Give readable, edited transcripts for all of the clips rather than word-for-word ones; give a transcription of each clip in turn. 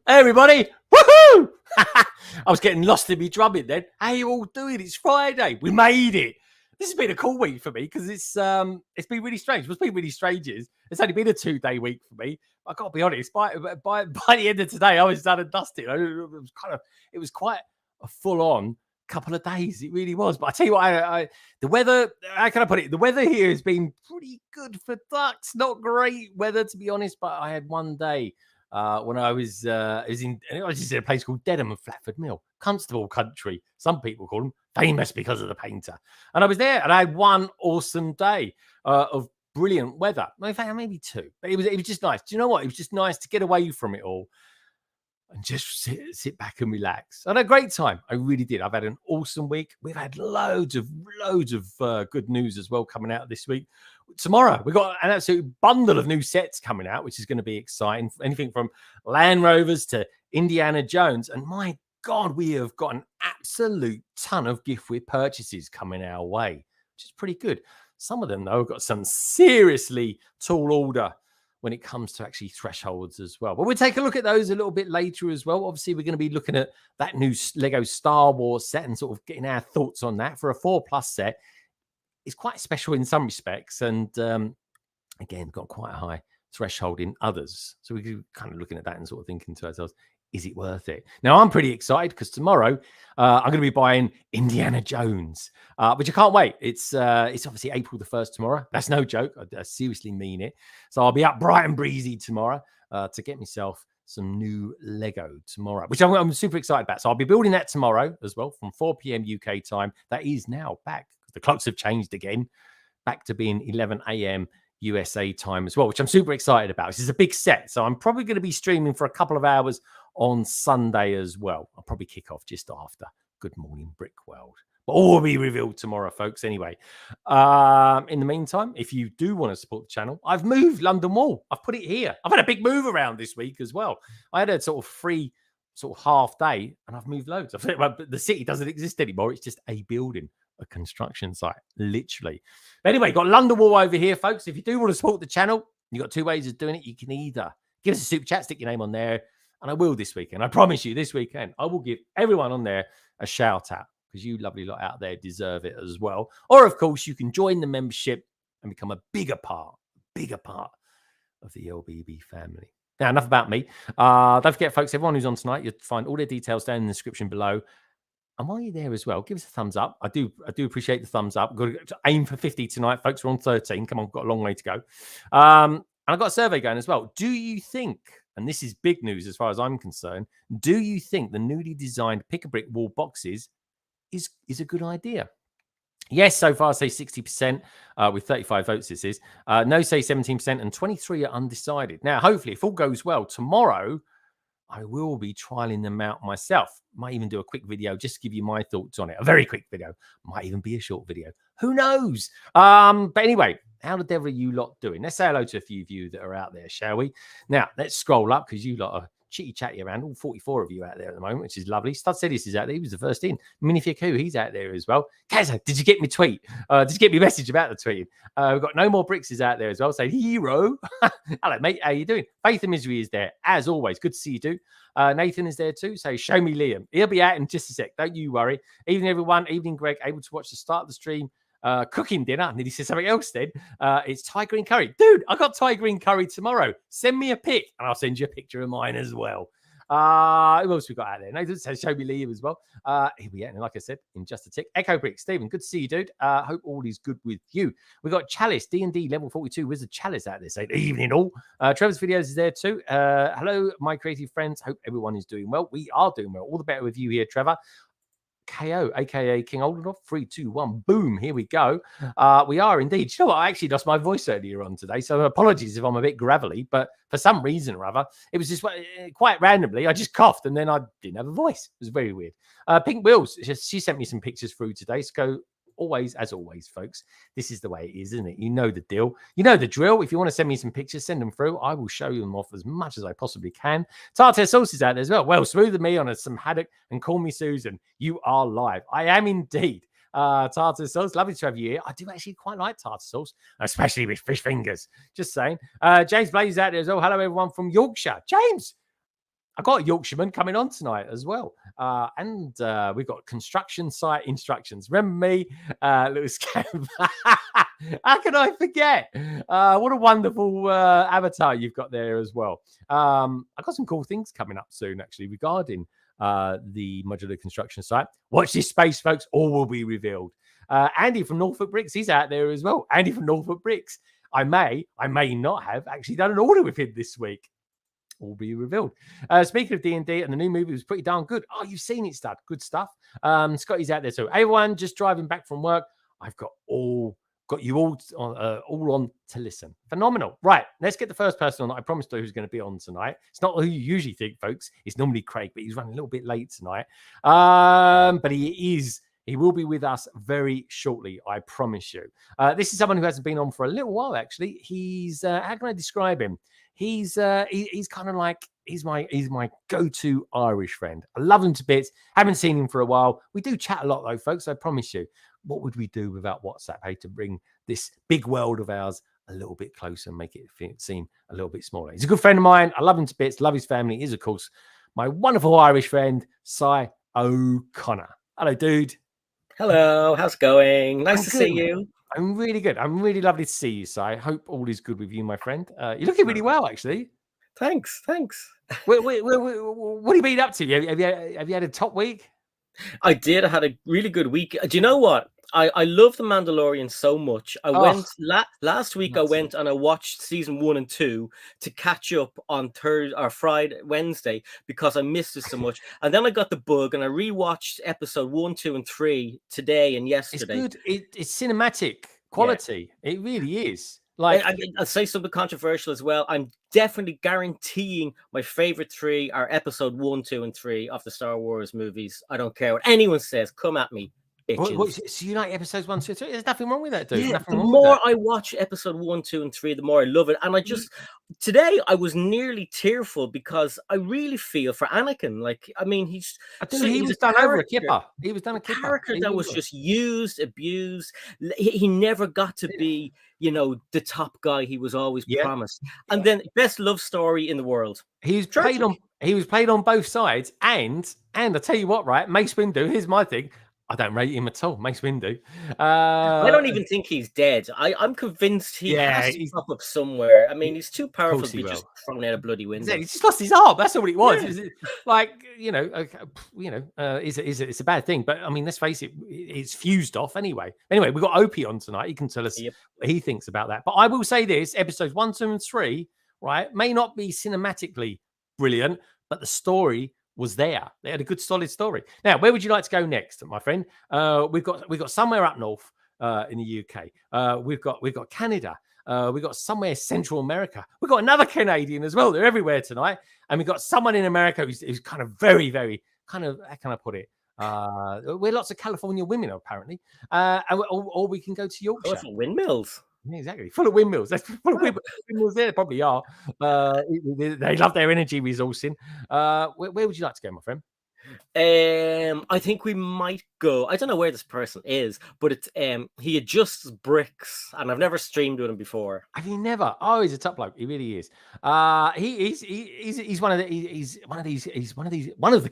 Hey everybody, woohoo! I was getting lost in me drumming then. How you all doing? It's Friday. We made it. This has been a cool week for me because it's been really strange. What's been really strange is it's only been a 2-day week for me. I got to be honest. By the end of today, I was done and dusted. It was quite a full on couple of days. It really was. But I tell you what, the weather. How can I put it? The weather here has been pretty good for ducks. Not great weather to be honest, but I had one day. When I was just in a place called Dedham and Flatford Mill, Constable country. Some people call them famous because of the painter. And I was there, and I had one awesome day of brilliant weather. In fact, maybe two, but it was just nice. Do you know what? It was just nice to get away from it all and just sit back and relax. I had a great time. I really did. I've had an awesome week. We've had loads of good news as well coming out this week. Tomorrow, we've got an absolute bundle of new sets coming out, which is going to be exciting. Anything from Land Rovers to Indiana Jones. And my God, we have got an absolute ton of gift with purchases coming our way, which is pretty good. Some of them, though, have got some seriously tall order when it comes to actually thresholds as well. But we'll take a look at those a little bit later as well. Obviously, we're going to be looking at that new Lego Star Wars set and sort of getting our thoughts on that for a 4+ set. It's quite special in some respects. And again, got quite a high threshold in others. So we're kind of looking at that and sort of thinking to ourselves, is it worth it? Now, I'm pretty excited because tomorrow I'm going to be buying Indiana Jones, which I can't wait. It's obviously April the 1st tomorrow. That's no joke. I seriously mean it. So I'll be up bright and breezy tomorrow to get myself some new Lego tomorrow, which I'm super excited about. So I'll be building that tomorrow as well from 4 p.m. UK time. That is now back. The clocks have changed again, back to being 11 a.m. USA time as well, which I'm super excited about. This is a big set, so I'm probably going to be streaming for a couple of hours on Sunday as well. I'll probably kick off just after Good Morning Brick World. But all will be revealed tomorrow, folks, anyway. In the meantime, if you do want to support the channel, I've moved London Wall. I've put it here. I've had a big move around this week as well. I had a sort of free half day, and I've moved loads. The city doesn't exist anymore. It's just a building. A construction site, literally. But anyway, got London Wall over here, folks. If you do want to support the channel, you've got two ways of doing it. You can either give us a super chat, stick your name on there, and I will this weekend. I promise you, this weekend, I will give everyone on there a shout out because you lovely lot out there deserve it as well. Or, of course, you can join the membership and become a bigger part of the LBB family. Now, enough about me. Don't forget, folks, everyone who's on tonight, you'll find all their details down in the description below. And while you're there as well, give us a thumbs up. I do appreciate the thumbs up. Got to aim for 50 tonight, folks. We're on 13. Come on, we've got a long way to go. And I've got a survey going as well. Do you think, and this is big news as far as I'm concerned, do you think the newly designed Pick-a-Brick wall boxes is a good idea? Yes, so far, say 60% with 35 votes, this is. No, say 17%, and 23 are undecided. Now, hopefully, if all goes well, tomorrow, I will be trialing them out myself. Might even do a quick video just to give you my thoughts on it. A very quick video. Might even be a short video. Who knows? But anyway, how the devil are you lot doing? Let's say hello to a few of you that are out there, shall we? Now, let's scroll up because you lot are chitty chatty around. All 44 of you out there at the moment, which is lovely. Stud Sidious is out there. He was the first in. Minifiaku, he's out there as well. Kazza, did you get me tweet? Did you get me message about the tweet? We've got No More Bricks is out there as well. Say hero. Hello, mate. How you doing? Faith and Misery is there as always. Good to see you, dude. Nathan is there too. So show me Liam. He'll be out in just a sec. Don't you worry. Evening, everyone. Evening, Greg. Able to watch the start of the stream. Cooking dinner. And then he said something else then. It's Thai green curry. Dude, I got Thai green curry tomorrow. Send me a pic and I'll send you a picture of mine as well. Who else we got out there? Nathan says show me Liam as well. Here we are. And like I said, in just a tick. Echo Brick, Stephen, good to see you, dude. Hope all is good with you. We got Chalice, D&D level 42. Wizard Chalice out there saying evening all. Trevor's videos is there too. Hello, my creative friends. Hope everyone is doing well. We are doing well. All the better with you here, Trevor. KO, aka King Oldenough. 3, 2, 1, boom. Here we go. We are indeed. You know what? I actually lost my voice earlier on today, so apologies if I'm a bit gravelly, but for some reason or other, it was just quite randomly. I just coughed and then I didn't have a voice. It was very weird. Pink Wheels, she sent me some pictures through today. So go. Always, as always, folks, this is the way it is, isn't it? You know the deal. You know the drill. If you want to send me some pictures, send them through. I will show you them off as much as I possibly can. Tartar Sauce is out there as well. Well, smoother me on some haddock and call me Susan. You are live. I am indeed. Tartar Sauce, lovely to have you here. I do actually quite like tartar sauce, especially with fish fingers. Just saying. James Blaze out there as well. Hello, everyone from Yorkshire. James, I got a Yorkshireman coming on tonight as well. And we've got construction site instructions. Remember me, little scam. How can I forget? What a wonderful avatar you've got there as well. I've got some cool things coming up soon, actually, regarding the modular construction site. Watch this space, folks. All will be revealed. Andy from Norfolk Bricks, he's out there as well. Andy from Norfolk Bricks. I may not have actually done an order with him this week. All be revealed. Speaking of D&D, and the new movie was pretty darn good. Oh, you've seen it, stud. Good stuff. Scotty's out there too. Everyone just driving back from work. I've got you all on to listen. Phenomenal. Right, let's get the first person on that I promised who's going to be on tonight. It's not who you usually think, folks. It's normally Craig, but he's running a little bit late tonight. But he will be with us very shortly, I promise you. This is someone who hasn't been on for a little while, actually. He's how can I describe him? He's kind of like he's my go-to Irish friend. I love him to bits. Haven't seen him for a while. We do chat a lot though, folks. I promise you. What would we do without WhatsApp? Hey, to bring this big world of ours a little bit closer and make it seem a little bit smaller. He's a good friend of mine. I love him to bits. Love his family. He is, of course, my wonderful Irish friend, Cy O'Connor. Hello, dude. Hello. How's it going? Nice to see you. I'm really good. I'm really lovely to see you, Cy. Hope all is good with you, my friend. You're looking really well, actually. Thanks. What have you been up to? Have you had a top week? I did. I had a really good week. Do you know what? I love The Mandalorian so much. I went last week. I went and I watched season 1 and 2 to catch up on Wednesday because I missed it so much. And then I got the bug and I rewatched episode 1, 2, and 3 today and yesterday. It's good. It's cinematic quality. Yeah. It really is. Like I'll say something controversial as well. I'm definitely guaranteeing my favorite 3 are episode 1, 2, and 3 of the Star Wars movies. I don't care what anyone says. Come at me. So you like episodes 1, 2, 3? There's nothing wrong with that, dude. Yeah, the more I watch episode 1, 2, and 3, the more I love it. And I just today I was nearly tearful because I really feel for Anakin. Like, I mean, he was done over a kipper. He was done a character that was just used, abused. He never got to be, the top guy he was always promised. And then best love story in the world. He was played on both sides, and I tell you what, right? Mace Windu. Here's my thing. I don't rate him at all. Mace Windu. I don't even think he's dead. I'm convinced he has to pop up somewhere. I mean, he's too powerful to be just thrown out a bloody window. He just lost his arm. That's all it was. Yeah. Like, it's a bad thing. But I mean, let's face it, it's fused off anyway. Anyway, we've got Opie on tonight. He can tell us what he thinks about that. But I will say this: episodes 1, 2, and 3, right, may not be cinematically brilliant, but the story was there. They had a good, solid story. Now, where would you like to go next, my friend? We've got somewhere up north in the UK. We've got Canada. We've got somewhere Central America. We've got another Canadian as well. They're everywhere tonight. And we've got someone in America who's kind of very, very kind of, how can I put it? We're lots of California women, apparently. Or we can go to Yorkshire. Windmills. Yeah, exactly. Full of windmills. That's full of windmills there. Probably are. They love their energy resourcing. Where would you like to go, my friend? I think we might go. I don't know where this person is, but it's he adjusts bricks, and I've never streamed with him before. Have you never? Oh, he's a top bloke. He really is. He's one of the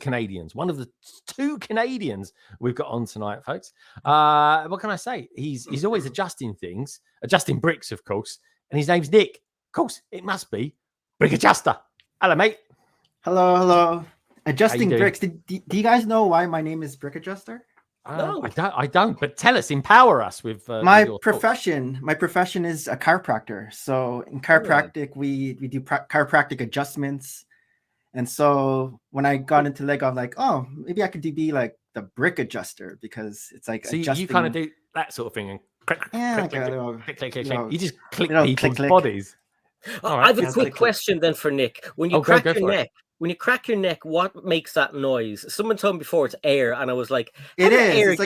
Canadians. One of the 2 Canadians we've got on tonight, folks. What can I say? He's always adjusting things, adjusting bricks, of course. And his name's Nick. Of course, it must be Brick Adjuster. Hello, mate. Hello. Adjusting bricks. Do you guys know why my name is Brick Adjuster? No, I don't. But tell us, empower us with my your profession. Thoughts. My profession is a chiropractor. So in chiropractic, we do chiropractic adjustments. And so when I got into Lego, I'm like, oh, maybe I could be like the brick adjuster because it's like so adjusting. You kind of do that sort of thing and click. You just click people's bodies. I have a quick question then for Nick. When you crack your neck. When you crack your neck, what makes that noise? Someone told me before it's air, and I was like, "It is. Air it's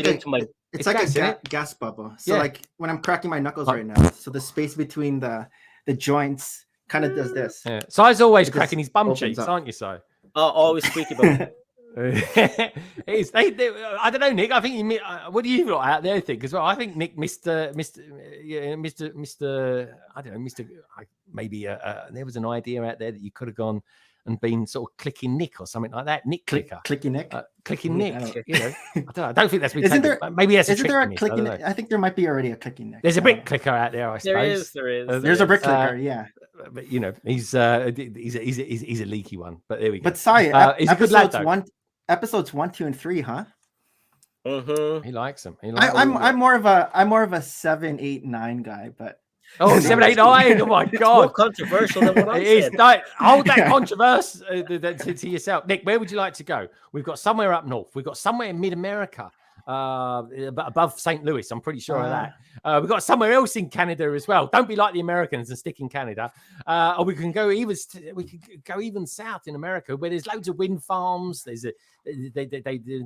like a gas bubble." So, like when I'm cracking my knuckles right now, so the space between the joints kind of does this. Yeah. So I was always cracking his bum cheeks, aren't you? So always squeaky bum. I don't know, Nick. I think what do you got out there think as well? I think Nick, Mr. I don't know, Mr. Maybe there was an idea out there that you could have gone and been sort of clicking Nick or something like that. Nick clicker. Clicking Nick? Clicking Nick. I don't think that's been isn't there, maybe that's isn't there a clicking Nick? I think there might be already a clicking Nick. There's a brick clicker out there, I suppose. There is. There's a brick clicker, yeah. But he's a leaky one. But there we go. But sorry, he's a good lad, though. Episodes 1, 2, and 3, huh? Mm-hmm. He likes them. I'm more of a 7, 8, 9 guy, but 7, 8, 9. Oh my god! It's more controversial than what I said. Hold that controversy to yourself, Nick. Where would you like to go? We've got somewhere up north. We've got somewhere in mid-America, above St. Louis. I'm pretty sure of that. We've got somewhere else in Canada as well. Don't be like the Americans and stick in Canada. Or we can go even south in America, where there's loads of wind farms. There's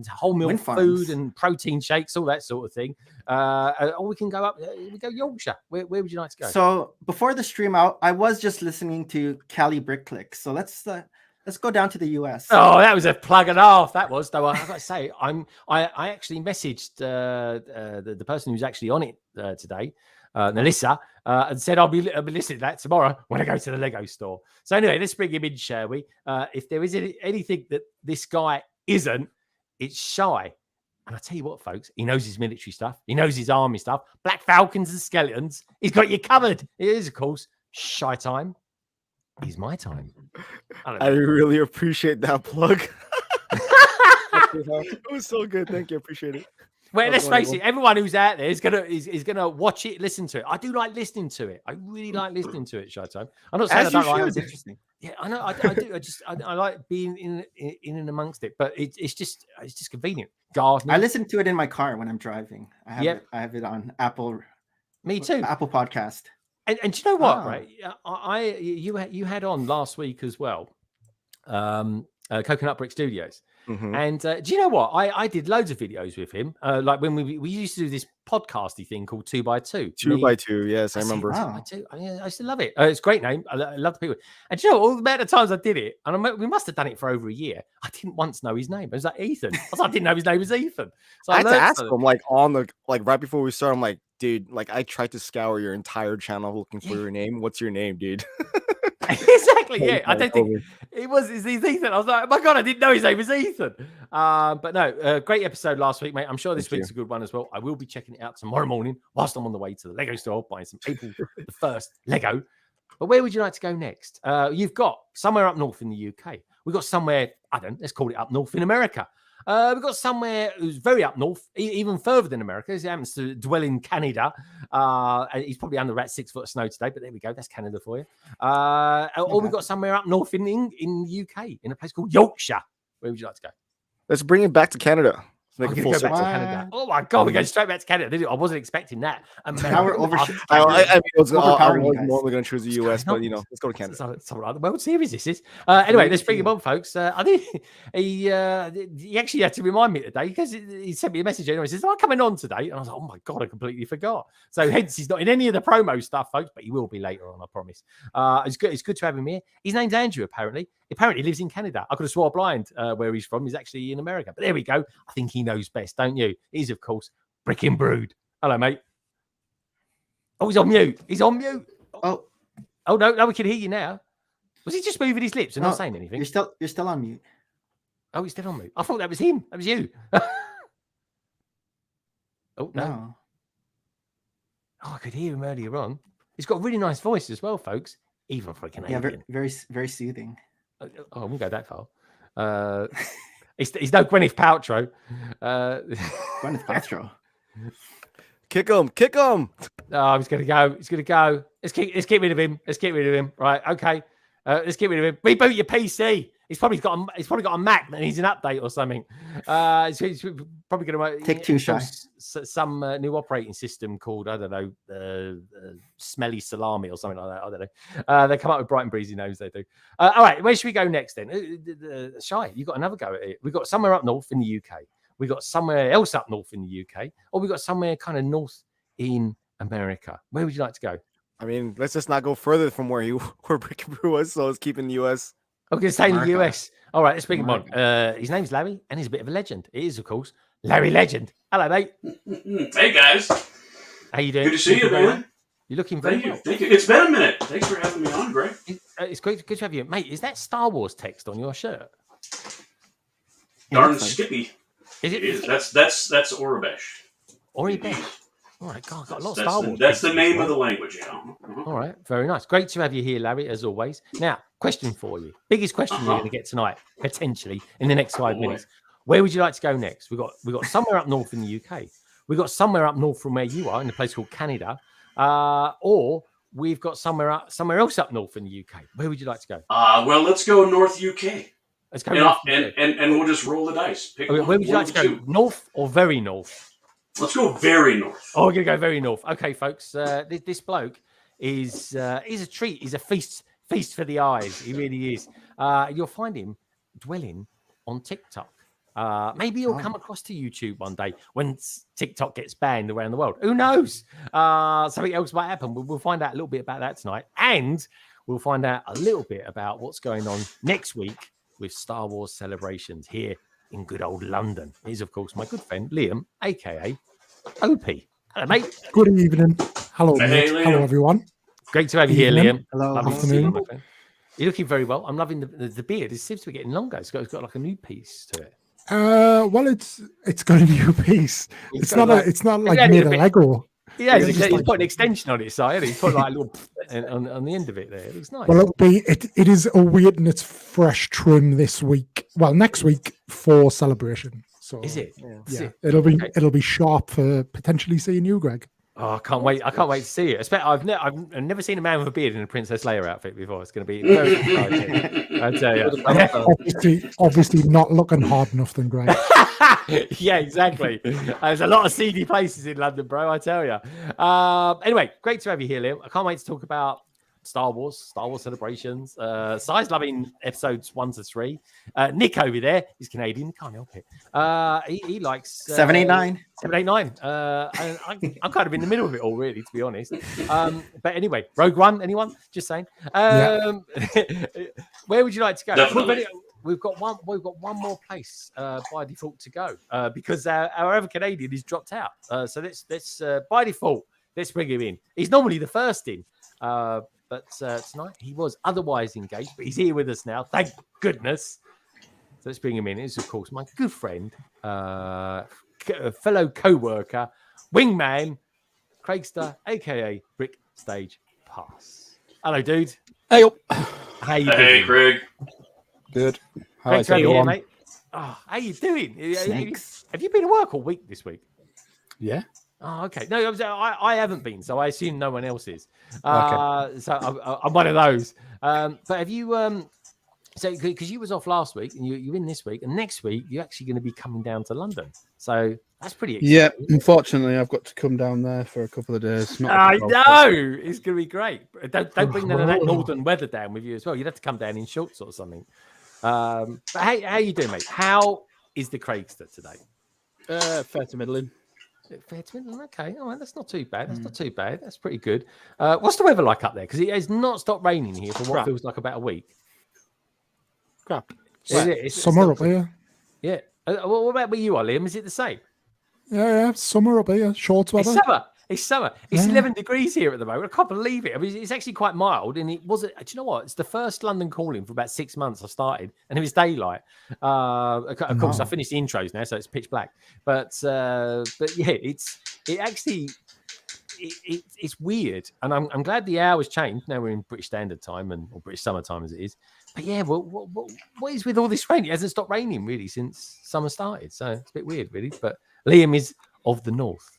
whole milk food and protein shakes, all that sort of thing. Or we can go up. We go Yorkshire. Where would you like to go? So before the stream out, I was just listening to Cali Bricklink. So let's go down to the US. Oh, that was a plug and a half. That was, though. I've got to say, I actually messaged the person who's actually on it today, Melissa, and said I'll be listening to that tomorrow when I go to the Lego store. So anyway, let's bring him in, shall we? If there is anything that this guy isn't, it's shy. And I tell you what, folks, he knows his military stuff. He knows his army stuff. Black Falcons and skeletons. He's got you covered. It is, of course, shy time. Is my time. I really appreciate that plug. It was so good. Thank you. Appreciate it. Well, let's face it. Everyone who's out there is gonna watch it, listen to it. I do like listening to it. I really like listening to it. Showtime. I'm not saying I don't like it. It's interesting. Yeah, I know. I do. I like being in and amongst it, but it's just convenient. Gardening. I listen to it in my car when I'm driving. I have it on Apple. Me too. Apple Podcast. And do you know what, right? You had on last week as well, Coconut Brick Studios. Mm-hmm. And do you know what? I did loads of videos with him. Like when we used to do this podcasty thing called 2x2. 2x2, yes, I remember. Wow. I used to love it. It's a great name. I love the people. And do you know all the amount of times I did it, and we must have done it for over a year. I didn't once know his name. It was like Ethan. I didn't know his name was Ethan. So I had to ask him right before we started. I'm like, dude, I tried to scour your entire channel looking for your name. What's your name, dude? Exactly. Yeah, I don't think it's Ethan. I was like, oh my god, I didn't know his name was Ethan. But no, great episode last week, mate. I'm sure this week's a good one as well. I will be checking it out tomorrow morning whilst I'm on the way to the Lego store buying some April the 1st Lego. But where would you like to go next? You've got somewhere up north in the UK. We've got somewhere, I don't know, let's call it up north in America. We've got somewhere who's very up north, even further than America. He happens to dwell in Canada. He's probably under about 6 foot of snow today, but there we go. That's Canada for you. Or we've got somewhere up north in the UK, in a place called Yorkshire. Where would you like to go? Let's bring it back to Canada. Make I'm a gonna full go back circle. to Canada. Oh my god, we're going straight back to Canada. I wasn't expecting that. Now we're over. I mean, I was Overpowering you guys. normally going to choose the US, but let's go to Canada. It's all right. The World Series, this is. Anyway, let's bring him 3-2. on, folks. I think he actually had to remind me today because he sent me a message anyway. He says, "Am I coming on today?" And I was like, "Oh my god, I completely forgot." So hence he's not in any of the promo stuff, folks, but he will be later on, I promise. It's good. It's good to have him here. His name's Andrew. Apparently, he lives in Canada. I could have swore blind where he's from. He's actually in America. But there we go. I think he knows best, don't you? He's of course Brick and Brood. Hello, mate. Oh, he's on mute. Oh no, we can hear you now. Was he just moving his lips and not saying anything? You're still on mute. Oh, he's still on mute. I thought that was him. That was you. Oh no. Oh, I could hear him earlier on. He's got a really nice voice as well, folks. Even for a Canadian. Yeah, very, very soothing. Oh, I won't go that far. He's no Gwyneth Paltrow. Gwyneth Paltrow. Kick him. Oh, he's gonna go. Let's get rid of him. Right, okay. Let's get rid of him. Reboot your PC. He's probably got a Mac that needs an update or something. He's probably going to take two shots. Some new operating system called, I don't know, Smelly Salami or something like that. I don't know. They come up with bright and breezy names. They do. All right, where should we go next then? Shy, you got another go at it. We've got somewhere up north in the UK. We got somewhere else up north in the UK, or we got somewhere kind of north in America. Where would you like to go? I mean, let's just not go further from where Brick and Brew was. So let's keep in the US. I'm going to stay in the US. All right, let's bring him on. His name's Larry, and he's a bit of a legend. It is, of course, Larry Legend. Hello, mate. Hey, guys. How you doing? Good to see you, man. You're looking very well. Thank you. It's been a minute. Thanks for having me on, Greg. It's great to have you. Mate, is that Star Wars text on your shirt? Darn Skippy. Is it? It is. That's Orabesh. Orabesh. All right, God, I've got a lot of Star Wars. That's the name of the language, yeah. All right, very nice. Great to have you here, Larry, as always. Now, question for you. Biggest question you're going to get tonight, potentially, in the next 5 minutes. Where would you like to go next? We've got somewhere up north in the UK. We've got somewhere up north from where you are, in a place called Canada. Or we've got somewhere else up north in the UK. Where would you like to go? Well, let's go North UK. Let's go and we'll just roll the dice. Pick where would you like to go? North or very north? Let's go very north. Oh, we're going to go very north. Okay, folks. This bloke is a treat. He's a feast for the eyes. He really is. You'll find him dwelling on TikTok. Maybe he'll come across to YouTube one day when TikTok gets banned around the world. Who knows? Something else might happen. We'll find out a little bit about that tonight. And we'll find out a little bit about what's going on next week with Star Wars celebrations here in good old London. He's, of course, my good friend, Liam, a.k.a. OP. Hello, mate. Good evening. Hello, Hey, mate. Hello, everyone. Great to have you here, Liam. Hello. Lovely to see you, my friend. You're looking very well. I'm loving the beard. It seems to be getting longer. It's got like a new piece to it. Well, it's got a new piece. It's not like made of Lego. Yeah, he's put an extension on its side. He's put like a little on the end of it there. It looks nice. Well, it is awaiting its fresh trim this week. Well, next week for celebration. So is it? Yeah, it'll be sharp for potentially seeing you, Greg. Oh, I can't wait! I can't wait to see it. I've never seen a man with a beard in a Princess Leia outfit before. It's going to be very exciting. I tell you. Obviously, not looking hard enough, then, Greg. Yeah, exactly. There's a lot of seedy places in London, bro. I tell you. Anyway, great to have you here, Liam. I can't wait to talk about Star Wars celebrations. Size loving episodes 1 to 3. Nick over there is Canadian, can't help it. He likes 789. 789. And I'm kind of in the middle of it all, really, to be honest. But anyway, Rogue One, anyone? Just saying. Where would you like to go? Definitely. We've got one more place by default to go because our other Canadian is dropped out. So let's by default let's bring him in. He's normally the first in. But tonight he was otherwise engaged, but he's here with us now. Thank goodness. So let's bring him in. He's, of course, my good friend, fellow co-worker, wingman, Craigster, a.k.a. Brick Stage Pass. Hello, dude. Hey, how you doing? Hey, Craig. good. Great to have you here, everyone? mate. Oh, how you doing? Have you been at work all week this week? Yeah. Oh, okay. No, I haven't been, so I assume no one else is. Okay. So I'm one of those. But have you So, because you was off last week and you're in this week, and next week you're actually going to be coming down to London. So that's pretty exciting. Yeah, unfortunately, I've got to come down there for a couple of days. I know it's going to be great. Don't bring none of that northern weather down with you as well. You'd have to come down in shorts or something. But how you doing, mate? How is the Craigster today? Fair to middling. Fair to middling. Okay, all right. That's not too bad. That's not too bad. That's pretty good. What's the weather like up there? Because it has not stopped raining here for what feels like about a week. Crap. It's summer up here. Yeah. What about where you are, Liam? Is it the same? Yeah, summer up here. Short weather. It's summer. It's 11 degrees here at the moment. I can't believe it. I mean, it's actually quite mild. And it wasn't, do you know what? It's the first London calling for about 6 months I started, and it was daylight. Of course, I finished the intros now, so it's pitch black. But yeah, it's weird. And I'm glad the hour's changed. Now we're in British Standard Time or British Summer Time as it is. But yeah, what is with all this rain? It hasn't stopped raining really since summer started. So it's a bit weird, really. But Liam is of the north.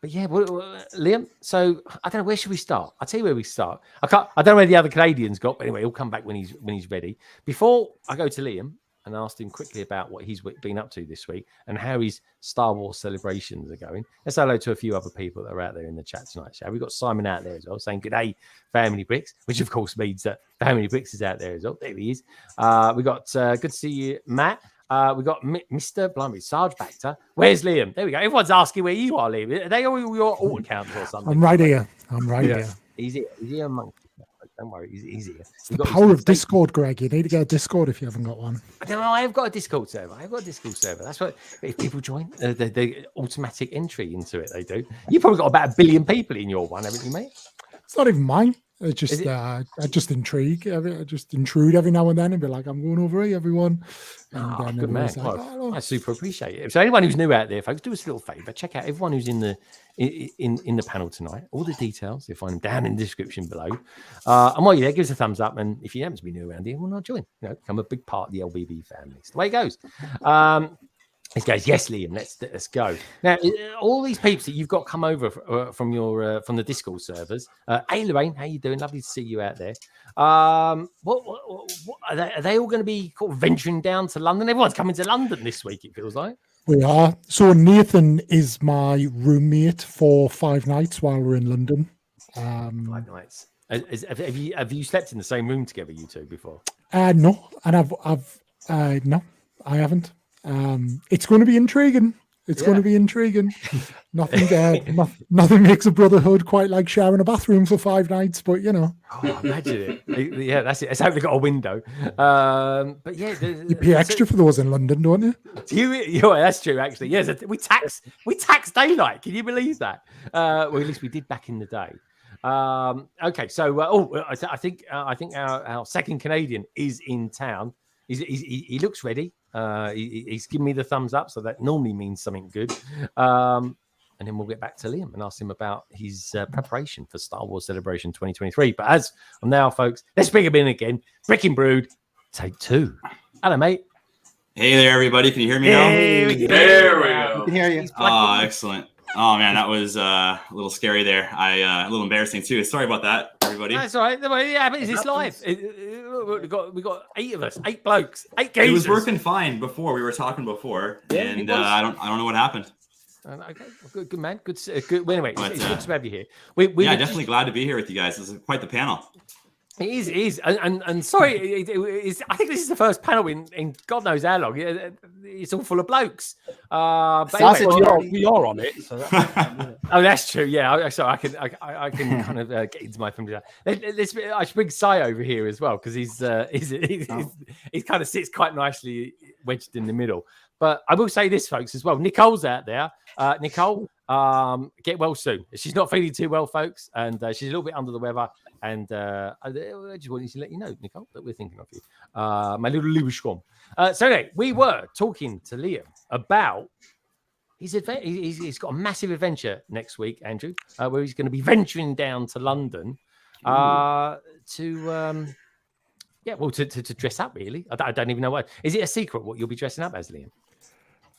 But yeah, Liam, so I don't know, where should we start? I'll tell you where we start. I don't know where the other Canadians got, but anyway, he'll come back when he's ready. Before I go to Liam and ask him quickly about what he's been up to this week and how his Star Wars celebrations are going, let's say hello to a few other people that are out there in the chat tonight. So we've got Simon out there as well saying good day, Family Bricks, which of course means that Family Bricks is out there as well. There he is. We got good to see you, Matt. We got Mr. Blimey, Sarge Baxter. Where's Liam? There we go. Everyone's asking where you are, Liam. Are they all your alt accounts or something? I'm right here. Here. He's here among. Don't worry, he's here. It's the power of Discord, Greg. You need to get a Discord if you haven't got one. I have got a Discord server. That's what, if people join, the automatic entry into it, they do. You've probably got about 1 billion people in your one, haven't you, mate? It's not even mine. I just intrigue. I just intrude every now and then and be like, I'm going over here, everyone. And good man. Like, I super appreciate it. So anyone who's new out there, folks, do us a little favour. Check out everyone who's in the panel tonight. All the details, you'll find them down in the description below. And while you're there, give us a thumbs up. And if you happen to be new around here, well, not join. Become a big part of the LBB family. It's the way it goes. He goes, yes, Liam, let's go. Now, all these peeps that you've got come over from the Discord servers. Hey, Lorraine, how you doing? Lovely to see you out there. What are they all going to be venturing down to London? Everyone's coming to London this week, it feels like. We are. So Nathan is my roommate for 5 nights while we're in London. 5 nights. Have you slept in the same room together, you two, before? No, and no, I haven't. It's going to be intriguing. Going to be intriguing. Nothing makes a brotherhood quite like sharing a bathroom for 5 nights, but imagine it. Yeah, that's it. Let's hope they got a window. But yeah, you pay extra for those in London, don't you? That's true. Actually, yes, we tax daylight. Can you believe that? Well, at least we did back in the day. Okay, so I think our second Canadian is in town. He looks ready. He's giving me the thumbs up, so that normally means something good. And then we'll get back to Liam and ask him about his preparation for Star Wars Celebration 2023. But as of now, folks, let's bring him in again. Brick and Brood, take 2. Hello, mate. Hey there, everybody. Can you hear me now? There we go. We can hear you. Oh, excellent. Oh, man, that was a little scary there. A little embarrassing, too. Sorry about that, everybody. That's all right. Yeah, but it's live. We got 8 of us, 8 blokes, 8 geezers. It was working fine before. We were talking before, and I don't know what happened. Okay, good man. Good. Anyway, it's good to have you here. Definitely glad to be here with you guys. This is quite the panel. It is, and sorry, I think this is the first panel in God knows how long. It's all full of blokes. But anyway, we are on it. So oh, that's true. Yeah, so I can kind of get into my family. I should bring Sai over here as well because he kind of sits quite nicely wedged in the middle. But I will say this, folks, as well. Nicole's out there. Nicole, get well soon. She's not feeling too well, folks, and she's a little bit under the weather. And I just wanted to let you know, Nicole, that we're thinking of you. My little Liebescom. So anyway, we were talking to Liam about his event. He's got a massive adventure next week, Andrew, where he's going to be venturing down to London to dress up, really. I don't even know what. Is it a secret what you'll be dressing up as, Liam?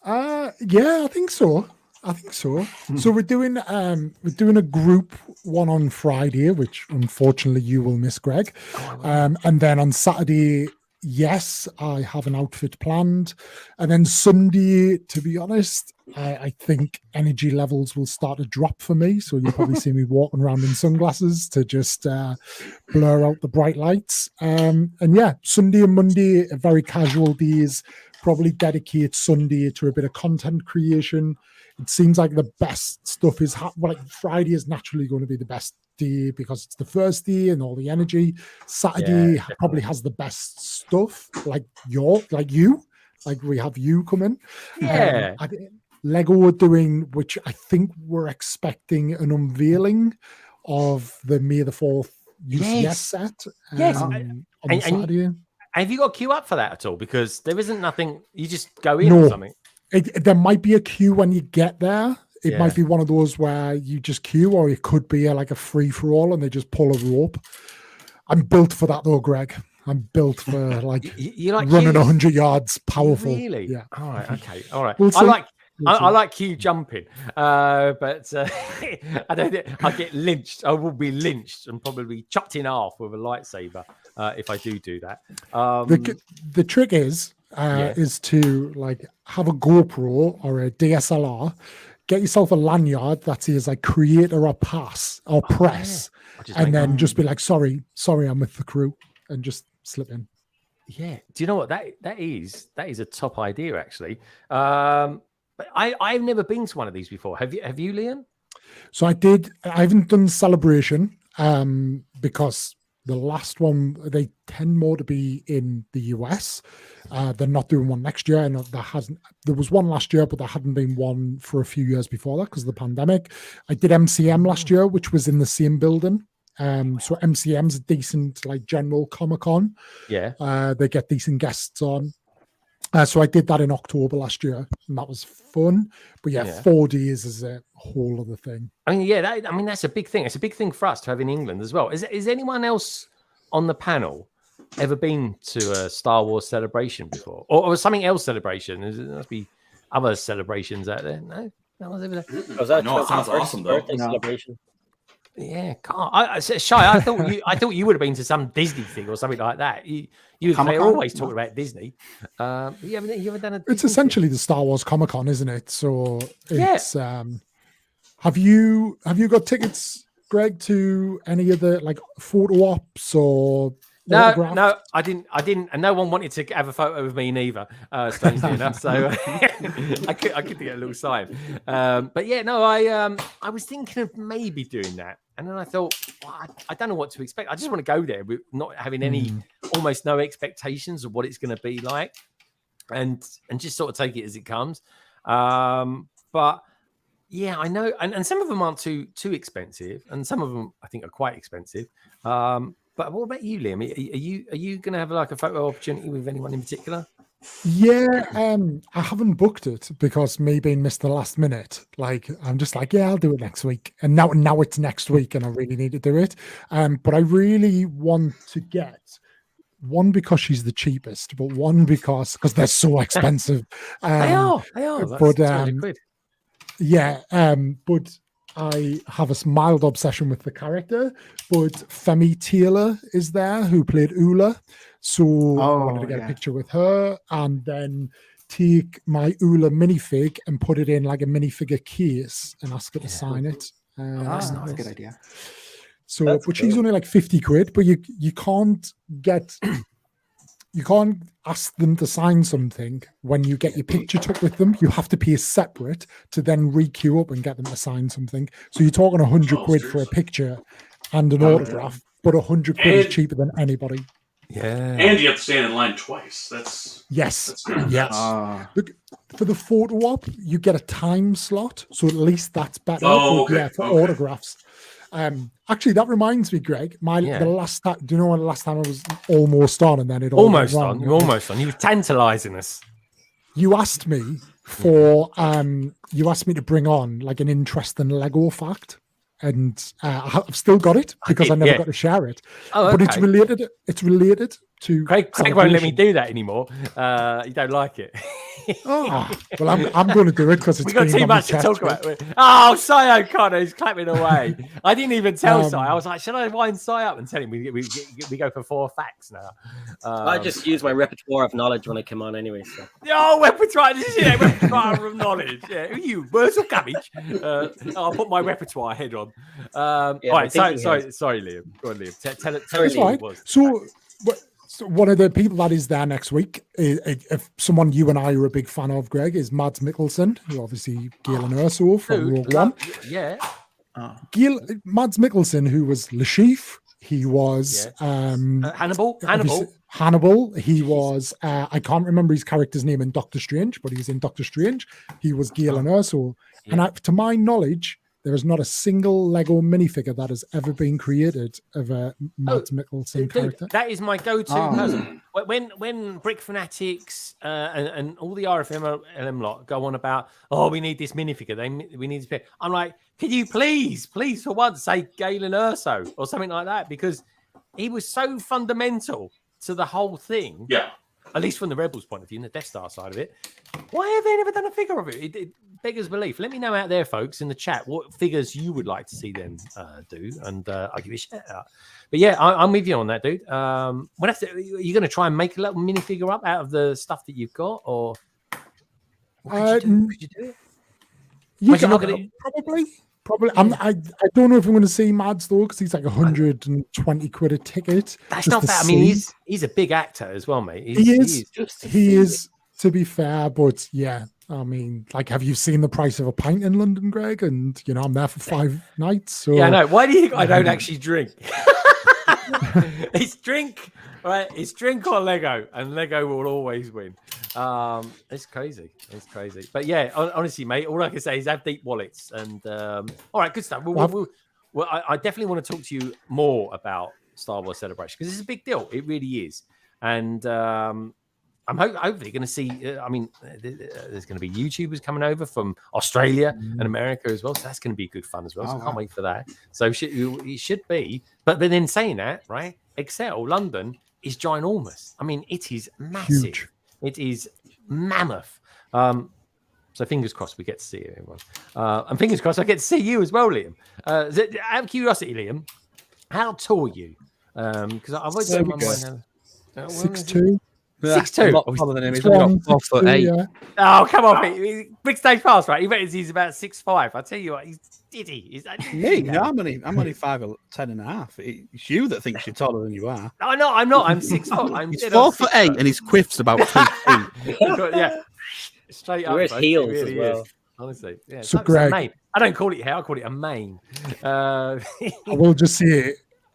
Yeah, I think so. I think so. So we're doing a group one on Friday, which unfortunately you will miss, Greg. And then on Saturday, yes, I have an outfit planned. And then Sunday, to be honest, I think energy levels will start to drop for me. So you'll probably see me walking around in sunglasses to just blur out the bright lights. And yeah, Sunday and Monday are very casual days. Probably dedicate Sunday to a bit of content creation. It seems like the best stuff is Friday is naturally going to be the best day because it's the first day and all the energy. Saturday probably has the best stuff, like you, like we have you come in. Yeah. Lego are doing, which I think we're expecting an unveiling of the May the 4th UCS set on Saturday. Have you got a queue up for that at all? Because there isn't nothing. You just go in or something. There might be a queue when you get there. It might be one of those where you just queue, or it could be like a free for all and they just pull a rope. I'm built for that though, Greg. I'm built for you like running queues? 100 yards, powerful. Really? Yeah. All right. Okay. All right. We'll see. I like queue jumping, but I don't think I get lynched. I will be lynched and probably chopped in half with a lightsaber if I do that. The trick is to like have a GoPro or a DSLR, get yourself a lanyard that says like creator or pass or press, and then just be like, sorry, I'm with the crew, and just slip in. Yeah. Do you know what that is? That is a top idea, actually. But I've never been to one of these before. Have you, Liam? So I haven't done Celebration because the last one, they tend more to be in the US. They're not doing one next year. And there was one last year, but there hadn't been one for a few years before that because of the pandemic. I did MCM last year, which was in the same building. So MCM's a decent like general Comic-Con. Yeah. They get decent guests on. So I did that in October last year, and that was fun. But 4 days is a whole other thing. I mean, that's a big thing. It's a big thing for us to have in England as well. Is anyone else on the panel ever been to a Star Wars celebration before, or something else celebration? There must be other celebrations out there. No one's ever there. No, it sounds awesome though. Celebration. Yeah, Shy. I thought you would have been to some Disney thing or something like that. You always talk about Disney. You haven't done a Disney It's essentially the Star Wars Comic-Con, isn't it? So it's have you got tickets, Greg, to any of the like photo ops or autographs? No, I didn't, and no one wanted to have a photo with me neither. Strangely enough, so I could get a little sign. But yeah, no, I was thinking of maybe doing that, and then I thought, I don't know what to expect. I just want to go there with not having any, almost no expectations of what it's going to be like, and just sort of take it as it comes. But yeah, I know, and some of them aren't too expensive, and some of them I think are quite expensive. But what about you, Liam? Are you going to have like a photo opportunity with anyone in particular? Yeah, I haven't booked it because me being missed the last minute. Like I'm just like, yeah, I'll do it next week. And now it's next week, and I really need to do it. But I really want to get one because she's the cheapest, but one because they're so expensive. They are. But yeah, but I have a mild obsession with the character, but Femi Taylor is there, who played Oola. So I wanted to get a picture with her and then take my Oola minifig and put it in like a minifigure case and ask her to sign it. That's a good idea. So, that's but she's only like 50 quid, but you can't get... You can't ask them to sign something when you get your picture took with them. You have to pay separate to then re-queue up and get them to sign something. So you're talking 100 quid for a picture and an autograph, but 100 quid is cheaper than anybody. Yeah. And you have to stand in line twice. That's Look, for the photo op, you get a time slot, so at least that's better. For autographs. Actually, that reminds me, Greg. The last time, do you know when the last time I was almost on, and then it all almost on? You're almost on. You were tantalizing us. You asked me for you asked me to bring on like an interesting Lego fact, and I've still got it because I never got to share it. Oh, okay. But it's related to. Craig won't let me do that anymore. You don't like it. Well, I'm going to do it because we got too much to talk about. Oh, Sai O'Connor is clapping away. I didn't even tell Sai. I was like, should I wind Sai up and tell him we go for 4 facts now? I just use my repertoire of knowledge when I come on anyway. So. Oh, repertoire! This is repertoire of knowledge. Yeah, who are you? Words or cabbage? I'll put my repertoire head on. All right, sorry, Liam. Go on, Liam. Tell us what it was. So one of the people that is there next week, if someone you and I are a big fan of, Greg, is Mads Mikkelsen, who obviously Galen Erso from Rogue One. Yeah. Mads Mikkelsen, who was Lashif. He was Hannibal. He was I can't remember his character's name in Doctor Strange, but he was in Doctor Strange. He was Galen Erso. Yeah. And to my knowledge, there is not a single Lego minifigure that has ever been created of a Mads Mikkelsen character. That is my go-to person. When Brick Fanatics and all the RFM lot go on about, we need this minifigure, we need this. I'm like, can you please for once say Galen Erso or something like that? Because he was so fundamental to the whole thing. Yeah. At least from the Rebels' point of view, and the Death Star side of it. Why have they never done a figure of it? It beggars belief. Let me know out there, folks, in the chat, what figures you would like to see them do, and I'll give you a shout out. But yeah, I'm with you on that, dude. Are you going to try and make a little minifigure up out of the stuff that you've got, or could you do it? Probably. I don't know if I'm going to see Mads though, because he's like 120 quid a ticket. That's not bad. I mean, he's a big actor as well, mate. He is, to be fair, but yeah. I mean, like, have you seen the price of a pint in London, Greg? And I'm there for 5 nights. So yeah, I know. Why do you think I don't actually drink? It's drink, right? It's drink or Lego, and Lego will always win. It's crazy. But yeah, honestly, mate, all I can say is have deep wallets. And all right, good stuff. I definitely want to talk to you more about Star Wars Celebration because it's a big deal. It really is. And I'm hopefully going to see. There's going to be YouTubers coming over from Australia and America as well. So that's going to be good fun as well. So I can't wait for that. So it should be. But then saying that, right? Excel London is ginormous. I mean, it is massive. Huge. It is mammoth. So fingers crossed we get to see it, everyone. And fingers crossed I get to see you as well, Liam. Out of curiosity, Liam, how tall are you? Because I've always said my mind. 6'2". 6'2". A lot taller than him. He's only got 4'8". Yeah. Oh, come on, mate. Big stage pass, right? He reckons he's about 6'5". I tell you what, he's diddy. Me? No, I'm only 5'10" and a half. It's you that thinks you're taller than you are. No, I'm not. I'm 6 foot. He's 4'8" and his quiff's about 2 feet. Yeah, straight up. He wears heels really as well. Is. Honestly, yeah. So, Greg, I don't call it hair. I call it a mane. I will just say,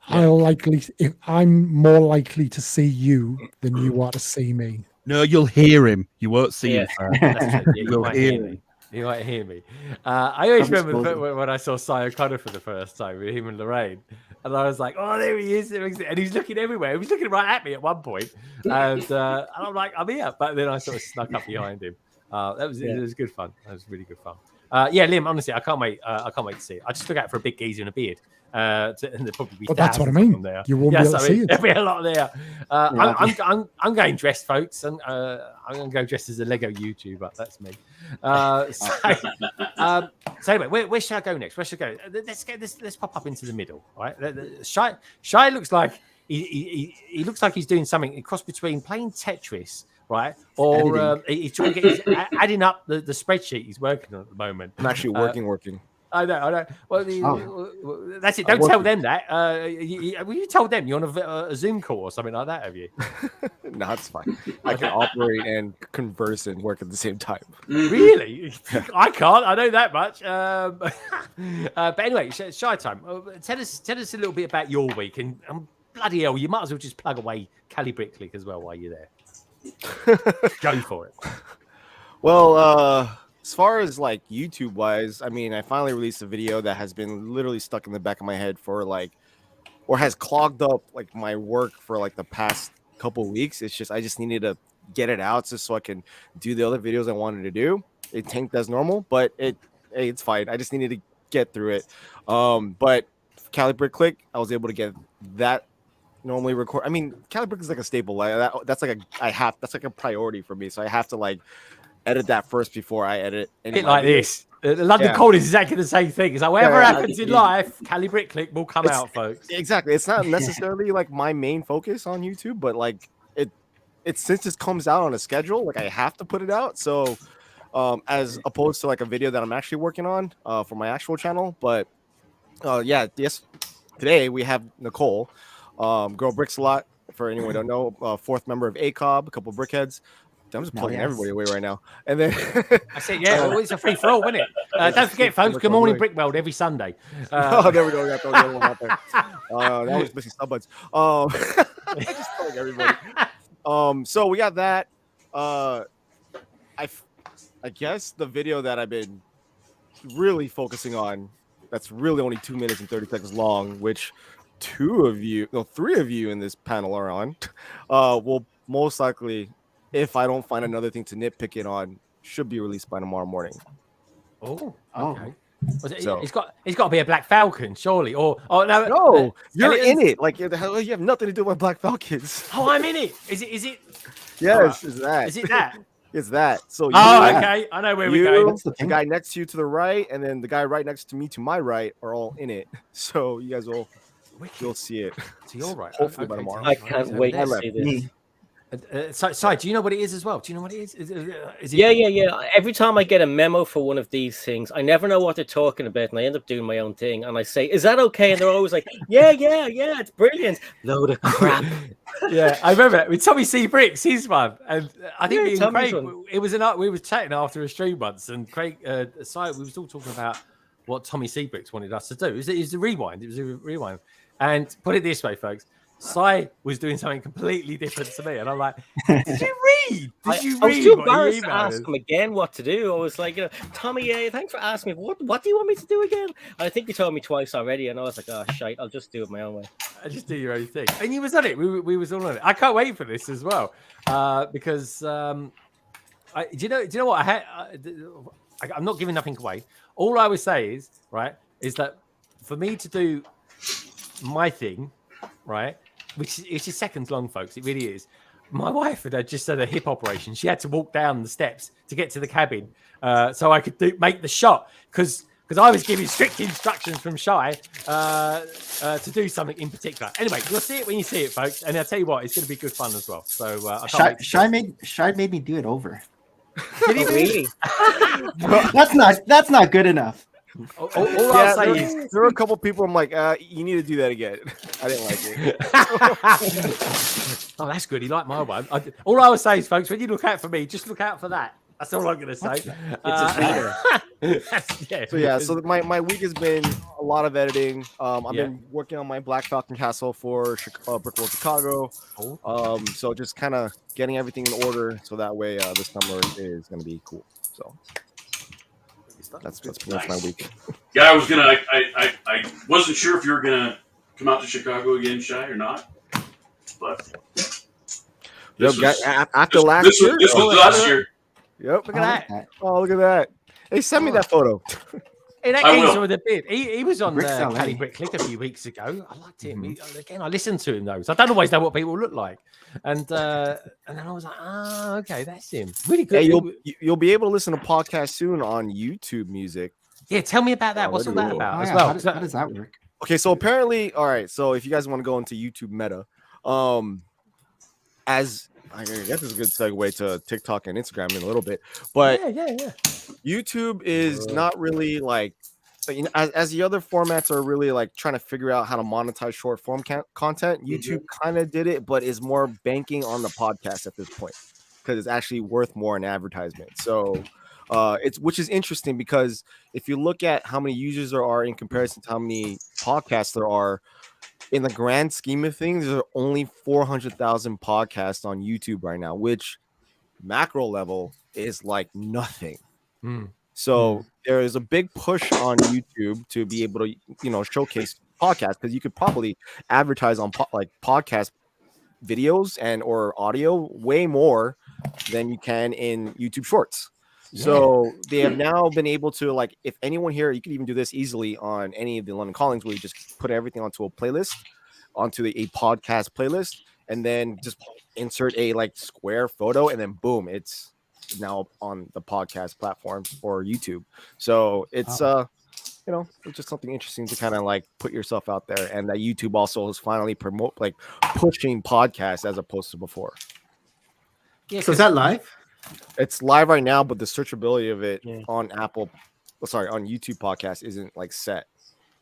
I'm more likely to see you than you are to see me. No, you'll hear him. You won't see him. You might hear me. You might hear me. I always remember when I saw Sai O'Connor for the first time with him and Lorraine, and I was like, "Oh, there he is!" And he's looking everywhere. He was looking right at me at one point, and I'm like, "I'm here," but then I sort of snuck up behind him. It was good fun. That was really good fun. Yeah, Liam. Honestly, I can't wait. I can't wait to see it. I just took out for a big geezer and a beard. And there'll probably be that's what I mean. There. You won't be able to see it. There'll be a lot there. I'm going dressed, folks, and I'm going to go dressed as a Lego YouTuber. That's me. So anyway, where should I go next? Where should I go? Let's pop up into the middle. Right, Shy looks like he looks like he's doing something a cross between playing Tetris, right, or he's trying to get adding up the spreadsheet he's working on at the moment. I'm actually working. I know. Well, that's it. Don't tell them that. You told them you're on a Zoom call or something like that, have you? No, it's fine. I can operate and converse and work at the same time. Really? I can't. I know that much. But anyway, Shy time. Tell us a little bit about your week. And bloody hell, you might as well just plug away Cali Bricklink as well while you're there. Go for it. Well, as far as like YouTube wise, I mean, I finally released a video that has been literally stuck in the back of my head for or has clogged up like my work for like the past couple weeks. It's just I just needed to get it out just so I can do the other videos I wanted to do. It tanked as normal, but it's fine. I just needed to get through it. But Cali Bricklink, I was able to get that normally record. I mean, Calibrick is like a staple. Like that's like a priority for me. So I have to like edit that first before I edit. A bit like this. The London Calling is exactly the same thing. It's like whatever happens in life, Cali Bricklink will come out, folks. Exactly. It's not necessarily like my main focus on YouTube, but like it since it comes out on a schedule, like I have to put it out. So as opposed to like a video that I'm actually working on for my actual channel. But today we have Nicole, Girl Bricks a lot, for anyone who don't know, fourth member of ACOB, a couple of brickheads. I'm just plugging everybody away right now. And then I said, it's a free for all, isn't it? Don't forget, folks, Good Morning Brick World every Sunday. Oh, there we go. We got the other one out there. That was missing Subbuds. Just telling everybody. So we got that. I guess the video that I've been really focusing on, that's really only 2 minutes and 30 seconds long, which three of you in this panel are on, will most likely, if I don't find another thing to nitpick it on, should be released by tomorrow morning. Oh, okay. It's got to be a Black Falcon, surely. Or no, you're in it. Like you have nothing to do with Black Falcons. Oh, I'm in it. Is it? Yes, is that? Is it that? It's that. So okay. I know where we're going. The guy next to you to the right, and then the guy right next to me to my right are all in it. So you guys you'll see it. To your right. Hopefully by tomorrow. I can't wait to see this. Do you know what it is as well? Do you know what it is? Is it... Yeah. Every time I get a memo for one of these things, I never know what they're talking about, and I end up doing my own thing. And I say, "Is that okay?" And they're always like, "Yeah, it's brilliant." Load of crap. Yeah, I remember with Tommy C. Bricks, his one, and I think me and Craig, we were chatting after a stream once, and Craig, we were all talking about what Tommy C. Bricks wanted us to do. It was a rewind. It was a rewind, and put it this way, folks. Sai was doing something completely different to me, and I'm like, "Did you read? Did you read?" I was too embarrassed to ask him again what to do. I was like, Tommy, thanks for asking me. What do you want me to do again? I think you told me twice already, and I was like, "Oh shite, I'll just do it my own way." I just do your own thing, and you was on it. We was all on it. I can't wait for this as well, because do you know what I had? I'm not giving nothing away. All I would say is that for me to do my thing, right. Which is seconds long, folks. It really is. My wife had just had a hip operation. She had to walk down the steps to get to the cabin, so I could make the shot because I was giving strict instructions from Shy to do something in particular. Anyway, you'll see it when you see it, folks. And I'll tell you what, it's going to be good fun as well. So Shy made me do it over. Did he really? That's not good enough. All I'll say is there were a couple people I'm like, you need to do that again. I didn't like it. Oh, that's good. He liked my one. All I would say is, folks, when you look out for me, just look out for that. That's all I'm going to say. So my week has been a lot of editing. I've been working on my Black Falcon Castle for Brickworld Chicago. So just kind of getting everything in order so that way this summer is going to be cool. So that's my week. Yeah, I wasn't sure if you were gonna come out to Chicago again, Shy, or not. But after last year, this was last year. Yep. Look at that. Oh, look at that. Hey, send me that photo. Hey, that geezer with a beard. He was on Cali Bricklink a few weeks ago. I liked him. Again, I listened to him though, so I don't always know what people look like. And then I was like, okay, that's him. Really good. Hey, you'll be able to listen to podcasts soon on YouTube Music. Yeah, tell me about that. What's all that about as well? How does that work? Okay, so apparently, all right. So if you guys want to go into YouTube Meta, as I guess it's a good segue to TikTok and Instagram in a little bit, but YouTube is not really like, as the other formats are really like trying to figure out how to monetize short form content. YouTube kind of did it, but is more banking on the podcast at this point because it's actually worth more in advertisement. So which is interesting because if you look at how many users there are in comparison to how many podcasts there are, in the grand scheme of things, there are only 400,000 podcasts on YouTube right now, which macro level is like nothing. So there is a big push on YouTube to be able to, showcase podcasts because you could probably advertise on podcast videos and or audio way more than you can in YouTube Shorts. So they have now been able to, like, if anyone here, you can even do this easily on any of the London Callings where you just put everything onto a playlist onto a podcast playlist, and then just insert a like square photo, and then boom, it's now on the podcast platform or YouTube. So it's you know, it's just something interesting to kind of like put yourself out there, and that YouTube also is finally pushing podcasts as opposed to before. Yeah, so is that live? It's live right now, but the searchability of it on on YouTube podcast isn't like set.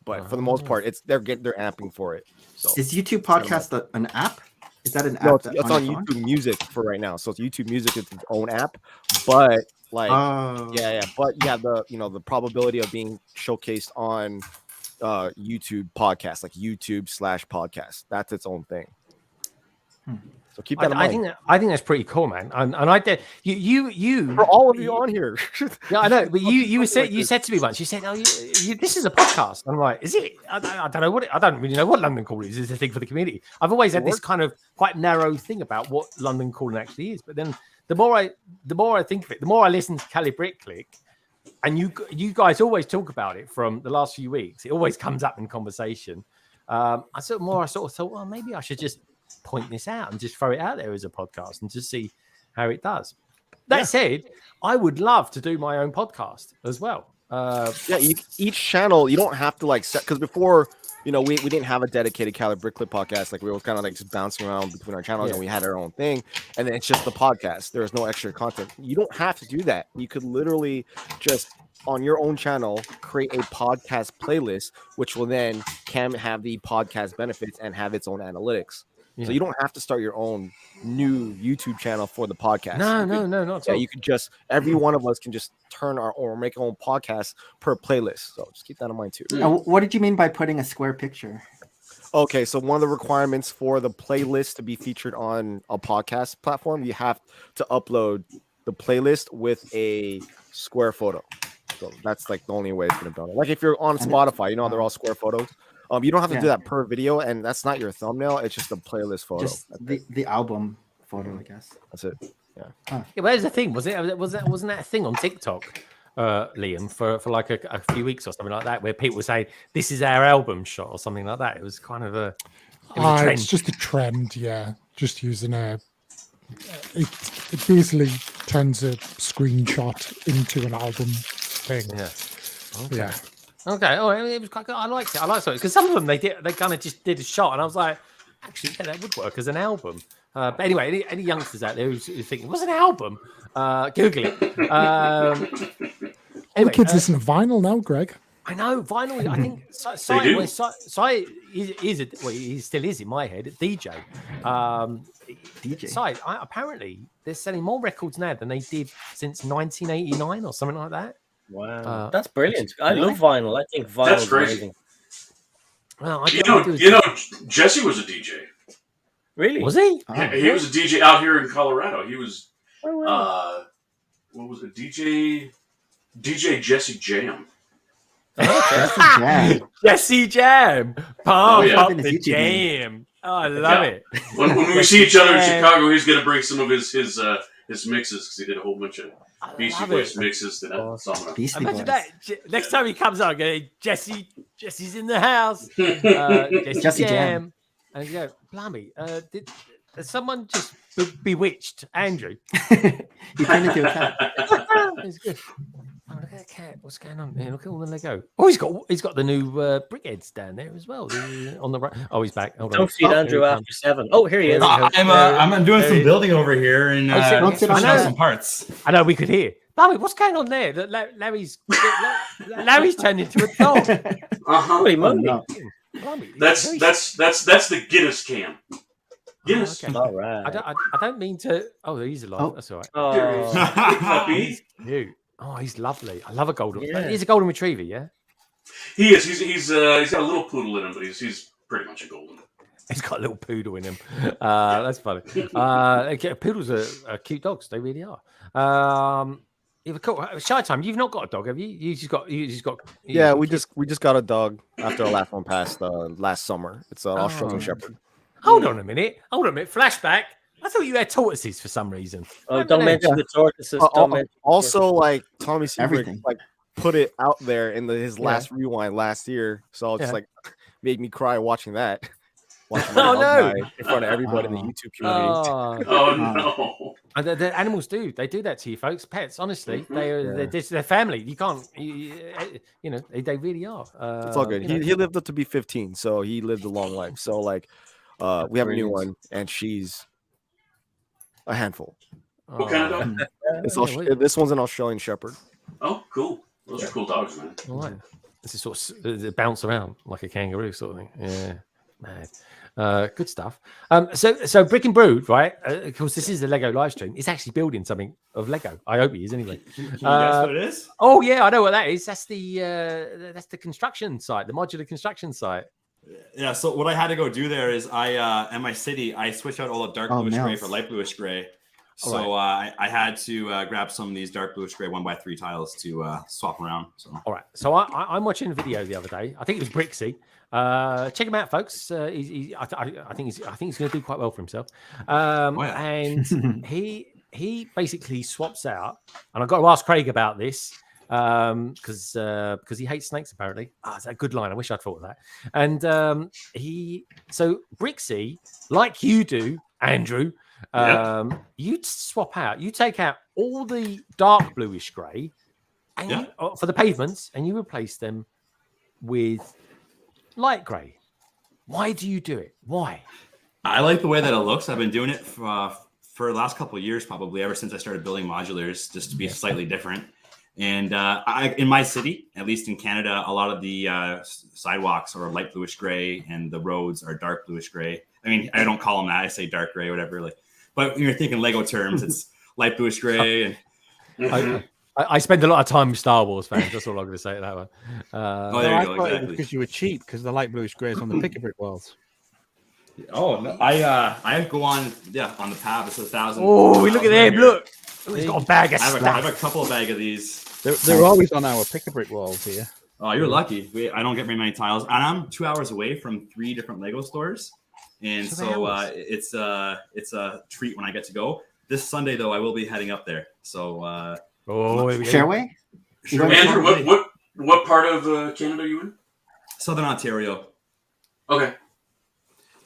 But for the most part, they're amping for it. So is YouTube podcast an app? Is that an app? No, it's on YouTube Music for right now. So it's YouTube Music is its own app, but like the probability of being showcased on YouTube podcast, like YouTube/podcast, that's its own thing. So keep that in mind. I think that's pretty cool, man. And I did you for all of you on here. Yeah, I know. But you said to me once. You said, "Oh, this is a podcast." I'm like, "Is it?" I don't know what I don't really know what London Calling is. It's a thing for the community. I've always had this kind of quite narrow thing about what London Calling actually is. But then the more I think of it, the more I listen to Cali Bricklink, and you guys always talk about it from the last few weeks. It always comes up in conversation. I sort of thought, well, maybe I should just point this out and just throw it out there as a podcast and just see how it does. That said, I would love to do my own podcast as well. Each channel, you don't have to like set, because before, we didn't have a dedicated Cali Bricklink podcast. Like we were kind of like just bouncing around between our channels, and we had our own thing, and then it's just the podcast. There's no extra content. You don't have to do that. You could literally just on your own channel create a podcast playlist, which will then have the podcast benefits and have its own analytics. So you don't have to start your own new YouTube channel for the podcast. No, not at all. You could just, every one of us can just make our own podcast per playlist. So just keep that in mind too. What did you mean by putting a square picture? Okay, so one of the requirements for the playlist to be featured on a podcast platform, you have to upload the playlist with a square photo. So that's like the only way it's going to be done. Like if you're on Spotify, they're all square photos. You don't have to do that per video, and that's not your thumbnail. It's just a playlist photo. Just the album photo, I guess. That's it. Yeah. Yeah, but there's a thing. Wasn't that a thing on TikTok, Liam, for like a few weeks or something like that, where people were saying this is our album shot or something like that. It was kind of a trend. It's just a trend, yeah. Just using it basically turns a screenshot into an album thing. Yeah. Okay. Yeah. Okay. Oh, it was quite good. I liked it. I liked it because some of them they kind of just did a shot, and I was like, actually, yeah, that would work as an album. But anyway, any youngsters out there who's thinking, what's an album? Google it. All the kids listen to vinyl now, Greg. I know vinyl. I think he still is in my head. DJ. DJ. Apparently, they're selling more records now than they did since 1989 or something like that. Wow, that's brilliant. I love vinyl. I think vinyl is amazing. Well, Jesse was a DJ. Really? Was he? He was a DJ out here in Colorado. He was what was it? DJ Jesse Jam. Jesse Jam. Pump up the YouTube jam. Oh, I love it. When we see each other in Chicago, he's going to bring some of his mixes because he did a whole bunch of Beastie Boys mixes to that song. Imagine that. Next time he comes out, going, Jesse's in the house. Jesse Jam. And you go, blimey, did someone just bewitched Andrew? He turned into a cat. It's good. Oh, look at that cat. What's going on there? Look at all the Lego. Oh, he's got the new Brickheads down there as well. On the right. Oh, he's back. Hold on. Don't feed Andrew after 7. Oh, here he is. I'm doing some building over here and some parts. I know we could hear. Blimey, what's going on there? Larry's turned into a dog. Holy moly. That's the Guinness cam. Guinness. Okay. All right. I don't mean to. Oh, he's alive. Oh. That's all right. Oh. He's Cute. Oh, he's lovely. I love a golden. Yeah. He's a golden retriever, yeah. He is. He's got a little poodle in him, but he's pretty much a golden. He's got a little poodle in him. That's funny. Poodles are cute dogs. They really are. Shy Time, you've not got a dog, have you? You just got. Yeah, we just got a dog after our last one passed last summer. It's an Australian Shepherd. Hold on a minute. Flashback. I thought you had tortoises for some reason. Oh, don't mention the tortoises. Also, like Tommy Everything. like put it out there in his last rewind last year, so it's just like made me cry watching that. watching my Oh, dog no. die in front of everybody in the YouTube community. Oh no! And the animals do. They do that to you, folks. Pets, honestly, they're family. You can't, you know, they really are. It's all good. You know. He lived up to be 15, so he lived a long life. So like, we have a new Brilliant. one, and she's a handful. What kind of dog? This one's an Australian Shepherd. Oh, cool. Those are cool dogs, man. All right. This is sort of they bounce around like a kangaroo, sort of thing. Yeah, mad. Good stuff. So Brick and Brood, right? Of course, this is the Lego live stream. It's actually building something of Lego. I hope he is anyway. Can you guess what it is? Oh yeah, I know what that is. That's the construction site, the modular construction site. Yeah. So what I had to go do there is in my city, I switched out all the dark bluish gray for light bluish gray. So I had to grab some of these dark bluish gray 1x3 tiles to swap around. So all right. So I'm watching a video the other day. I think it was Brixie. Check him out, folks. I think he's going to do quite well for himself. And he basically swaps out. And I've got to ask Craig about this because he hates snakes apparently. That's a good line. I wish I'd thought of that. And so Brixie, like you do, Andrew. You swap out, you take out all the dark bluish grey and for the pavements, and you replace them with light grey. Why do you do it? Why? I like the way that it looks. I've been doing it for the last couple of years, probably ever since I started building modulars, just to be slightly different. And in my city, at least in Canada, a lot of the sidewalks are light bluish grey and the roads are dark bluish grey. I mean, I don't call them that. I say dark grey, whatever. Like, but when you're thinking Lego terms, it's light bluish gray. And I spend a lot of time with Star Wars fans. That's all I'm going to say to that one. There you go. Exactly. Because you were cheap, because the light bluish grey is on the pick-a-brick walls. Oh no! I go on the path. It's 1,000. Oh, look at him! Look, he's got a bag of stuff. I have a couple of bag of these. They're always on our pick-a-brick walls here. Oh, you're lucky. I don't get very many tiles, and I'm 2 hours away from 3 different Lego stores. And so it's a treat when I get to go. This Sunday, though, I will be heading up there. So, Shareway? Andrew, what part of Canada are you in? Southern Ontario. Okay.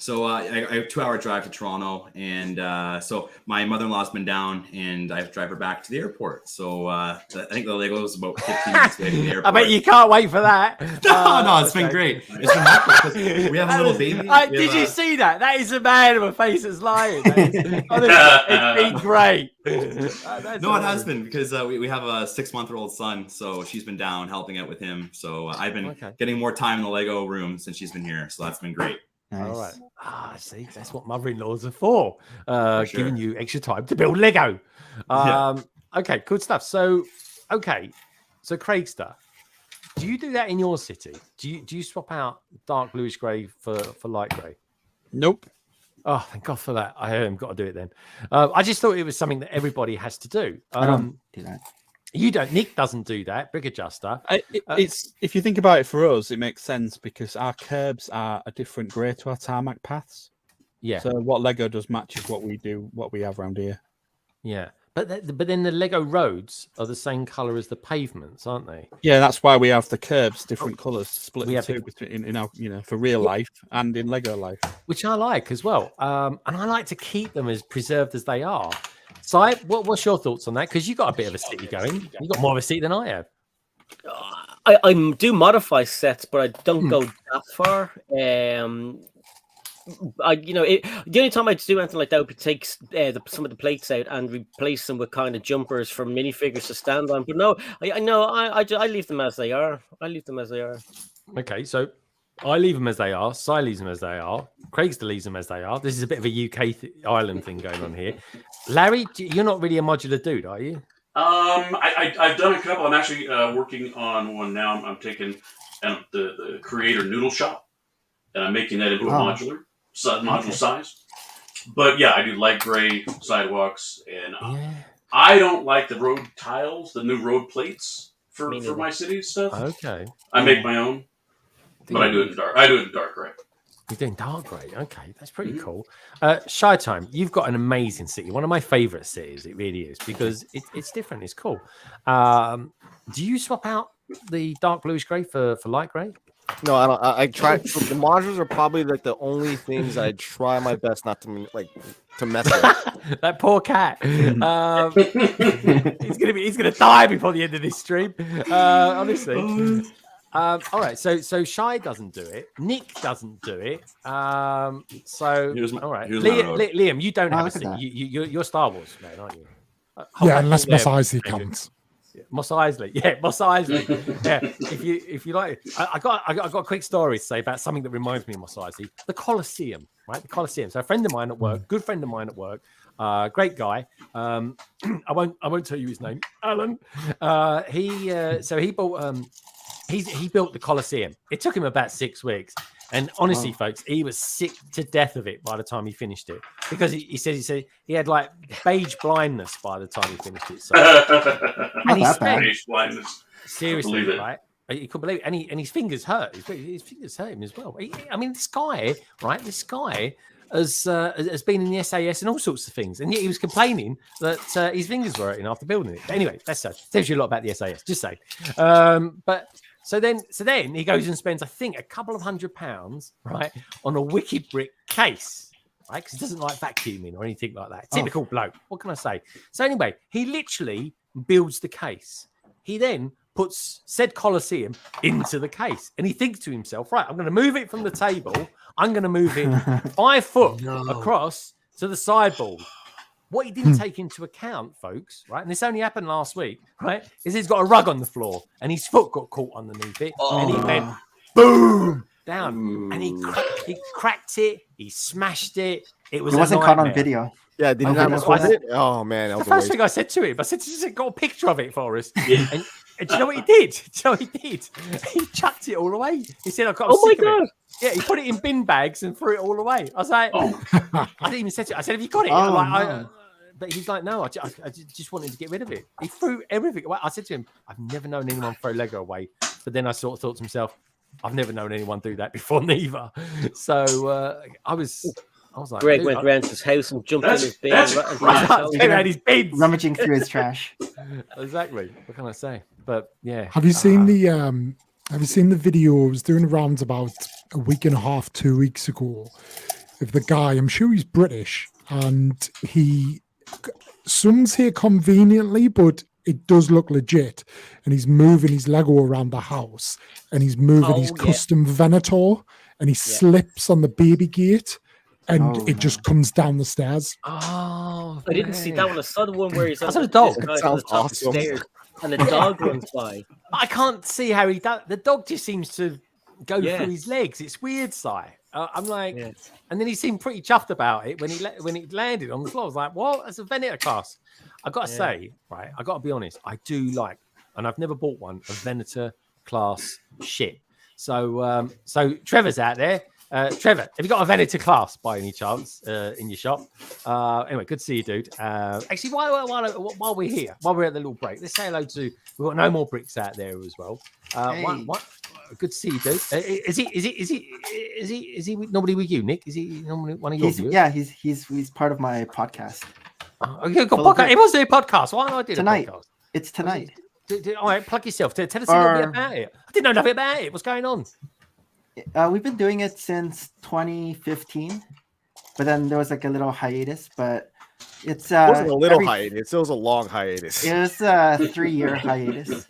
So I have a 2 hour drive to Toronto, and so my mother-in-law's been down, and I have to drive her back to the airport. So I think the Lego is about 15 minutes away from the airport. I bet you can't wait for that. No, it's been great. It's been helpful because we have a little baby. Did you see that? That is a man with a face that's lying. It's been great. No, it has been because we have a 6-month-old son, so she's been down helping out with him. So I've been getting more time in the Lego room since she's been here. So that's been great. Nice. All right. See, that's what mother-in-laws are for. Giving you extra time to build Lego. Okay, good stuff. So Craigster, do you do that in your city? Do you swap out dark bluish grey for light grey? Nope. Oh, thank God for that. I haven't got to do it then. I just thought it was something that everybody has to do. I don't do that. You don't. Nick doesn't do that. Brick Adjuster. It's if you think about it, for us, it makes sense because our curbs are a different grey to our tarmac paths. Yeah. So what Lego does matches what we do, what we have around here. Yeah, but then the Lego roads are the same color as the pavements, aren't they? Yeah, that's why we have the curbs different colors split We have two between in our for real life and in Lego life, which I like as well. And I like to keep them as preserved as they are. Si, what's your thoughts on that? Because you got a bit of a city going. You got more of a city than I have. I do modify sets, but I don't go that far. The only time I do anything like that would be take some of the plates out and replace them with kind of jumpers for minifigures to stand on. But no, I leave them as they are. Okay, so I leave them as they are. Si leaves them as they are. Craigster leaves them as they are. This is a bit of a UK Ireland thing going on here. Larry, you're not really a modular dude, are you? I've done a couple. I'm actually working on one now. I'm taking the creator noodle shop, and I'm making that into a module size. But yeah, I do light gray sidewalks, and I don't like the road tiles, the new road plates for my city stuff. Okay, I make my own, but I do it in dark. I do it in dark gray. You're doing dark grey. Okay, that's pretty cool. Shy Time, you've got an amazing city. One of my favorite cities. It really is because it's different. It's cool. Do you swap out the dark bluish grey for light grey? No, I don't. I try. The modulars are probably like the only things I try my best not to to mess with. That poor cat. He's gonna die before the end of this stream. Honestly. All right, so Shy doesn't do it. Nick doesn't do it. All right, Liam, you don't have a seat. You're Star Wars man, aren't you? Yeah, unless Mos Eisley comes. Yeah, Mos Eisley. Yeah, Mos Eisley. Yeah, if you like, I got a quick story to say about something that reminds me of Mos Eisley. The Colosseum, right? The Colosseum. So a friend of mine at work, good friend of mine at work, great guy. I won't tell you his name, Alan. He bought he built the Colosseum. It took him about 6 weeks. And honestly, folks, he was sick to death of it by the time he finished it. Because he said he had like beige blindness by the time he finished it. So and he spent beige blindness. Seriously, right? He couldn't believe it. And his fingers hurt. His fingers hurt him as well. I mean, this guy, right? This guy has been in the SAS and all sorts of things, and yet he was complaining that his fingers were hurting after building it. But anyway, that's tells you a lot about the SAS. Just say, but. So then he goes and spends, I think, a couple of £100, right, on a wicked brick case, right? Because he doesn't like vacuuming or anything like that. Typical bloke. What can I say? So anyway, he literally builds the case. He then puts said Colosseum into the case, and he thinks to himself, right, I'm going to move it from the table. I'm going to move it 5 foot across to the sideboard. What he didn't take into account, folks, right, and this only happened last week, right, is he's got a rug on the floor and his foot got caught underneath it and he went boom down and he cracked it, he smashed it. It wasn't caught on video. Yeah, did you not record it? Oh man, that was the first thing I said to him. I said, "Just got a picture of it for us." Yeah. And do you know what he did? He chucked it all away. He said, "I've got." Oh my god! Yeah, he put it in bin bags and threw it all away. I was like, I didn't even say it. I said, "Have you got it?" But he's like, "No, I just wanted to get rid of it." He threw everything away. I said to him, "I've never known anyone throw Lego away." But then I sort of thought to myself, "I've never known anyone do that before, neither." So I was like, Greg went around his house and jumped in his bin. Rummaging through his trash. Exactly. What can I say? But yeah. Have you seen the video? I was doing rounds about a week and a half, 2 weeks ago, of the guy. I'm sure he's British, and some say conveniently, but it does look legit. And he's moving his Lego around the house, and he's moving his custom Venator, and he slips on the baby gate. And it just comes down the stairs. Oh, I didn't see that one. I saw the one where he's on the dog. Sounds awesome. And the dog runs by. I can't see how he does. The dog just seems to go through his legs. It's weird, Si. I'm like, and then he seemed pretty chuffed about it when he landed on the floor. I was like, "What? That's a Venator class." I got to say, right? I got to be honest. I do like, and I've never bought one, a Venator class ship. So, Trevor's out there. Trevor, have you got a Venator class by any chance in your shop? Anyway, good to see you, dude. Actually, while we're here, while we're at the little break, let's say hello to. We've got no more bricks out there as well. What? Good to see you, dude. Is he normally with you, Nick? Is he normally one of your viewers? Yeah, he's part of my podcast. Okay, got podcast. It was a podcast. Why not do tonight? A podcast? It's tonight. All right, plug yourself. Tell us a little bit about it. I didn't know nothing about it. What's going on? We've been doing it since 2015, but then there was like a little hiatus. But it wasn't a little hiatus; it was a long hiatus. It was a 3-year hiatus.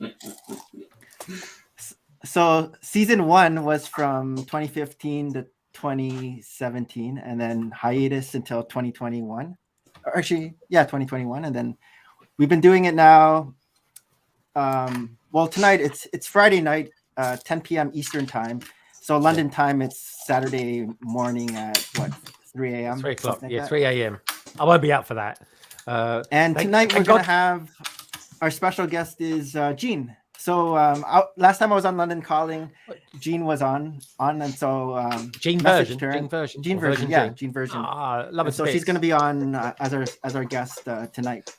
So season 1 was from 2015 to 2017, and then hiatus until 2021. Or actually, 2021, and then we've been doing it now. Well, tonight it's Friday night, 10 p.m. Eastern time. So London time, it's Saturday morning at 3 a.m. 3 o'clock. Yeah, 3 a.m. I won't be out for that. And tonight we're going to have our special guest is Gene. So last time I was on London Calling, Gene was on, and so Gene version. Ah, love it. So she's going to be on as our guest tonight.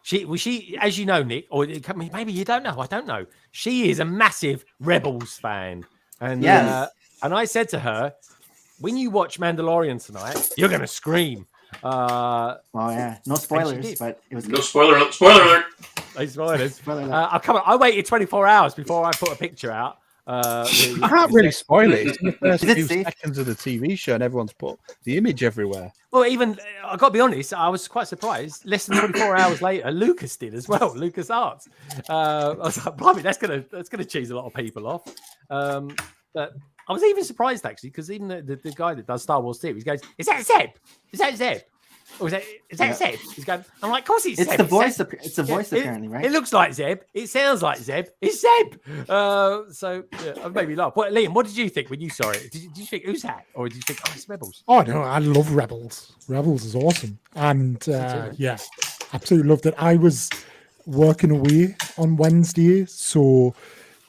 She, as you know, Nick, or maybe you don't know. I don't know. She is a massive Rebels fan, and and I said to her, when you watch Mandalorian tonight, you're going to scream. No spoilers, but it was no spoiler. Spoiler alert. No spoilers. I waited 24 hours before I put a picture out. I can't really spoil it. It's in the first Is it few safe? seconds of the TV show, and everyone's put the image everywhere. Well, even I got to be honest, I was quite surprised. Less than 24 hours later, Lucas did as well. Lucas Arts. I was like, blimey, that's gonna cheese a lot of people off. But I was even surprised actually, because even the guy that does Star Wars theories goes, "Is that Zeb? Is that Zeb? Or is that Zeb?" He's going, I'm like, "Of course it's Zeb. the voice. Zeb. It's the voice apparently, right? It looks like Zeb. It sounds like Zeb. It's Zeb." So yeah, it made me laugh. What, Liam? What did you think when you saw it? Did you think who's that, or did you think it's Rebels? Oh no, I love Rebels. Rebels is awesome, and yeah, absolutely loved it. I was working away on Wednesday, so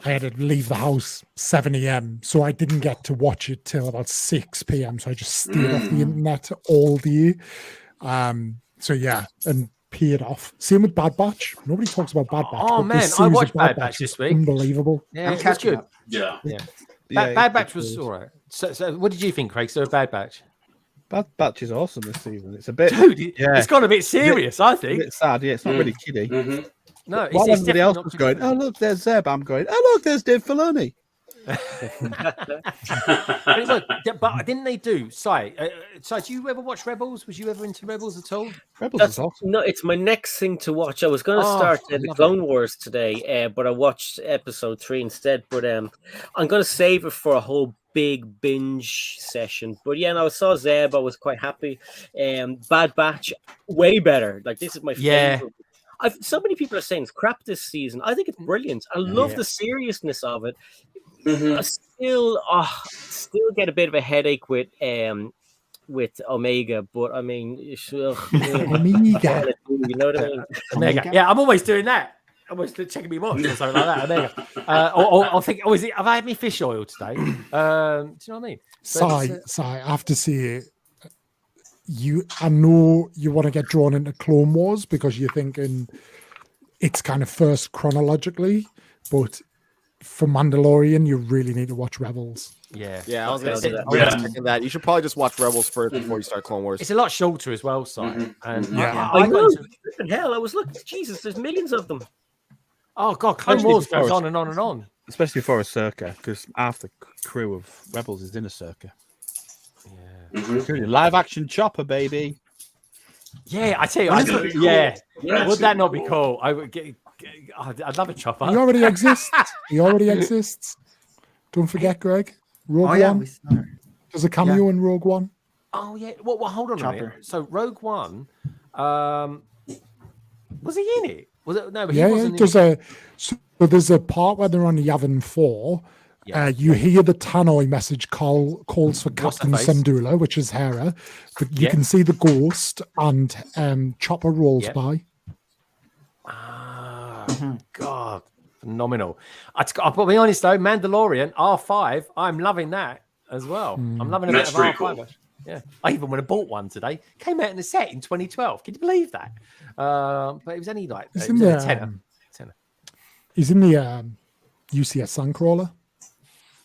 I had to leave the house 7 a.m. So I didn't get to watch it till about 6 p.m. So I just stayed off the internet all day. So yeah, and paid off. Same with Bad Batch. Nobody talks about Bad Batch. Oh but man, this I series of watched Bad Batch this week. Unbelievable. Yeah, I'm it was catching good. up. Yeah. Bad Batch was all right. So what did you think, Craig? So Bad Batch, Bad Batch is awesome this season. It's a bit, dude. yeah, It's gone a bit serious, I a think. bit sad. Yeah, it's not really kiddie. Mm-hmm. No, it's, While it's everybody definitely else not was too going, good. "Oh look, there's Zeb," I'm going, "Oh look, there's Dave Filoni." But didn't they do? Si, do you ever watch Rebels? Was you ever into Rebels at all? Rebels is awesome. No, it's my next thing to watch. I was going to Oh, start I the love Clone Wars today, but I watched episode 3 instead. But I'm going to save it for a whole big binge session. But yeah, no, I saw Zeb. I was quite happy. Bad Batch, way better. Like, this is my favorite. So many people are saying it's crap this season. I think it's brilliant. I love the seriousness of it. I still get a bit of a headache with Omega, but I mean, Omega. you know what I mean? Omega. Yeah, I'm always doing that. I'm always checking me watch or something like that. Omega. Or I think, have I had my fish oil today? Do you know what I mean? Si, I have to say, I know you want to get drawn into Clone Wars because you're thinking it's kind of first chronologically, but for Mandalorian, you really need to watch Rebels. Yeah, I was gonna say Yeah. that. You should probably just watch Rebels first before you start Clone Wars. it's a lot shorter as well, Si. Mhm. And Yeah. I got know. into- Flipping hell, I was looking. Jesus, there's millions of them. oh god, Clone Especially Wars before goes it's- on and on and on. Especially for a circa, because half the crew of Rebels is in a circa. Mhm. Live action chopper, baby. Yeah, I tell you, Wouldn't that be cool? yeah. Yeah, Would that not be cool? I would I'd love a chopper. He already exists. Don't forget, Greg. Rogue Oh yeah, One. we saw her. There's a cameo in Rogue One. Oh yeah. Well, hold on a Chopper. minute. So Rogue One, was he in it? Was it? No, but he Yeah, wasn't. there's a part where they're on Yavin 4. Yeah. You hear the Tannoy message calls for What's her Captain face? Syndulla, which is Hera, but you Yeah. can see the ghost and Chopper rolls Yeah. by. Ah, God, phenomenal. I'll be honest though, Mandalorian R5, I'm loving that as well. I'm loving a That's bit of pretty R5. cool. Yeah, I even went and bought one today. Came out in a set in 2012. Can you believe that? But it was only like He's it in was the, only tenner. He's in the UCS Sandcrawler.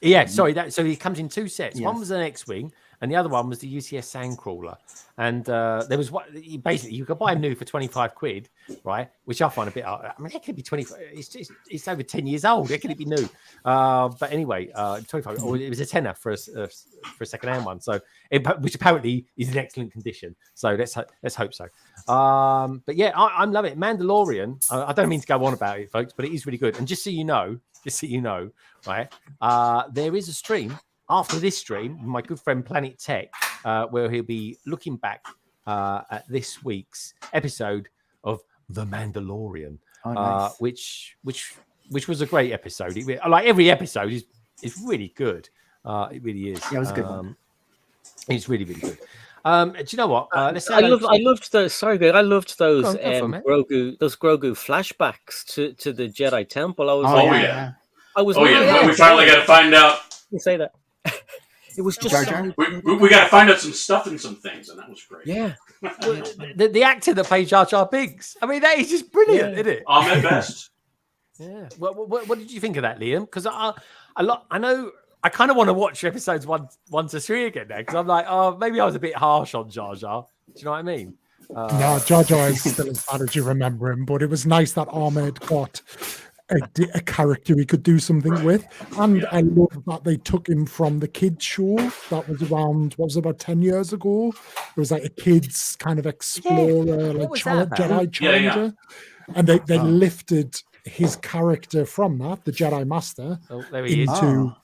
Yeah, sorry. So he comes in two sets. One Yes. was an X-wing, and the other one was the UCS Sandcrawler. And there was what basically you could buy them new for 25 quid, right? Which I find a bit. I mean, it could be 25. It's over 10 years old. It could be new. But anyway, 25. Or it was a tenner for a second-hand one. So which apparently is in excellent condition. So let's hope so. But yeah, I'm loving it. Mandalorian. I don't mean to go on about it, folks, but it is really good. And just so you know, right? There is a stream after this stream, my good friend Planet Tech, where he'll be looking back at this week's episode of The Mandalorian, Oh, nice. which was a great episode. Like every episode is really good. It really is. Yeah, it was a good one. It's really, really good. Do you know what? Let's say I loved those. Sorry, Greg. I loved those Go for it, Grogu flashbacks to the Jedi Temple. I was Oh, like, yeah. I was. Oh yeah, we finally got to find out. You say that. It was just Jar Jar? We got to find out some stuff and some things, and that was great. yeah. the actor that plays Jar Jar Binks. I mean, that is just brilliant, isn't it? Ahmed Best. Yeah. What did you think of that, Liam? Because I know I kind of want to watch episodes 1 to 3 again now because I'm like, oh, maybe I was a bit harsh on Jar Jar. Do you know what I mean? No, Jar Jar is still as bad as you remember him, but it was nice that Ahmed got a character he could do something with. And I love that they took him from the kids show that was around, what was it, about 10 years ago? It was like a kids kind of explorer, like Jedi Challenger. And they lifted his character from that, the Jedi Master, into...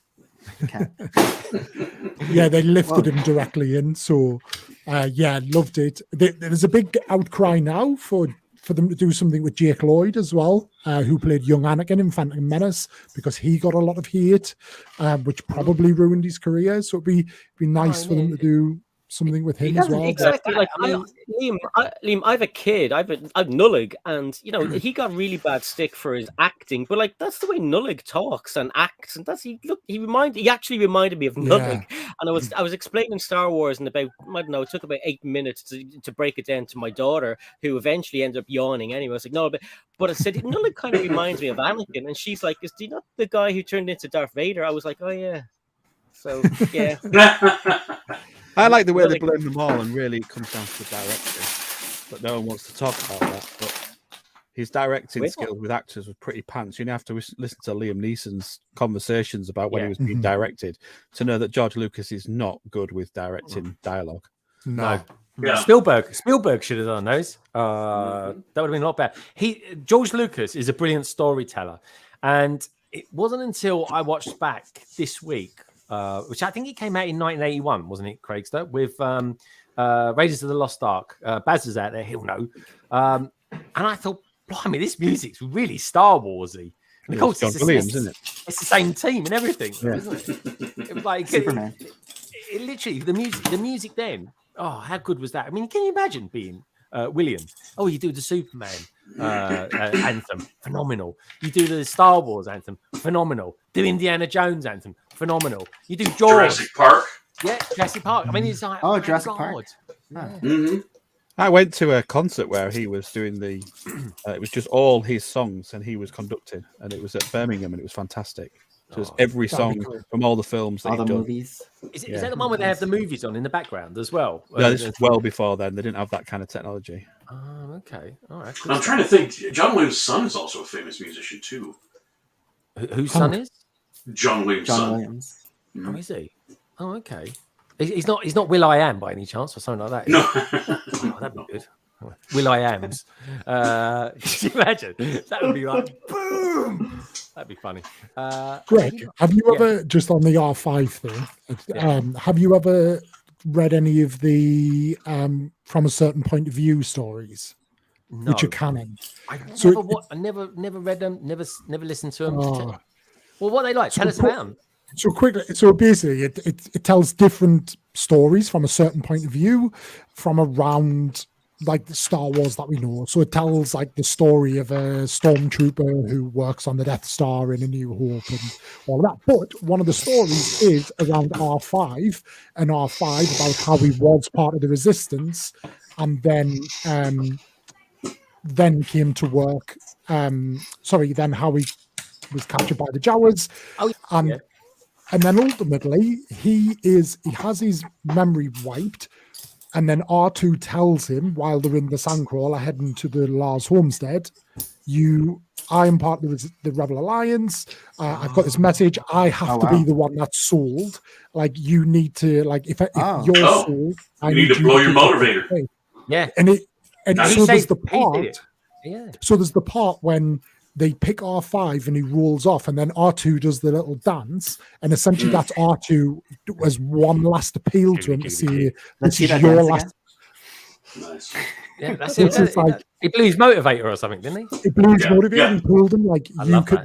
yeah, they lifted him directly in. So, loved it. There's a big outcry now for them to do something with Jake Lloyd as well, who played young Anakin in Phantom Menace, because he got a lot of hate, which probably ruined his career. So it'd be nice for them to do something with him as well. Exactly. Like Liam, I have a kid. I've Nullig, and he got really bad stick for his acting, but like that's the way Nullig talks and acts, and he actually reminded me of Nullig. And I was explaining Star Wars in about, I don't know, it took about 8 minutes to break it down to my daughter, who eventually ended up yawning anyway. I was like, no, but I said Nullig kind of reminds me of Anakin, and she's like, is he not the guy who turned into Darth Vader? I was like, oh yeah. So yeah. I like the way they blend them all, and really it comes down to the director. But no one wants to talk about that. But his directing skills with actors was pretty pants. You have to listen to Liam Neeson's conversations about when he was being directed to know that George Lucas is not good with directing dialogue. No. Yeah. Spielberg should have done those. That would have been a lot better. George Lucas is a brilliant storyteller, and it wasn't until I watched back this week, which I think it came out in 1981, wasn't it, Craigster? With Raiders of the Lost Ark. Baz is out there, he'll know. And I thought, blimey, this music's really Star Warsy. And of course, it's John Williams, isn't it? It's the same team and everything, isn't it? It was like Superman. It literally, the music then. Oh, how good was that? I mean, can you imagine being Williams? Oh, you do the Superman anthem, phenomenal. You do the Star Wars anthem, phenomenal. Do Indiana Jones anthem, phenomenal. You do Jurassic Park. Yeah, Jurassic Park. I mean, it's like, Jurassic Park. Yeah. Mm-hmm. I went to a concert where he was doing the. It was just all his songs, and he was conducting, and it was at Birmingham, and it was fantastic. So it was every song from all the films, all the movies. Is that the one where they have the movies on in the background as well? No, this was well before then. They didn't have that kind of technology. Oh, okay, all right. I'm trying to think. John Williams' son is also a famous musician too. Whose son is? John Williams' son. Williams. Oh, is he? Oh, okay. He's not Will I Am by any chance or something like that. No. Oh, that'd be good. Will I Am's. Can you imagine? That would be like boom. That'd be funny. Greg, have you ever, just on the R5 thing, have you ever read any of the from a certain point of view stories? No. Which are canon? I never read them, never listened to them. Well, what are they like? Tell us about them. So quickly, so basically, it tells different stories from a certain point of view, from around like the Star Wars that we know. So it tells like the story of a stormtrooper who works on the Death Star in A New Hope and all of that. But one of the stories is around R5 and R5 about how he was part of the Resistance, and then came to work. Then how he was captured by the Jawas. And then ultimately he has his memory wiped, and then R2 tells him while they're in the Sandcrawler heading to the Lars homestead, I am part of the Rebel Alliance. I've got this message. I have to be the one that's sold. Like, you need to, like, if you're sold, you need to blow your motivator. Yeah. And so there's the part. Yeah. So there's the part when they pick R5 and he rolls off, and then R2 does the little dance, and essentially that's R2 as one last appeal to him to see this is your last. Nice. Yeah, that's it. He blew his motivator or something, didn't he? He blew his motivator. He told him like,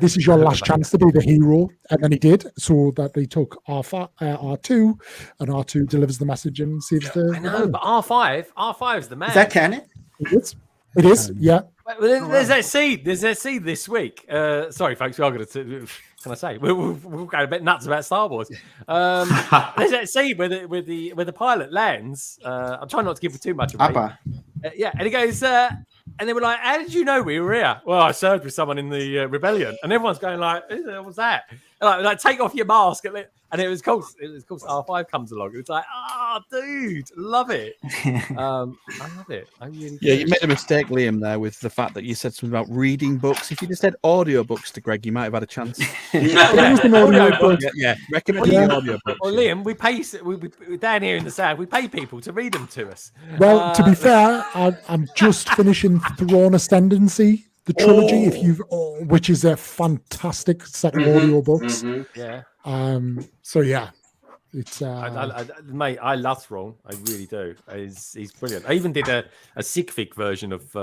this is your last chance to be the hero, and then he did. So that they took R2, and R2 delivers the message and saves the. I know, but R5 is the man. Is that canon? It is. Yeah. There's that seed. There's that seed this week. Sorry, folks. We are going to. Can I say we're going a bit nuts about Star Wars? There's that seed where the pilot lands. I'm trying not to give it too much away. And he goes, and they were like, "How did you know we were here?" Well, I served with someone in the rebellion, and everyone's going like, "What was that?" like take off your mask, and it was cool. R5 comes along. It's like, dude, love it. I love it. I really do. You made a mistake, Liam, there with the fact that you said something about reading books. If you just said audio books to Greg, you might have had a chance. Recommend audio books. Well, Liam, we pay. We down here in the South, we pay people to read them to us. Well, to be fair, I'm just finishing Throne Ascendancy, the trilogy, which is a fantastic set of audio books. Yeah. So yeah, it's mate, I love Throne. I really do. He's brilliant. I even did a Sigfig version of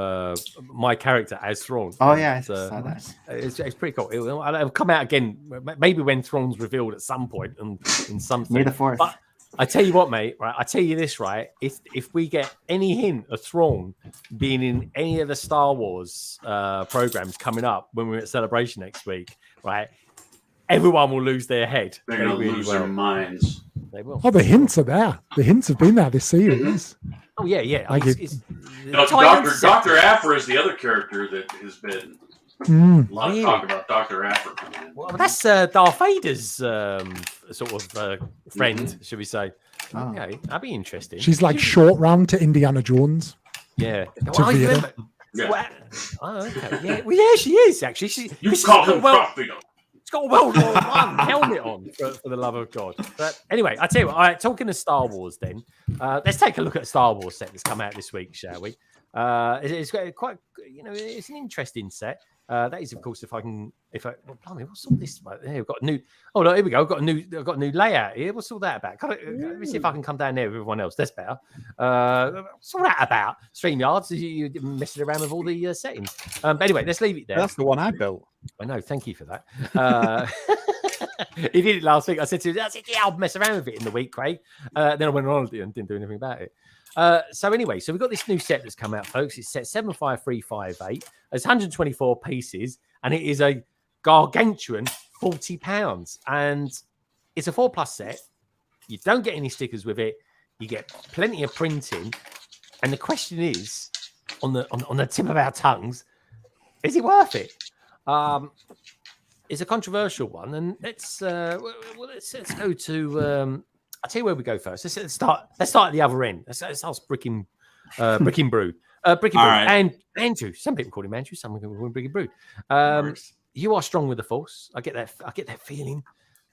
my character as Throne. Oh yeah, I saw that. It's pretty cool. It'll come out again, maybe when Throne's revealed at some point and in something. May the 4th. But I tell you what, mate. Right, I tell you this, right? If we get any hint of Thrawn being in any of the Star Wars programs coming up when we're at Celebration next week, right? Everyone will lose their head. They're going to lose their minds. They will. Oh, the hints are there. The hints have been there this series. Oh yeah. Dr. Aphra is the other character that has been a lot of talk about. Dr. Aphra coming in. Well, that's Darth Vader's sort of friend, should we say? Oh. Okay, that'd be interesting. She's like short round to Indiana Jones. Yeah. To Vader. Yeah. Okay. Yeah. Well, yeah, she is actually. You call him Darth Vader. It's got a World War I helmet on, for the love of God. But anyway, I tell you what. All right, talking of Star Wars, then let's take a look at the Star Wars set that's come out this week, shall we? It's quite, it's an interesting set. That is, of course, blimey, what's all this? Here we've got a new. Oh, look, here we go. I've got a new layout here. What's all that about? Let me see if I can come down there with everyone else. That's better. What's all that about? StreamYards, you messing around with all the settings. But anyway, let's leave it there. That's the one I built. I know. Thank you for that. He did it last week. I said to him, I'll mess around with it in the week, Craig. Then I went on and didn't do anything about it. So we've got this new set that's come out, folks. It's set 75358. It's 124 pieces, and it is a gargantuan £40. And it's a 4+ set. You don't get any stickers with it. You get plenty of printing. And the question is, on the tip of our tongues, is it worth it? It's a controversial one, and let's go to. I'll tell you where we go first. Let's start at the other end. Let's ask Bricking Brood. Bricking Brood. Right. And Andrew. Some people call him Andrew. Some people call him Bricking Brood. You are strong with the Force. I get that feeling.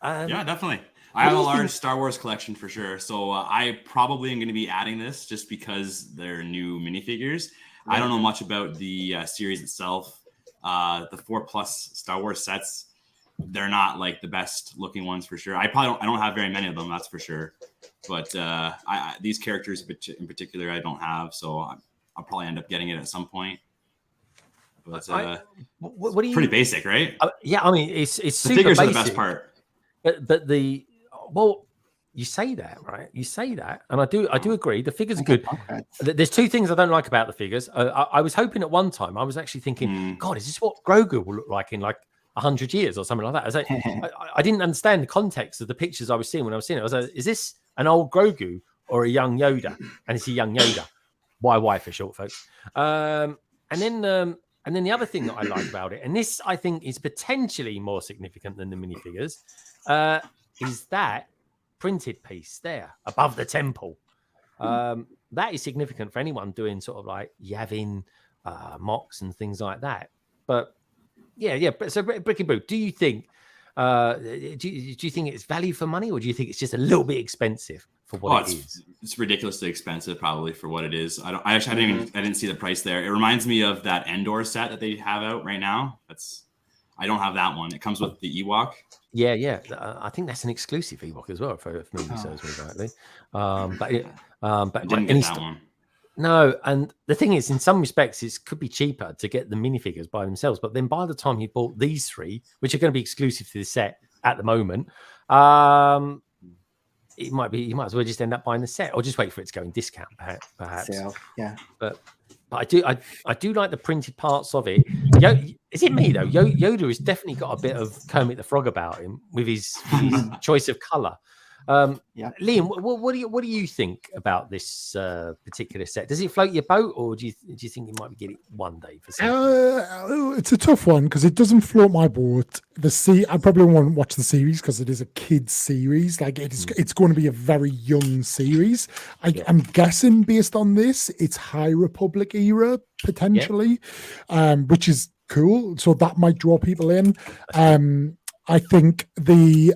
Yeah, definitely. I have a large Star Wars collection for sure. So I probably am going to be adding this just because they're new minifigures. I don't know much about the series itself. The 4+ Star Wars sets, they're not like the best looking ones for sure. I don't have very many of them, that's for sure. But these characters in particular, I don't have, so I'll probably end up getting it at some point. But what do you? Pretty basic, right? Yeah, I mean it's the super figures basic, are the best part. But you say that, right? You say that, and I do agree. The figures are good. There's two things I don't like about the figures. I was hoping at one time, I was actually thinking, God, is this what Grogu will look like in like 100 years or something like that? I was like, I didn't understand the context of the pictures I was seeing when I was seeing it. I was like, is this an old Grogu or a young Yoda? And it's a young Yoda. YY for short, folks. And then the other thing that I like about it, and this I think is potentially more significant than the minifigures, is that printed piece there above the temple. That is significant for anyone doing sort of like Yavin mocks and things like that. But yeah. So Bricking Brew, do you think do you think it's value for money, or do you think it's just a little bit expensive for what it is? It's ridiculously expensive, probably, for what it is. I didn't see the price there. It reminds me of that Endor set that they have out right now. I don't have that one. It comes with the Ewok. Yeah. I think that's an exclusive Ewok as well, if memory serves me rightly. But I didn't get that one. No, and the thing is, in some respects, it could be cheaper to get the minifigures by themselves. But then by the time you bought these three, which are going to be exclusive to the set at the moment, it might be you might as well just end up buying the set, or just wait for it to go in discount, perhaps. Yeah. But I do like the printed parts of it. Is it me though? Yoda has definitely got a bit of Kermit the Frog about him with his choice of color. Liam, what do you think about this particular set? Does it float your boat, or do you think you might get it one day for something? It's a tough one because it doesn't float my boat. I probably won't watch the series because it is a kids series. Like it's going to be a very young series. I'm guessing based on this, it's High Republic era potentially, which is cool. So that might draw people in. I think the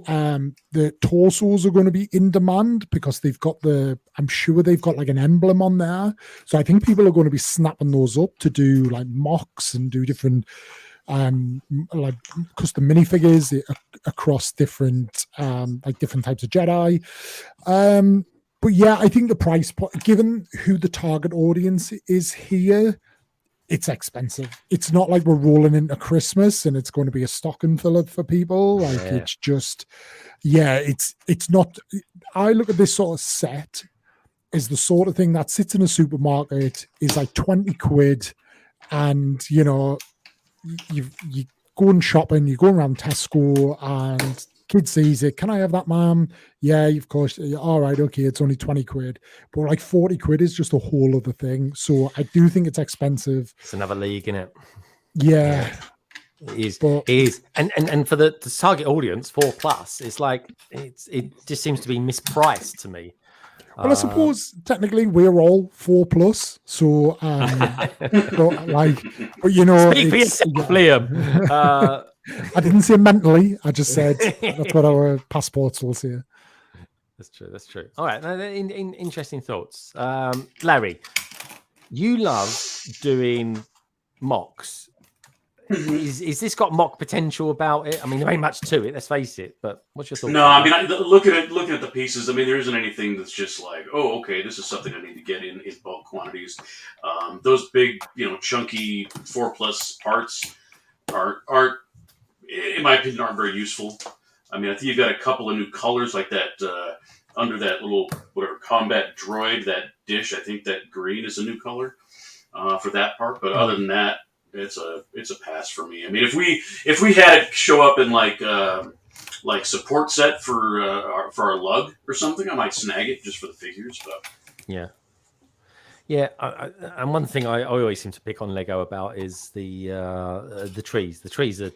torsos are going to be in demand because I'm sure they've got like an emblem on there. So I think people are going to be snapping those up to do like mocks and do different like custom minifigures across different different types of Jedi. But yeah, I think the price point, given who the target audience is here, it's expensive. It's not like we're rolling into Christmas and it's going to be a stocking filler for people. Like it's just, it's not. I look at this sort of set as the sort of thing that sits in a supermarket, is like 20 quid, and you going shopping, you're going around Tesco and kid sees it. Can I have that, mom? Yeah, of course. All right, okay, it's only 20 quid. But like 40 quid is just a whole other thing. So I do think it's expensive. It's another league, isn't it? Yeah. It is. It is. And for the target audience, 4+, it's like it just seems to be mispriced to me. Well, I suppose technically we're all 4+, so but you know, speak for yourself, Liam. I didn't say mentally. I just said that's what our passports will say. That's true. That's true. All right. Interesting thoughts. Larry, you love doing mocks. Is this got mock potential about it? I mean, there ain't much to it. Let's face it. But what's your thoughts? No, I mean, looking at the pieces. I mean, there isn't anything that's just like, oh, okay, this is something I need to get in bulk quantities. Those big, chunky 4+ parts aren't, in my opinion, aren't very useful. I mean, I think you've got a couple of new colors like that under that little whatever combat droid, that dish. I think that green is a new color for that part. But other than that, it's a pass for me. I mean, if we had it show up in like support set for our lug or something, I might snag it just for the figures. But yeah. And one thing I always seem to pick on Lego about is the trees. The trees are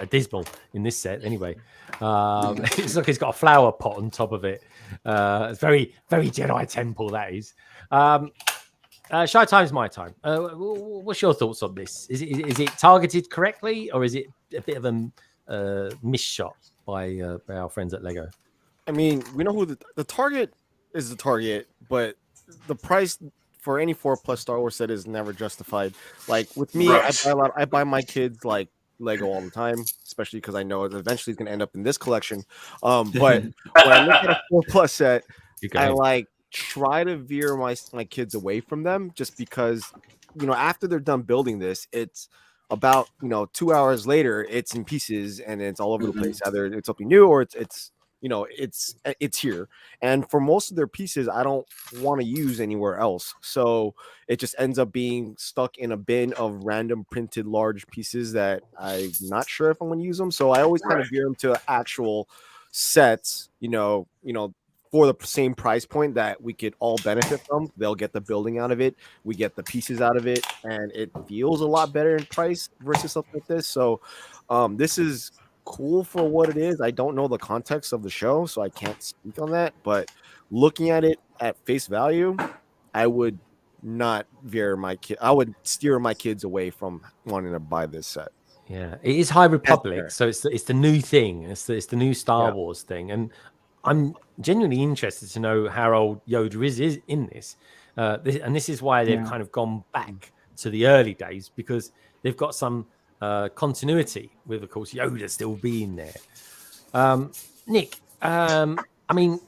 dismal in this set, anyway. It's like it's got a flower pot on top of it. It's very, very Jedi Temple, that is. Shy Time's my time. What's your thoughts on this? Is it targeted correctly, or is it a bit of a missed shot by our friends at Lego? I mean, we know who the target is. The target, but the price for any 4+ Star Wars set is never justified. Like with me, right. I buy my kids like Lego all the time, especially because I know it eventually is going to end up in this collection. But when I look at a 4+ set, I try to veer my kids away from them, just because after they're done building this, it's about 2 hours later, it's in pieces and it's all over the place. Either it's something new or it's here. And for most of their pieces, I don't want to use anywhere else, so it just ends up being stuck in a bin of random printed large pieces that I'm not sure if I'm going to use them. So I always kind of veer them to actual sets, for the same price point that we could all benefit from. They'll get the building out of it, we get the pieces out of it, and it feels a lot better in price versus something like this. So this is cool for what it is. I don't know the context of the show, so I can't speak on that, but looking at it at face value, I would not veer I would steer my kids away from wanting to buy this set. Yeah, it is High Republic, so it's the new thing. It's the new Star Wars thing, and I'm genuinely interested to know how old Yoda is in this. This is why they've kind of gone back to the early days, because they've got some continuity with, of course, Yoda still being there. Nick, I mean,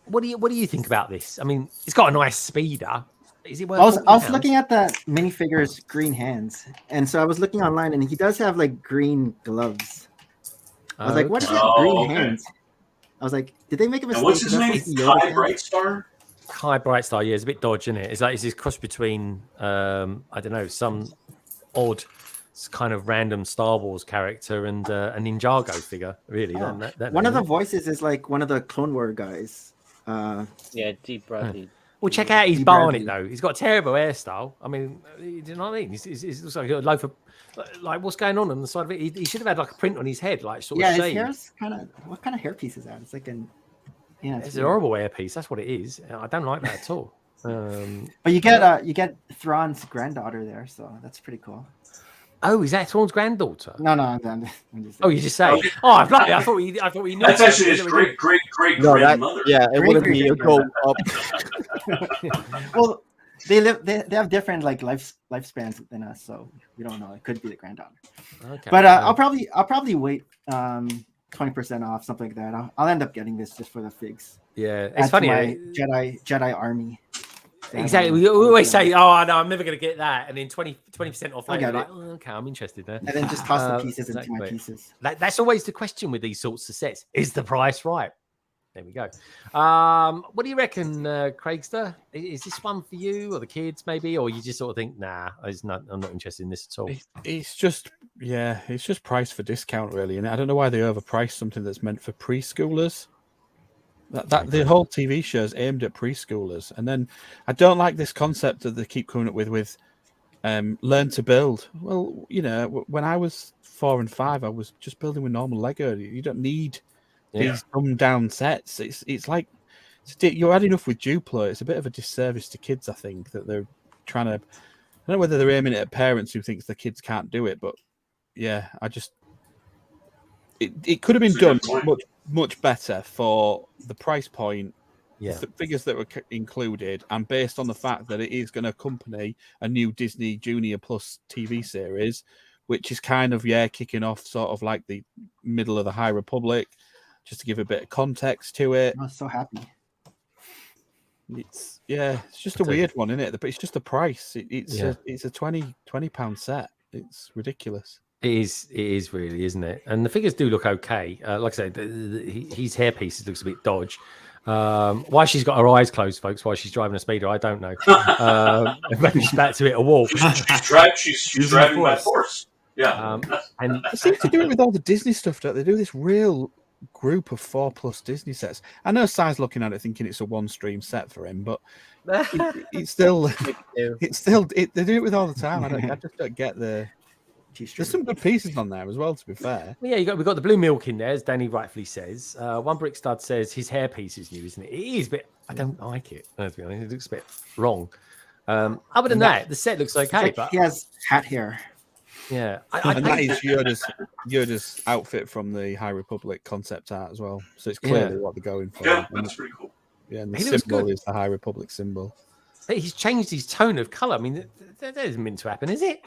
what do you think about this? I mean, it's got a nice speeder. Is it worth I was looking at the minifigure's green hands, and so I was looking online, and he does have like green gloves. I was like, what is that green hands? I was like, did they make a mistake? And what's his name? Kai Brightstar? Kai Brightstar, it's a bit dodgy, isn't it? It's like it's this cross between I don't know, some odd kind of random Star Wars character and a Ninjago figure, really. Oh, that one of the name. voices is like one of the Clone War guys. Yeah, Deep Bradley. Well, check out his Dee Barnet Bradley. though. He's got a terrible hairstyle. I mean, you know what I mean? He's looks like a loaf of like what's going on the side of it. He should have had like a print on his head, like sort Yeah, of his shaved. hair's kind of. What kind of hairpiece is that? It's like an. Yeah, It's a horrible hairpiece. That's what it is. I don't like that at all. But you get Thrawn's granddaughter there, so that's pretty cool. Oh, is that Thrawn's granddaughter? No, I'm just. Oh, you just say. Oh, bloody! I thought we knew. That's actually his great grandmother. Yeah, it wouldn't be a go up. Well, they have different like lifespans than us, so we don't know. It could be the granddaughter. Okay. But I'll probably wait 20% off, something like that. I'll end up getting this just for the figs. Yeah, Add it's funny. to my Jedi army. Exactly. We always say, "Oh no, I'm never going to get that," and then 20% off I later. get Like, it. oh, okay, I'm interested there. And then just toss the pieces into my exactly. pieces. That's always the question with these sorts of sets: is the price right? There we go. What do you reckon, Craigster? Is this one for you or the kids, maybe, or you just sort of think, nah, I'm not interested in this at all? It's just price for discount, really, and I don't know why they overprice something that's meant for preschoolers. That the whole TV show is aimed at preschoolers, and then I don't like this concept that they keep coming up with learn to build. Well, you know, when I was 4 and 5, I was just building with normal Lego. You don't need these dumbed down sets. It's like you're adding enough with Duplo. It's a bit of a disservice to kids, I think, that they're trying to. I don't know whether they're aiming it at parents who thinks the kids can't do it, but yeah, it could have been done much better for the price point, the figures that were included, and based on the fact that it is going to accompany a new Disney Junior Plus TV series, which is kind of kicking off sort of like the middle of the High Republic, just to give a bit of context to it. I'm so happy. It's just a weird one, isn't it? But it's just the price. It's a £20 set. It's ridiculous. It is really, isn't it? And the figures do look okay. Like I said, his hairpiece looks a bit dodge. Why she's got her eyes closed, folks, while she's driving a speeder, I don't know. Maybe she's about to hit a wall. She's driving by force. Yeah. And they seem to do it with all the Disney stuff. Don't they? Do this real group of 4+ Disney sets. I know Si's looking at it thinking it's a one-stream set for him, but it's still they do it with all the time. I just don't get the. There's some good pieces on there as well, to be fair. Well, yeah, we've got the blue milk in there, as Danny rightfully says. One Brick Stud says his hairpiece is new, isn't it? It is, but I don't like it. To be honest, it looks a bit wrong. Other than that, the set looks okay. Like but he has hat hair. Yeah, and that is Yoda's outfit from the High Republic concept art as well. So it's clearly what they're going for. Yeah, that's pretty cool. Yeah, and the symbol is the High Republic symbol. He's changed his tone of color. I mean, that isn't meant to happen, is it?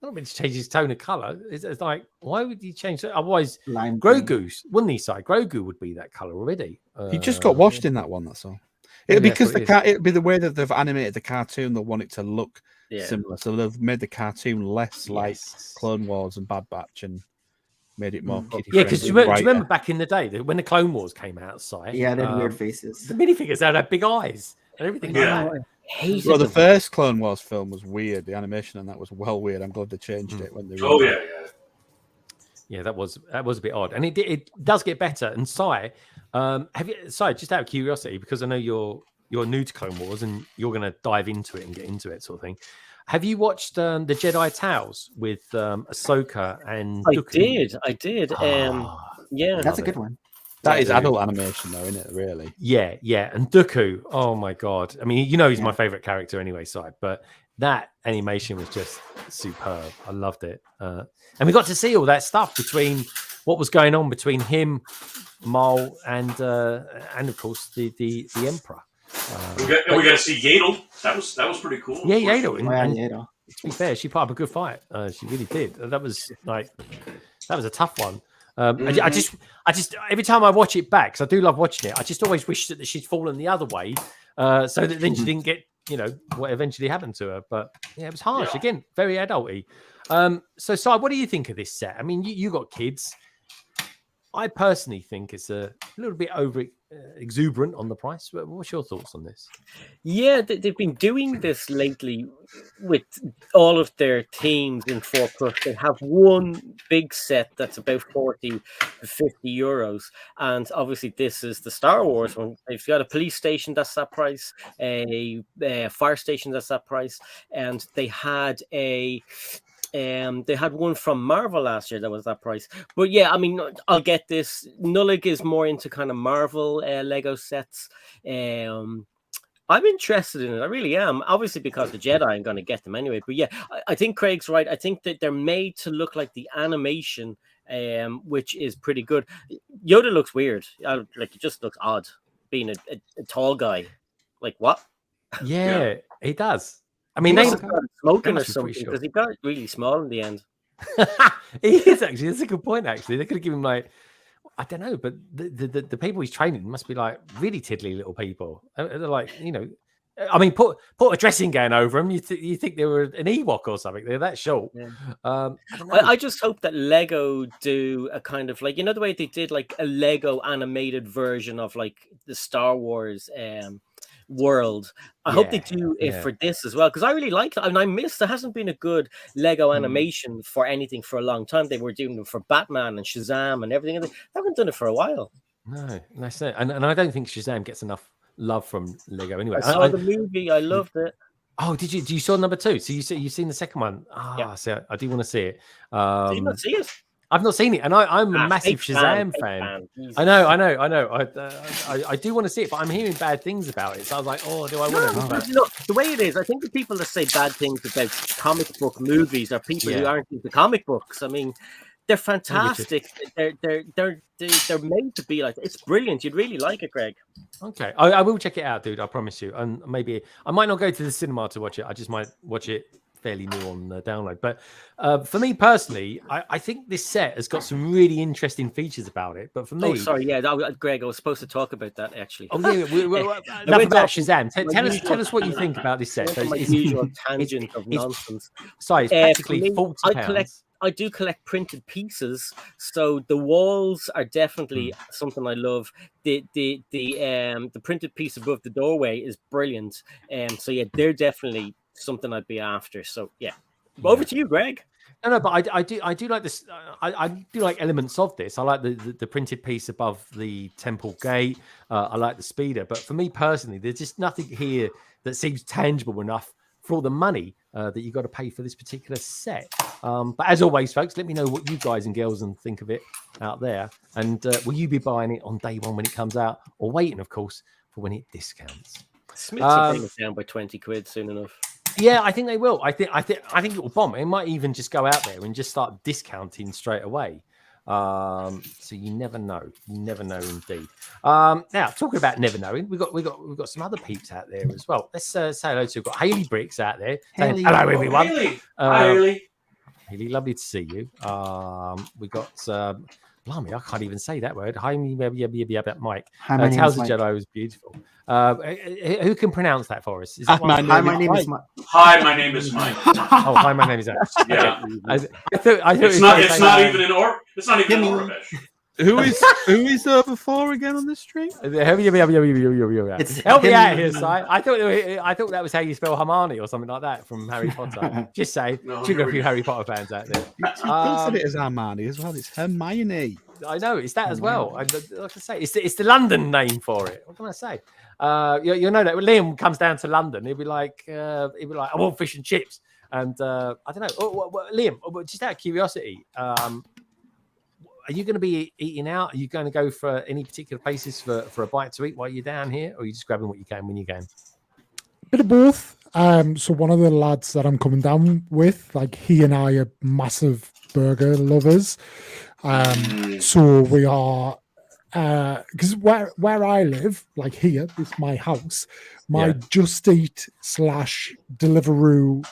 Not meant to change his tone of color. It's like, why would he change that? Otherwise, Grogu's wouldn't he? Say Grogu would be that color already. He just got washed in that one. That's all. It'd be because it'd be the way that they've animated the cartoon. They'll want it to look similar, so they've made the cartoon less like Clone Wars and Bad Batch and made it more kiddie. Yeah, because do you remember back in the day when the Clone Wars came out? Yeah, they had weird faces. The minifigures had big eyes and everything. Yeah. Well, the first Clone Wars film was weird. The animation on that was well weird. I'm glad they changed it when they. Yeah, that was a bit odd, and it does get better. And Si, just out of curiosity, because I know you're new to Clone Wars and you're going to dive into it and get into it, sort of thing. Have you watched the Jedi Tales with Ahsoka and Dooku? I did. Yeah, that's a good one. That is adult animation, though, isn't it? Really? Yeah. And Dooku, oh my god! I mean, he's my favorite character anyway, side. But that animation was just superb. I loved it, and we got to see all that stuff between what was going on between him, Maul, and of course the Emperor. We got to see Yaddle. That was pretty cool. Yeah, Yaddle. Yaddle. To be fair, she put up a good fight. She really did. That was a tough one. I just every time I watch it back, because I do love watching it, I just always wish that she'd fallen the other way, so that then she didn't get what eventually happened to her. But yeah, it was harsh. Again, very adulty. So Si, what do you think of this set? I mean, you got kids. I personally think it's a little bit over exuberant on the price. What's your thoughts on this? Yeah, they've been doing this lately with all of their teams in 4+. They have one big set that's about 40 to 50 euros. And obviously this is the Star Wars one. They've got a police station that's that price, a fire station that's that price, and they had one from Marvel last year that was that price. But yeah, I mean, I'll get this. Nullig is more into kind of Marvel Lego sets. I'm interested in it. I really am. Obviously, because the Jedi, I'm going to get them anyway. But yeah, I think Craig's right. I think that they're made to look like the animation, which is pretty good. Yoda looks weird. Like, it just looks odd being a tall guy. Like, what? Yeah, he does. I mean, he they smoking or something because he got really small in the end. He is actually. That's a good point. Actually, they could have given him like, I don't know, but the people he's training must be like really tiddly little people. They're like, you know, I mean, put a dressing gown over them. You think they were an Ewok or something? They're that short. Yeah. I just hope that Lego do a kind of like, you know, the way they did like a Lego animated version of like the Star Wars world. I hope they do it for this as well, because I really like it. I mean, there hasn't been a good Lego animation for anything for a long time. They were doing them for Batman and Shazam and everything, and they haven't done it for a while. No, that's it. And I don't think Shazam gets enough love from Lego anyway. I saw the movie. I loved it. Oh, did you? You saw number 2? So you've seen the second one? So I do want to see it. Did you not see it? I've not seen it, and I'm a massive Shazam fan. I know. I do want to see it, but I'm hearing bad things about it. So I was like, oh, do I want to? Look, the way it is, I think the people that say bad things about comic book movies are people who aren't into comic books. I mean, they're fantastic. They're made to be like that. It's brilliant. You'd really like it, Greg. Okay, I will check it out, dude. I promise you. And maybe I might not go to the cinema to watch it. I just might watch it fairly new on the download. But for me personally, I think this set has got some really interesting features about it. But for me, Greg, I was supposed to talk about that actually. Oh yeah, enough about Shazam. Tell us what you think about this set. My usual tangent of nonsense. Sorry, it's practically £40. I do collect printed pieces, so the walls are definitely something I love. The printed piece above the doorway is brilliant. So yeah, they're definitely something I'd be after. So yeah, over to you, Greg. No, but I do like this. I do like elements of this. I like the printed piece above the temple gate. I like the speeder. But for me personally, there's just nothing here that seems tangible enough for all the money that you got to pay for this particular set. But as always, folks, let me know what you guys and girls think of it out there. And will you be buying it on day one when it comes out, or waiting, of course, for when it discounts? Smiths will bring it down by 20 quid soon enough. Yeah, I think they will. I think it will bomb. It might even just go out there and just start discounting straight away. So you never know. You never know, indeed. Now, talking about never knowing, we've got some other peeps out there as well. Let's say hello to. We've got Haley Bricks out there. Haley. Hello, everyone. Haley. Hi, Haley. Haley, lovely to see you. We got. Blimey, I can't even say that word. Hi, Mike. Tales of Jedi was beautiful. Who can pronounce that for us? Hi, my name is Mike. Hi, my name is Mike. Oh, hi, my name is Alex. Yeah, I thought it's not even in Orabesh. Who is over 4 again on this stream? Help me out here, Si. I thought that was how you spell Hermione or something like that from Harry Potter. Just say, a few Harry Potter fans out there. You said it as Hermione as well. It's Hermione. I know it's that as well. Like I say, it's the London name for it. What can I say? You'll know that when Liam comes down to London, he'll be like, I want fish and chips. And I don't know, Liam. Just out of curiosity, are you going to be eating out? Are you going to go for any particular places for a bite to eat while you're down here, or are you just grabbing what you can when you can? Bit of both. So one of the lads that I'm coming down with, like he and I are massive burger lovers. So we are, because where I live, like here, this is my house, my Just Eat / Deliveroo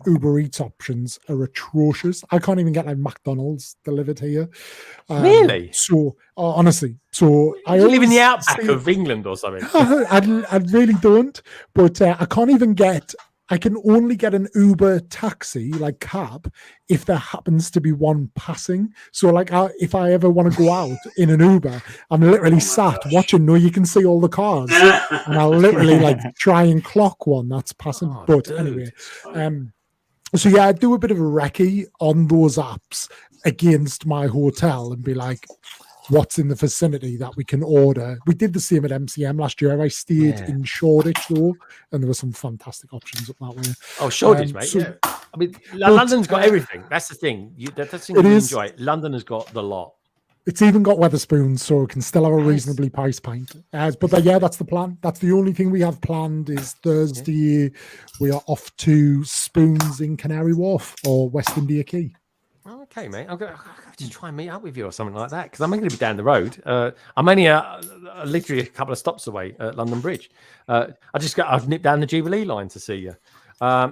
/ Uber Eats options are atrocious. I can't even get like McDonald's delivered here. Really? So honestly, I live in the outback of England or something. I really don't, but I can't even get I can only get an Uber taxi, like cab, if there happens to be one passing. So, like, if I ever want to go out in an Uber, I'm literally sat watching. No, you can see all the cars, and I'll literally like try and clock one that's passing. Oh, but dude, anyway, so yeah, I do a bit of a recce on those apps against my hotel and be like, what's in the vicinity that we can order. We did the same at MCM last year. I stayed in Shoreditch though, and there were some fantastic options up that way. Oh, Shoreditch, mate. So, yeah. I mean, London's got everything. That's the thing. That's the thing you enjoy. London has got the lot. It's even got Wetherspoons, so it can still have a reasonably priced pint. But yeah, that's the plan. That's the only thing we have planned is Thursday. We are off to Spoons in Canary Wharf or West India Quay. Okay, mate. I'm going to try and meet up with you or something like that because I'm going to be down the road. I'm only literally a couple of stops away at London Bridge. I've nipped down the Jubilee line to see you.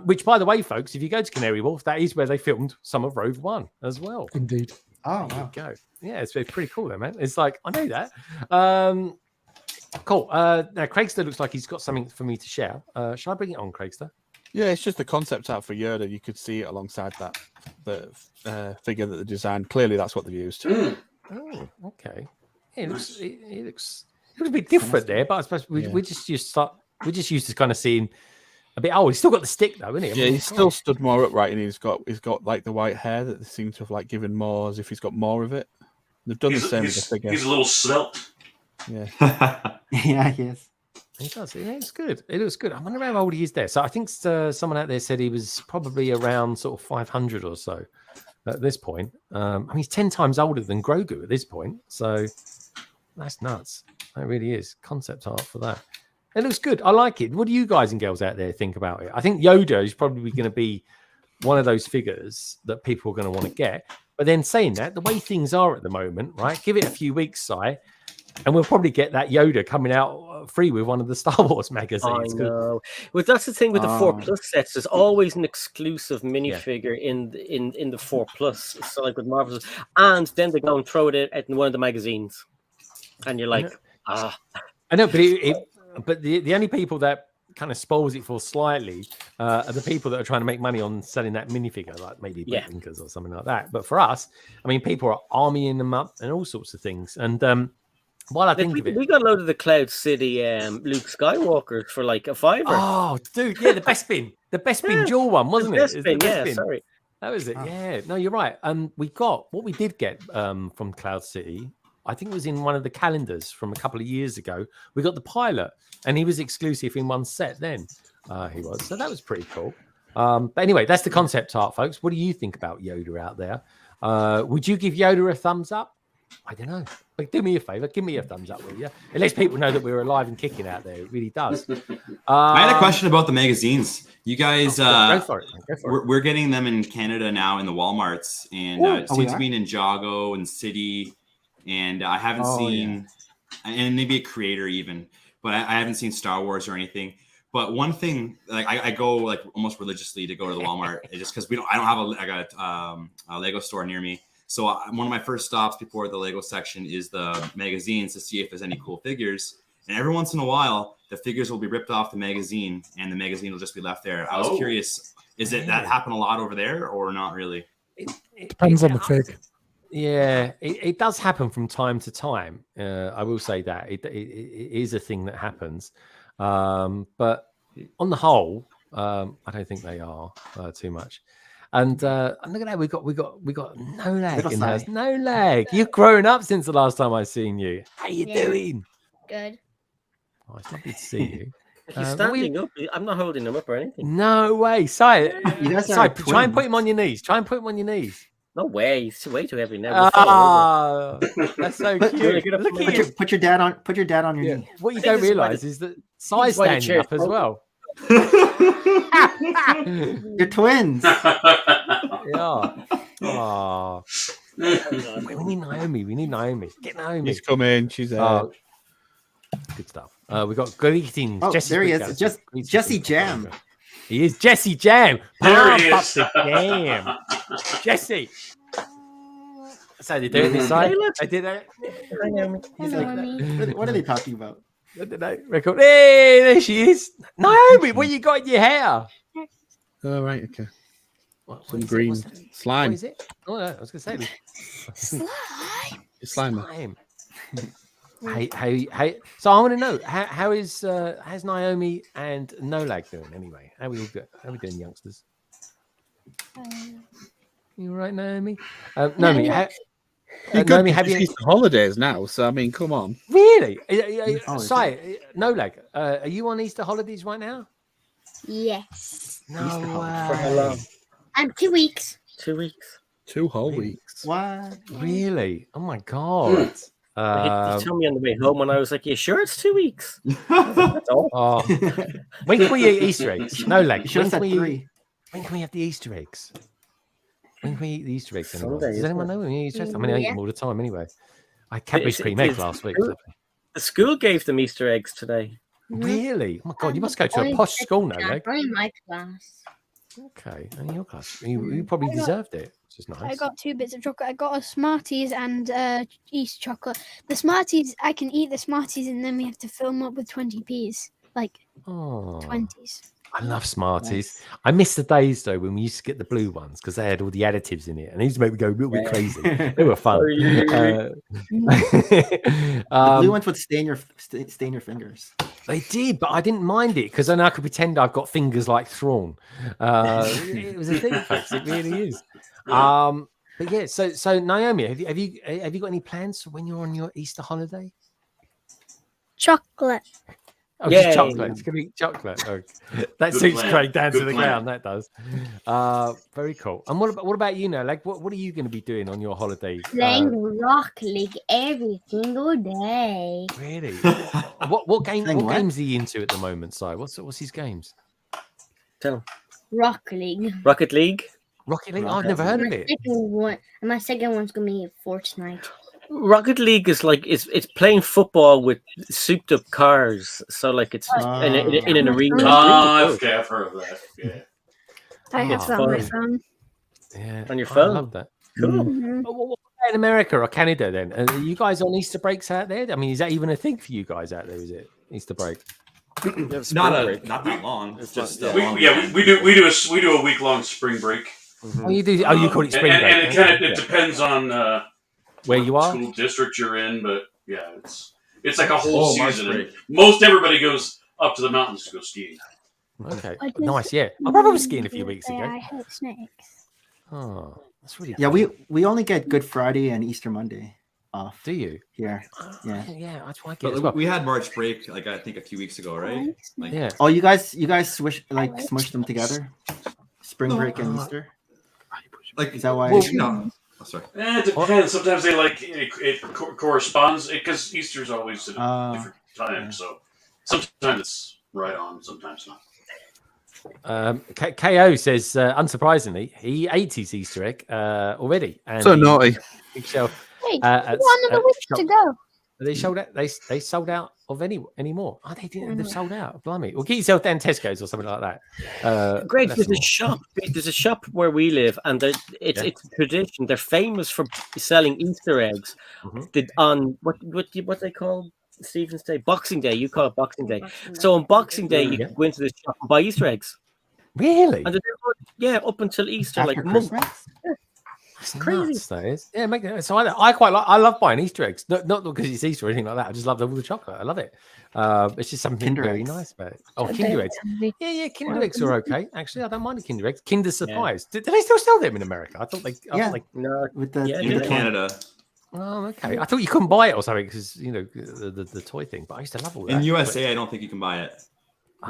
Which, by the way, folks, if you go to Canary Wharf, that is where they filmed some of Rogue One as well. Indeed. Oh, there wow. you go. Yeah, it's pretty cool there, man. It's like, I know that. Cool. Now, Craigster looks like he's got something for me to share. Shall I bring it on, Craigster? Yeah, it's just the concept art for Yoda. You could see it alongside that the figure that they designed. Clearly, that's what they've used. Oh, okay. Yeah, it looks a bit different there, but I suppose we just used to kind of seeing a bit. Oh, he's still got the stick though, isn't he? Yeah, he's still stood more upright, and he's got like the white hair that they seem to have like given more, as if he's got more of it. They've done the same with the figure. He's a little svelte. Yeah, Yeah, he is. He does. Yeah, it's good. It looks good. I wonder how old he is there. So I think someone out there said he was probably around sort of 500 or so at this point. I mean, he's 10 times older than Grogu at this point. So that's nuts. That really is. Concept art for that. It looks good. I like it. What do you guys and girls out there think about it? I think Yoda is probably going to be one of those figures that people are going to want to get. But then saying that, the way things are at the moment, right? Give it a few weeks, Si, and we'll probably get that Yoda coming out free with one of the Star Wars magazines. I know. Well, that's the thing with the 4+ sets. There's always an exclusive minifigure in the 4+. So like with Marvel's, and then they go and throw it out in one of the magazines, and you're like, I know, but the only people that kind of spoils it for slightly are the people that are trying to make money on selling that minifigure, like maybe Bricklinkers or something like that. But for us, I mean, people are armying them up and all sorts of things. And while I think of it, we got a load of the Cloud City Luke Skywalkers for like a $5. Oh, dude, yeah, the best bin dual one, wasn't it? The best bin. Sorry, that was it. Yeah, no, you're right. We got what we did get from Cloud City. I think it was in one of the calendars from a couple of years ago. We got the pilot, and he was exclusive in one set then. He was. So that was pretty cool. But anyway, that's the concept art, folks. What do you think about Yoda out there? Would you give Yoda a thumbs up? I don't know. But do me a favor. Give me a thumbs up, will you? It lets people know that we're alive and kicking out there. It really does. I had a question about the magazines. You guys, go for it. We're getting them in Canada now in the Walmarts. And it seems to be in Ninjago and City. And I haven't seen, and maybe a creator even, but I haven't seen Star Wars or anything. But one thing, like I go like almost religiously to go to the Walmart, just because I don't have a Lego store near me. So one of my first stops before the Lego section is the magazines to see if there's any cool figures. And every once in a while, the figures will be ripped off the magazine, and the magazine will just be left there. I was curious, that happen a lot over there or not really? It depends on the fig. Yeah, it does happen from time to time. I will say that it is a thing that happens, but on the whole, I don't think they are too much. And look at that, we got no lag in house. No lag. You've grown up since the last time I seen you. How you doing? Good. Oh, it's lovely to see you. He's standing up. I'm not holding him up or anything. No way, Si. Try and put him on your knees. No way, he's way too heavy now. That's so cute. Put your dad on your knee. What you don't realise is that Si's standing up as well. You're twins. Yeah. Oh. We need Naomi. Get Naomi. She's come in. She's there. Good stuff. We got greetings. Oh, Jesse's there he is. Jesse Jam. He is Jesse Jam. There he is. Jam. Jesse. So they do it this side. I did that. He's like, what are they talking about? I don't know. Record. Hey, there she is. Naomi, what you got in your hair? Oh, right, okay. What Some is it? green What's that? slime. What is it? Oh, no, I was going to say. It's slime. Slime. Hey. So I want to know how's Naomi and Nolag doing anyway? How we all good? How we doing, youngsters? You all right, Naomi? Naomi, Naomi, have you? It's holidays now, so I mean, come on. Really? Oh, Sorry, Nolag, are you on Easter holidays right now? Yes. No Easter way. holidays. For how long? 2 weeks. 2 weeks. 2 whole Really? weeks. What? Really? Oh my god. He told me on the way home, and I was like, "You sure it's 2 weeks?" That's all. Oh, when can we eat Easter eggs? No, like You should have when said can we 3. when can we have the Easter eggs? When can we eat the Easter eggs? Anymore? Sunday, Does isn't anyone it? know when we eat Easter eggs? I mean, I eat them all the time anyway. I had Cadbury's It cream is eggs last week. true. The school gave them Easter eggs today. Really? Oh my god, you must go to a posh school now, Leg. Only my class. Okay, and your class, you probably deserved it. Which is nice. I got 2 bits of chocolate. I got a Smarties and Easter chocolate. The Smarties, I can eat the Smarties, and then we have to fill them up with 20p's, like Oh, 20s. I love Smarties. Nice. I miss the days though when we used to get the blue ones because they had all the additives in it, and they used to make me go a little bit crazy. They were fun. The blue ones would stain your fingers. They did, but I didn't mind it because then I could pretend I've got fingers like Thrawn. It was a thing, folks. It really is. But yeah, so Naomi, have you got any plans for when you're on your Easter holiday? Chocolate. Oh, just Yay. chocolate. It's gonna be chocolate. Oh, that Good suits plan. Craig down to Good the plan. ground. That does. Very cool. And what about you now? Like, what are you going to be doing on your holiday? Playing Rocket League every single day. Really? What Playing what what? games are you into at the moment, Si? What's his games? Tell him. Rocket League. Rocket League. Rocket League. Oh, I've Rocket never heard of My it. second one, and my second one's gonna be Fortnite. Rocket League is like it's playing football with souped up cars. So like it's in an arena. It's really cool. I've heard of that. Yeah. I have that on my phone. Yeah, On your I phone? love that. Cool. Mhm. What about in America or Canada then? Are you guys on Easter breaks out there? I mean, is that even a thing for you guys out there? Is it Easter break? Not that long. It's just a long We weekend. do a week long spring break. Oh, you do. Oh, you call it spring break. And it kind of Yeah. depends on Where what you are. school district you're in, but yeah, it's like a whole Oh, March season. And break. most everybody goes up to the mountains to go skiing. Okay, I just- nice. Yeah, my brother was skiing a few weeks Yeah, ago. I hate snakes. Oh, that's really Yeah, cool. we only get Good Friday and Easter Monday off Do you? here. Yeah. Yeah, that's why I get But as well. we had March break, like I think a few weeks ago, right? Like, Yeah. Oh, you guys smush them together? Spring break and Easter? like Is that why? no. Oh, sorry. It depends. Sometimes they it corresponds because Easter's always at a different time. yeah. So sometimes it's right on, sometimes not. KO says, unsurprisingly, he ate his Easter egg already. And So he- naughty. big shelf. Hey, At- one another at week shop- to go. They sold out. They sold out of any more. Oh, they didn't. They've sold out. Blimey. Well, get yourself down Tesco's or something like that. Great. that's There's a more. shop. There's a shop where we live, and it's a tradition. They're famous for selling Easter eggs. Mhm. On what they call Stephen's Day, Boxing Day. You call it Boxing Day. So on Boxing Day, you Yeah. can go into this shop and buy Easter eggs. Really? And they're up until Easter, After like months. Christmas? That's crazy. nuts, that is. Yeah, make it. So I quite like. I love buying Easter eggs. Not because it's Easter or anything like that. I just love all the chocolate. I love it. It's just something Kinder very eggs. nice about it. Oh, Kinder eggs. Yeah, Kinder eggs are okay. Actually, I don't mind the Kinder eggs. Kinder Surprise. Do they still sell them in America? I thought they. Yeah. No, With the, Yeah, with In the Canada. Oh, okay. I thought you couldn't buy it or something because the toy thing. But I used to love all that. In USA, I don't think you can buy it.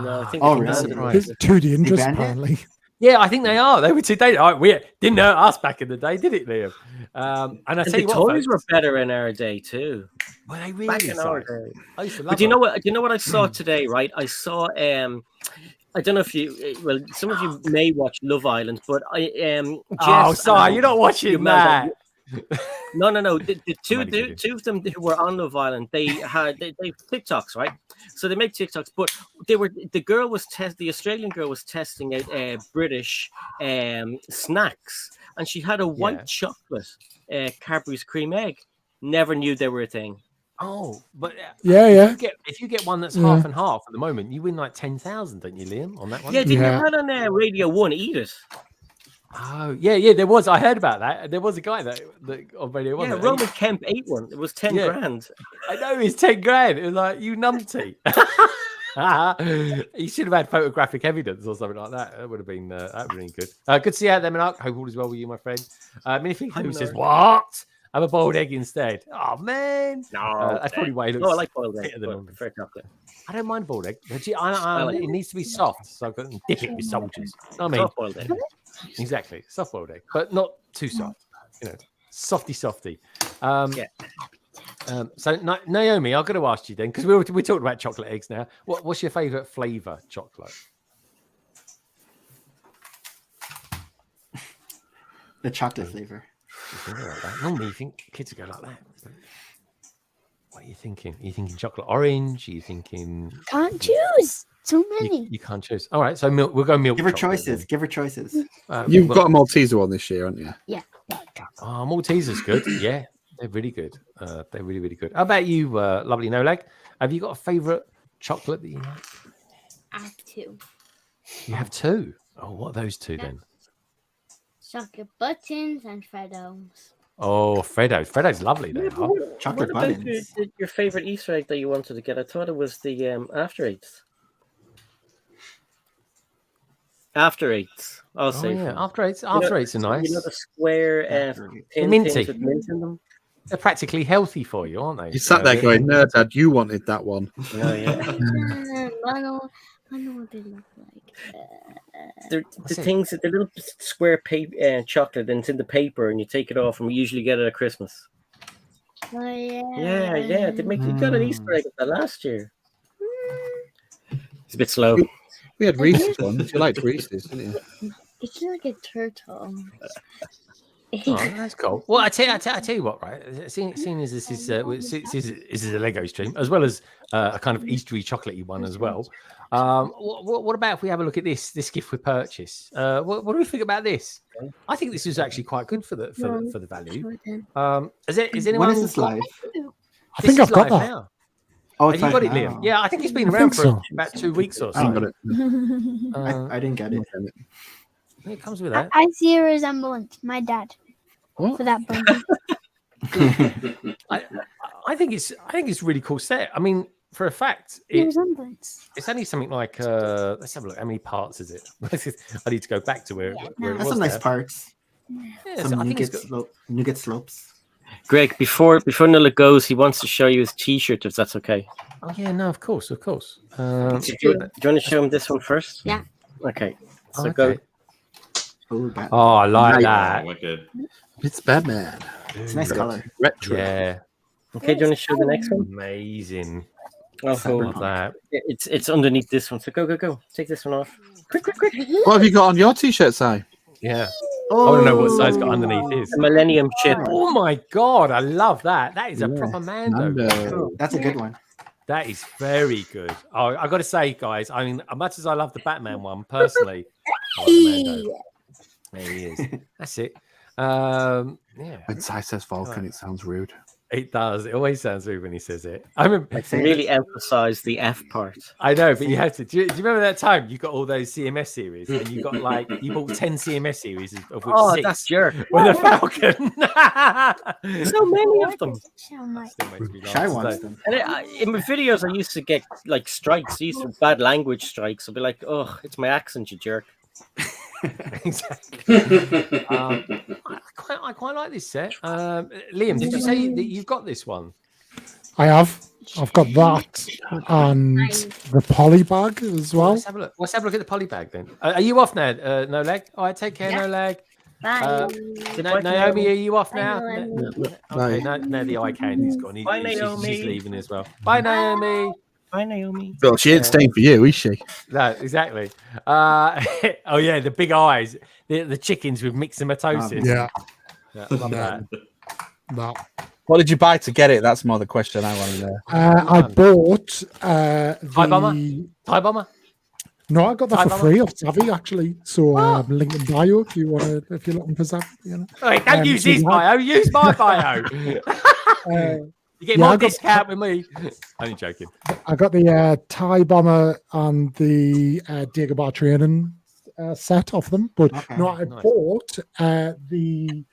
no, I think Oh, Kinder really? Surprise. It's too dangerous, banned it? apparently. Yeah, I think they are. They were too dated. We didn't hurt us back in the day, did it, Liam? And I And tell the you what, toys were folks, better in our day too. were they Back really? in our So? day. I used to love But do you know them. what? Do you know what I saw today? Right, I saw. I don't know if you. Well, some of you may watch Love Island, but I Oh, Jess sorry, and you're not watching Imelda- that. No. The only kidding. two of them who were on Love Island, they TikToks, right? So they make TikToks, but the Australian girl was testing out British snacks, and she had a white Yeah. chocolate Cadbury's cream egg. Never knew they were a thing. Oh, but Yeah. If you get one that's half and half at the moment, you win like 10,000, don't you, Liam? On that one? Yeah, didn't you had on Radio 1 Eat It? Oh, yeah, there was. I heard about that. There was a guy that on Radio 1. Yeah, Roman Kemp ate one. It was 10 grand. I know, it's 10 grand. It was like, you numpty. You should have had photographic evidence or something like that. That would have been good. Good to see you out there, Mark. Hope all is well with you, my friend. Minifig who says, what? Have a boiled egg instead. Oh, man. No, that's probably why it looks. No, I like boiled egg. Fair chocolate. I don't mind boiled egg. It needs to be soft, so I've got to dip it with soldiers. I mean, soft boiled egg. Exactly, soft boiled egg, but not too soft. Softy. So Naomi, I've got to ask you then, because we're talking about chocolate eggs now. What's your favourite flavour chocolate? The chocolate flavor. Normally, you think kids would go like that. What are you thinking? Are you thinking chocolate orange? Are you thinking? Can't choose. So many. You can't choose. All right, so milk. We'll go milk. Give her choices. Give her choices. You've got a Malteser one this year, haven't you? Yeah. Oh, Malteser's good. Yeah, they're really good. They're really, really good. How about you, lovely No Leg? Have you got a favourite chocolate that you like? I have two. You have two. Oh, what are those two then? Chocolate buttons and Freddos. Oh, Freddos. Freddos lovely. They are. Chocolate What about buttons. your favorite Easter egg that you wanted to get? I thought it was the After Eights. After Eights. I'll say. Yeah, After Eights. After Eights are nice. You know the square minty. things with mint in them? They're practically healthy for you, aren't they? You sat there going, "No, Dad, you wanted that one." Oh yeah. I know what they look like. The things, the little square paper chocolate, and it's in the paper, and you take it off, and we usually get it at Christmas. Oh yeah. Yeah. They make you got an Easter egg of that last year. It's a bit slow. We had Reese's ones. You liked Reese's, didn't you? It's like a turtle. Oh, that's cool. Well, I tell you what, right? Seeing as this is a Lego stream, as well as a kind of Eastery chocolatey one as well. What about if we have a look at this gift with purchase? What do we think about this? I think this is actually quite good for the value. Is anyone? When is this live? I think I've got that. Now. Oh, have you got it, Liam? Yeah, I think it's been around for about 2 weeks or so. I didn't get it. It comes with that. I see a resemblance. My dad. What? For that bundle. I think it's a really cool set. I mean, for a fact, resemblance. It's only something like let's have a look. How many parts is it? I need to go back to where it That's was. some nice parts. Yeah, Some I think nougat slopes. Greg, before Nulla goes, he wants to show you his T-shirt, if that's okay. Oh yeah, no, of course. Do you want to show him this one first? Yeah. Okay. So okay. go. Oh, I like that. Wicked. It's Batman. It's a nice color. Retro. Yeah. Okay, do you want to show the next one? Amazing. Oh, Love that. it's underneath this one. So go. Take this one off. Quick. What have you got on your T-shirt, Si? Yeah. I want to know what size got underneath his. The Millennium Chip. Oh my god, I love that. That is a proper Mando. That's a good one. That is very good. Oh, I got to say, guys, I mean, as much as I love the Batman one personally, I like the Mando. There he is. That's it. Yeah. When Si says Vulcan, it sounds rude. It does. It always sounds rude when he says it. I remember really emphasize the F part. I know, but you have to. Do you remember that time you got all those CMS series and you got you bought 10 CMS series of which 6 that's jerk. with a Falcon. So many of them. Shy wants them. And in my videos, I used to get like strikes. I used to bad language strikes. I'd be like, "Oh, it's my accent, you jerk." Exactly. I quite like this set. Liam, did you say that you've got this one? I have. I've got that and the poly bag as well. Let's have a look. Let's have a look at the poly bag then. Are you off now, No Leg? All right, take care, No Leg. Bye. Naomi, are you off Bye, now? Naomi. Okay, now the eye candy's gone. Bye, Naomi. She's leaving as well. Bye, Naomi. Bye, Naomi. Well, she ain't staying for you, is she? No, exactly. Oh yeah, the big eyes, the chickens with myxomatosis. Yeah. Love that. That. What did you buy to get it? That's more the question I want to know. I bought Tie Bomber. Tie Bomber. No, I got that for free off Savvy actually. So link in bio if you want to, if you're looking for Savvy. You know. Wait, don't use his bio. Use my bio. You get more discount with me. Only joking. I got the TIE Bomber and the Dagobah training set of them, but no, I bought the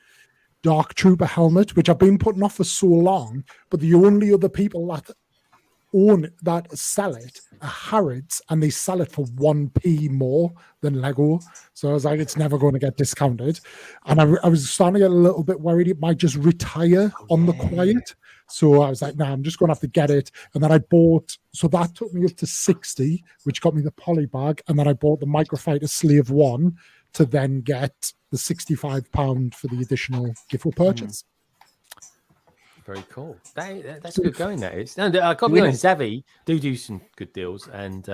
Dark Trooper helmet, which I've been putting off for so long, but the only other people that sell it are Harrods, and they sell it for 1p more than Lego. So I was like, it's never going to get discounted. And I was starting to get a little bit worried it might just retire on the quiet. So I was like, nah, I'm just going to have to get it. And then I bought, so that took me up to 60, which got me the poly bag. And then I bought the Microfighter Slave 1 to then get the £65 for the additional gift or purchase. Very cool. That's good going. That is. No, I got to be honest, Zavi do some good deals, and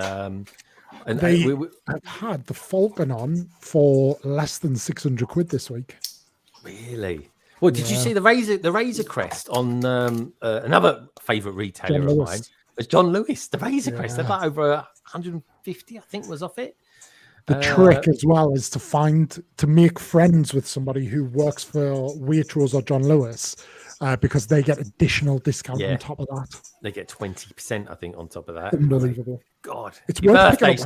they have had the Falcon on for less than 600 quid this week. Really? Well, did you see the Razor Crest on another favourite retailer of mine? It's John Lewis. The Razor Crest. They're like over 150, I think, was off it. The trick as well is to make friends with somebody who works for Waitrose or John Lewis. Because they get additional discount on top of that. They get 20%, I think, on top of that. Unbelievable. God. It's worth picking up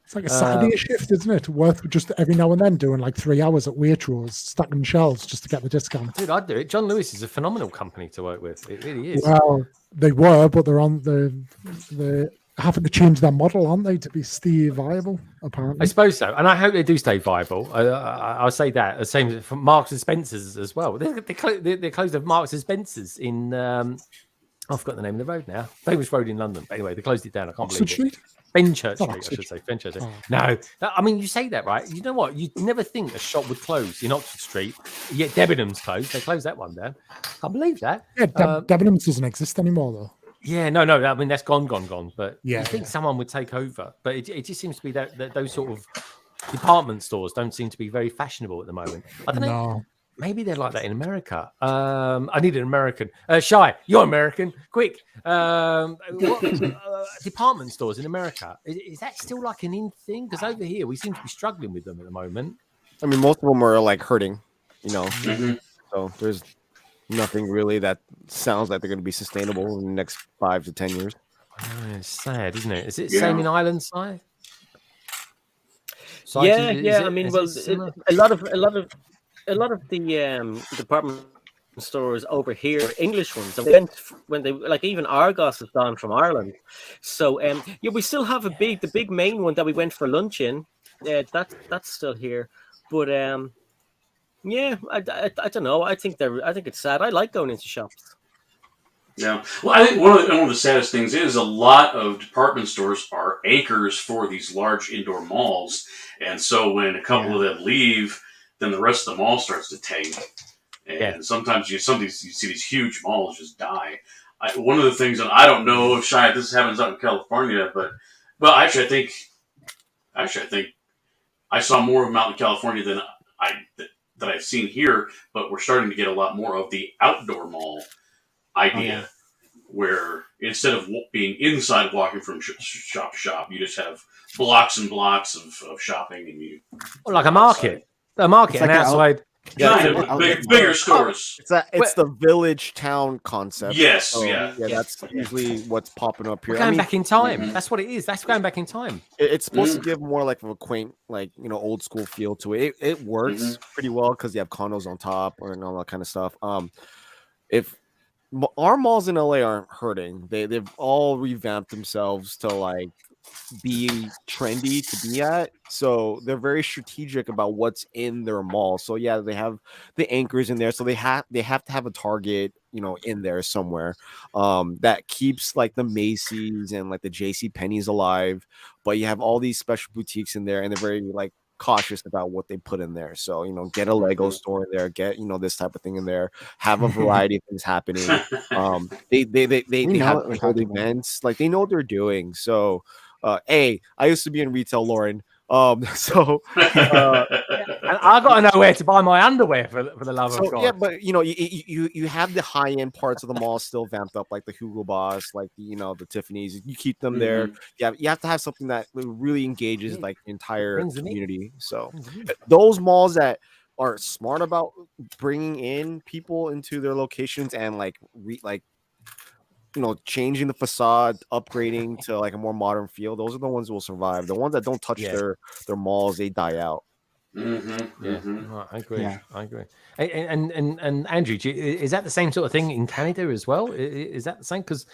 it's like a Saturday shift, isn't it? Worth just every now and then doing like 3 hours at Waitrose, stacking shelves just to get the discount. Dude, I'd do it. John Lewis is a phenomenal company to work with. It really is. Well, they were, but they're on the having to change their model, aren't they, to be still viable, apparently? I suppose so. And I hope they do stay viable. I'll say that. The same for Marks and Spencer's as well. They closed the Marks and Spencer's in, I forgot the name of the road now. Famous road in London. But anyway, they closed it down. I can't believe it. Fenchurch Street, I should say. Fenchurch Street. No, I mean, you say that, right? You know what? You'd never think a shop would close in Oxford Street. Yet Debenhams closed. They closed that one down. Can't believe that. Yeah, Debenhams doesn't exist anymore, though. Yeah, no. I mean, that's gone. But you think someone would take over. But it just seems to be that those sort of department stores don't seem to be very fashionable at the moment. I don't know. Maybe they're like that in America. I need an American. Shy, you're American. Quick. Department stores in America. Is that still like an in thing? Because over here, we seem to be struggling with them at the moment. I mean, most of them are like hurting, So there's nothing really that sounds like they're going to be sustainable in the next 5 to 10 years. It's sad, isn't it? Is it same in Ireland side? I mean, well, a lot of the department stores over here, English ones, when they like even Argos is gone from Ireland. So we still have the big main one that we went for lunch in. That's still here, but I don't know. I think it's sad. I like going into shops. Yeah. Well, I think one of the saddest things is a lot of department stores are anchors for these large indoor malls. And so when a couple of them leave, then the rest of the mall starts to tank. And sometimes you see these huge malls just die. One of the things, and I don't know if this happens out in California, but I think I saw more of them out in California than I've seen here, but we're starting to get a lot more of the outdoor mall idea, where instead of being inside walking from shop to shop, you just have blocks and blocks of shopping, and like a market, and outside. Bigger stores. It's the village town concept. Yes, so, that's usually what's popping up here. We're going back in time. That's what it is. That's going back in time. It's supposed to give more like a quaint, old school feel to it. It works pretty well because you have condos on top and all that kind of stuff. If our malls in LA aren't hurting, they've all revamped themselves to be trendy to be at, so they're very strategic about what's in their mall. So they have the anchors in there, so they have to have a Target in there somewhere that keeps the Macy's and the JC Penney's alive, but you have all these special boutiques in there, and they're very cautious about what they put in there. So get a Lego store in there, get this type of thing in there, have a variety of things happening. They have hold events, they know what they're doing. So I used to be in retail, Lauren. So I got to know where to buy my underwear for the love of God. Yeah, but you have the high end parts of the mall still vamped up, like the Hugo Boss, the Tiffany's. You keep them there. Yeah, you have to have something that really engages the entire community. So those malls that are smart about bringing in people into their locations and changing the facade, upgrading to like a more modern feel. Those are the ones that will survive. The ones that don't touch their malls, they die out. Right, I agree. Yeah. I agree. And Andrew, is that the same sort of thing in Canada as well? Is that the same? Because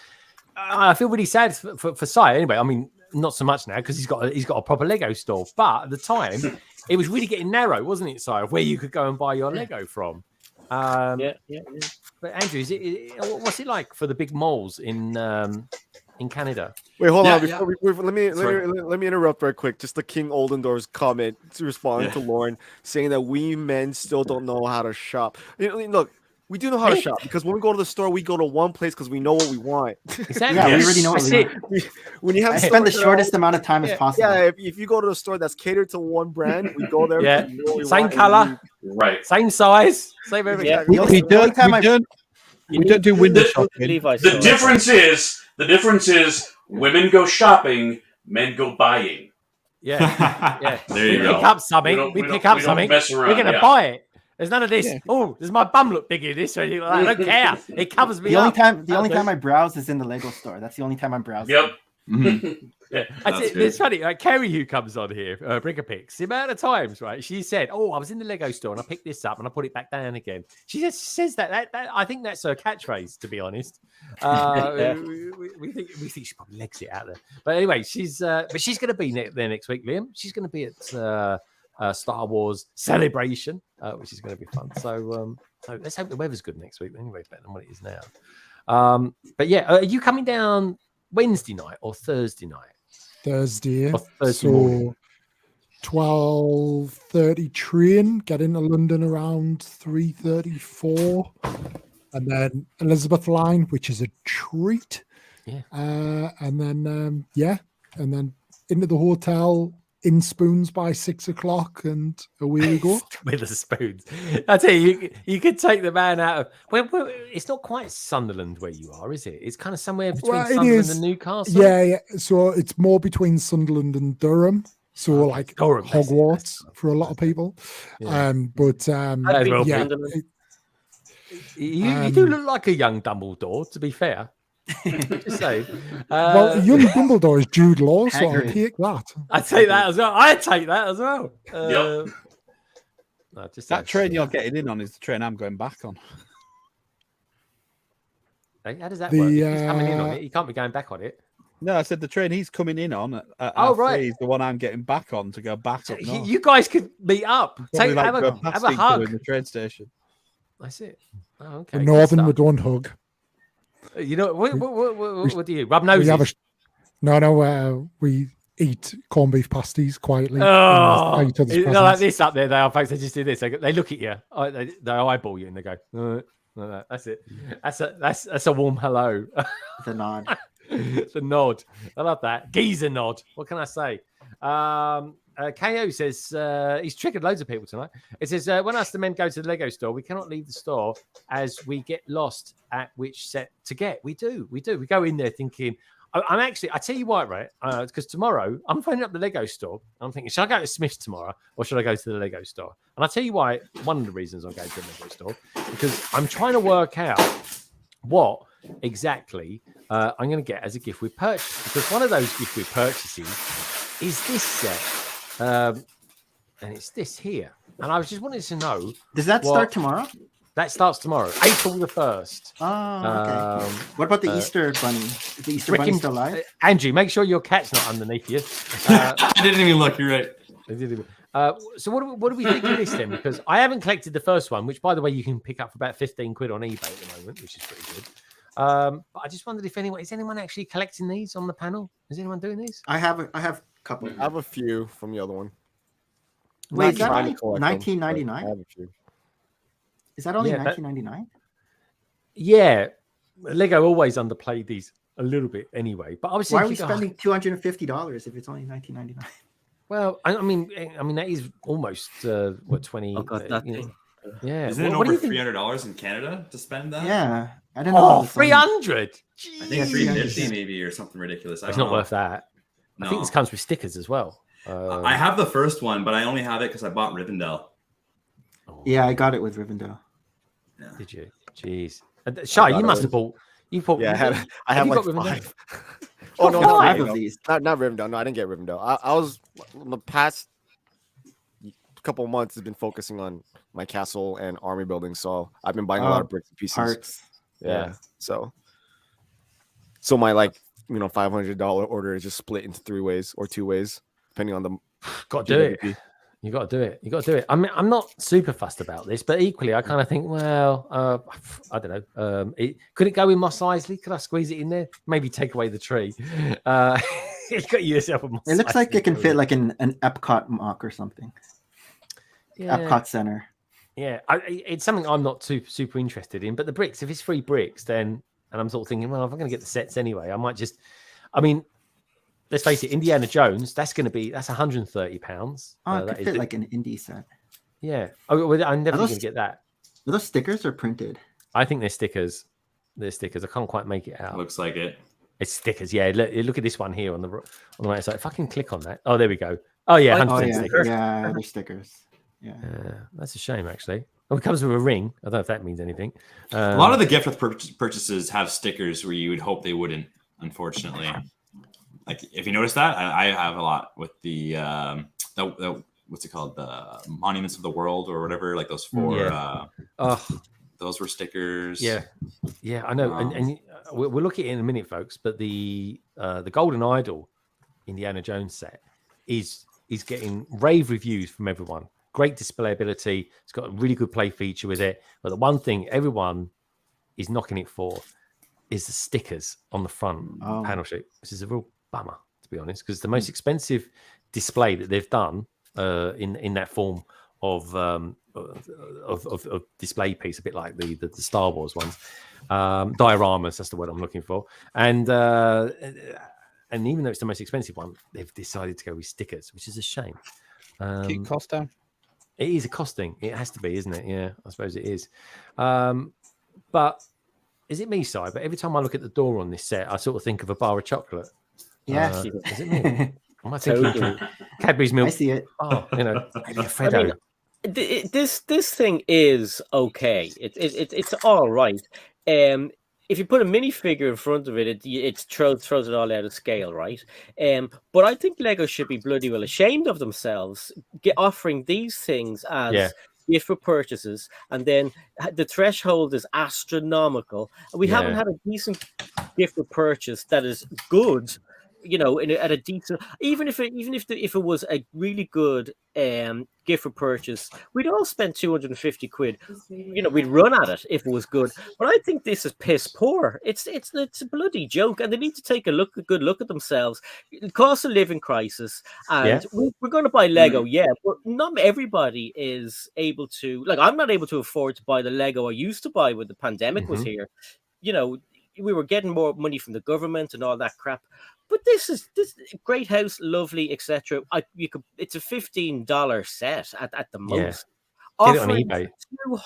I feel really sad for Sai. Anyway, I mean, not so much now because he's got a proper Lego store. But at the time, it was really getting narrow, wasn't it, Sai? Where you could go and buy your Lego from. Yeah. But Andrew, what's it like for the big malls in Canada? Wait, hold on. Let me interrupt right quick. Just the King Oldendor's comment to respond to Lauren, saying that we men still don't know how to shop. Look, we do know how to shop because when we go to the store, we go to one place because we know what we want. Exactly. Yeah, we already know what we want. When you have spend the shortest amount of time as possible. Yeah, if you go to a store that's catered to one brand, we go there. Yeah, we know what we same want color, right? Same size, same everything. Yeah. We don't do window shopping. The difference is women go shopping, men go buying. Yeah. There you we go. pick up something. We pick up something. Mess around, We're going to yeah. buy it. There's none of this. Yeah. Oh, does my bum look big in this or anything like that? I don't care. It covers me The up. only time I browse is in the Lego store. That's the only time I'm browsing. Yep. Yeah. That's It's funny. Carrie, who comes on here, Brickapix, the amount of times, right? She said, "Oh, I was in the Lego store and I picked this up and I put it back down again." She just says that I think that's her catchphrase, to be honest. We think she probably legs it out there. But anyway, she's going to be there next week, Liam. She's going to be at Star Wars Celebration, which is going to be fun. So let's hope the weather's good next week. Anyway, better than what it is now. But yeah, are you coming down Wednesday night or Thursday night? Thursday. Or Thursday morning. 12:30 train, get into London around 3:34, and then Elizabeth line, which is a treat. Yeah. And then and then into the hotel in spoons by 6 o'clock, and away we go. With the spoons. I tell you could take the man out of. Well, it's not quite Sunderland where you are, is it? It's kind of somewhere between Sunderland and Newcastle. Yeah. So it's more between Sunderland and Durham. So like Durham, Hogwarts for a lot of people. Yeah. You do look like a young Dumbledore, to be fair. Just saying. Well, young Dumbledore is Jude Law, so I'll take that. I take that as well. I take that as well. Yep. No, just That train you're getting in on is the train I'm going back on. How does that work? If he's coming in on it, he can't be going back on it. No, I said the train he's coming in on at right. is the one I'm getting back on to go back up north. You guys could meet up. Have a hug in the train station. That's it. Oh, okay. In Northern, we don't hug. You know what do you rub noses? We eat corned beef pasties quietly. Oh, they're like this up there. They are folks. They just do this. They look at you. They eyeball you and they go. That's it. That's a warm hello. The nod. The nod. I love that. Geezer nod. What can I say? KO says he's triggered loads of people tonight. It says when us the men go to the Lego store, we cannot leave the store as we get lost at which set to get. We do. We go in there thinking. I tell you why, right? Because tomorrow I'm phoning up the Lego store. I'm thinking, should I go to Smith's tomorrow or should I go to the Lego store? And I'll tell you why. One of the reasons I'm going to the Lego store because I'm trying to work out what exactly I'm going to get as a gift with purchase. Because one of those gift with purchases is this set, and it's this here. And I was just wanting to know. Does that start tomorrow? That starts tomorrow, April the 1st. Oh, okay. What about the Easter bunny? Is the Easter bunny still alive? Andrew, make sure your cat's not underneath you. I didn't even look. You're right. So what do we think of this then? Because I haven't collected the first one, which, by the way, you can pick up for about 15 quid on eBay at the moment, which is pretty good. But I just wondered if is anyone actually collecting these on the panel? Is anyone doing these? I have a couple. I have a few from the other one. Wait, is that only 19.99? I have a few. Is that only 19.99? Yeah, Lego always underplayed these a little bit anyway. But I was why are we spending $250 if it's only 19.99? Well, I mean that is almost 20. Oh God, that thing. Yeah, isn't it over $300 in Canada to spend that? Yeah, I don't know. 300. I think 350 maybe or something ridiculous. It's not worth that. No. I think this comes with stickers as well. I have the first one, but I only have it because I bought Rivendell. Yeah, I got it with Rivendell. Yeah. Did you? Jeez, Shy, you must have bought You thought? Yeah, I have you like got Rivendell? 5. Oh no, Got not 5 of Rivendell. these. Not Rivendell. No, I didn't get Rivendell. I was in the past couple of months has been focusing on my castle and army building, so I've been buying a lot of bricks and pieces. Parts. Yeah. So my $500 order is just split into 3 ways or 2 ways, depending on the. Got to do it. You got to do it. You got to do it. I mean, I'm not super fussed about this, but equally, I kind of think, well, I don't know. Could it go in Mos Eisley? Could I squeeze it in there? Maybe take away the tree. You got yourself a Mos It looks like Eisley it can building. fit like an Epcot mock or something. Yeah. Epcot Center. Yeah, it's something I'm not super interested in. But the bricks, if it's free bricks, then, and I'm sort of thinking, well, if I'm going to get the sets anyway, I might just, I mean, let's face it, Indiana Jones, that's £130. Oh, it that could is fit like an indie set. Yeah. Oh, well, I'm never going those- to get that. Are those stickers or printed? I think they're stickers. They're stickers. I can't quite make it out. Looks like it. It's stickers. Yeah. Look at this one here on the right side. If I can click on that. Oh, there we go. Oh yeah, 100% stickers. Yeah, they're stickers. Yeah. That's a shame, actually. Oh, it comes with a ring. I don't know if that means anything. A lot of the gift with purchases have stickers where you would hope they wouldn't, unfortunately. Like, if you notice that, I have a lot with the what's it called? The Monuments of the World or whatever, like those 4. Those were stickers. Yeah, I know. And we'll look at it in a minute, folks. But the Golden Idol Indiana Jones set is getting rave reviews from everyone. Great display ability. It's got a really good play feature with it. But the one thing everyone is knocking it for is the stickers on the front panel sheet, which is a real bummer, to be honest, because it's the most expensive display that they've done in that form of display piece, a bit like the Star Wars ones, dioramas. That's the word I'm looking for. And even though it's the most expensive one, they've decided to go with stickers, which is a shame. Keep cost down. It is a costing. It has to be, isn't it? Yeah, I suppose it is. But is it me, Si? But every time I look at the door on this set, I sort of think of a bar of chocolate. Yes. Is it me? Am I thinking Cadbury's milk? I see it. Oh, maybe a Freddo. This thing is okay. It's all right. If you put a minifigure in front of it, it throws it all out of scale, right? But I think Lego should be bloody well ashamed of themselves offering these things as gift for purchases, and then the threshold is astronomical. We haven't had a decent gift for purchase that is good. At a decent, even if it was a really good gift for purchase, we'd all spend 250 quid. We'd run at it if it was good. But I think this is piss poor. It's a bloody joke, and they need to take a good look at themselves. Cost of living crisis, and we're going to buy Lego, but not everybody is able to. Like, I'm not able to afford to buy the Lego I used to buy when the pandemic was here. We were getting more money from the government and all that crap. But this great house, lovely, etc. It's a $15 set at the most. Get it on eBay.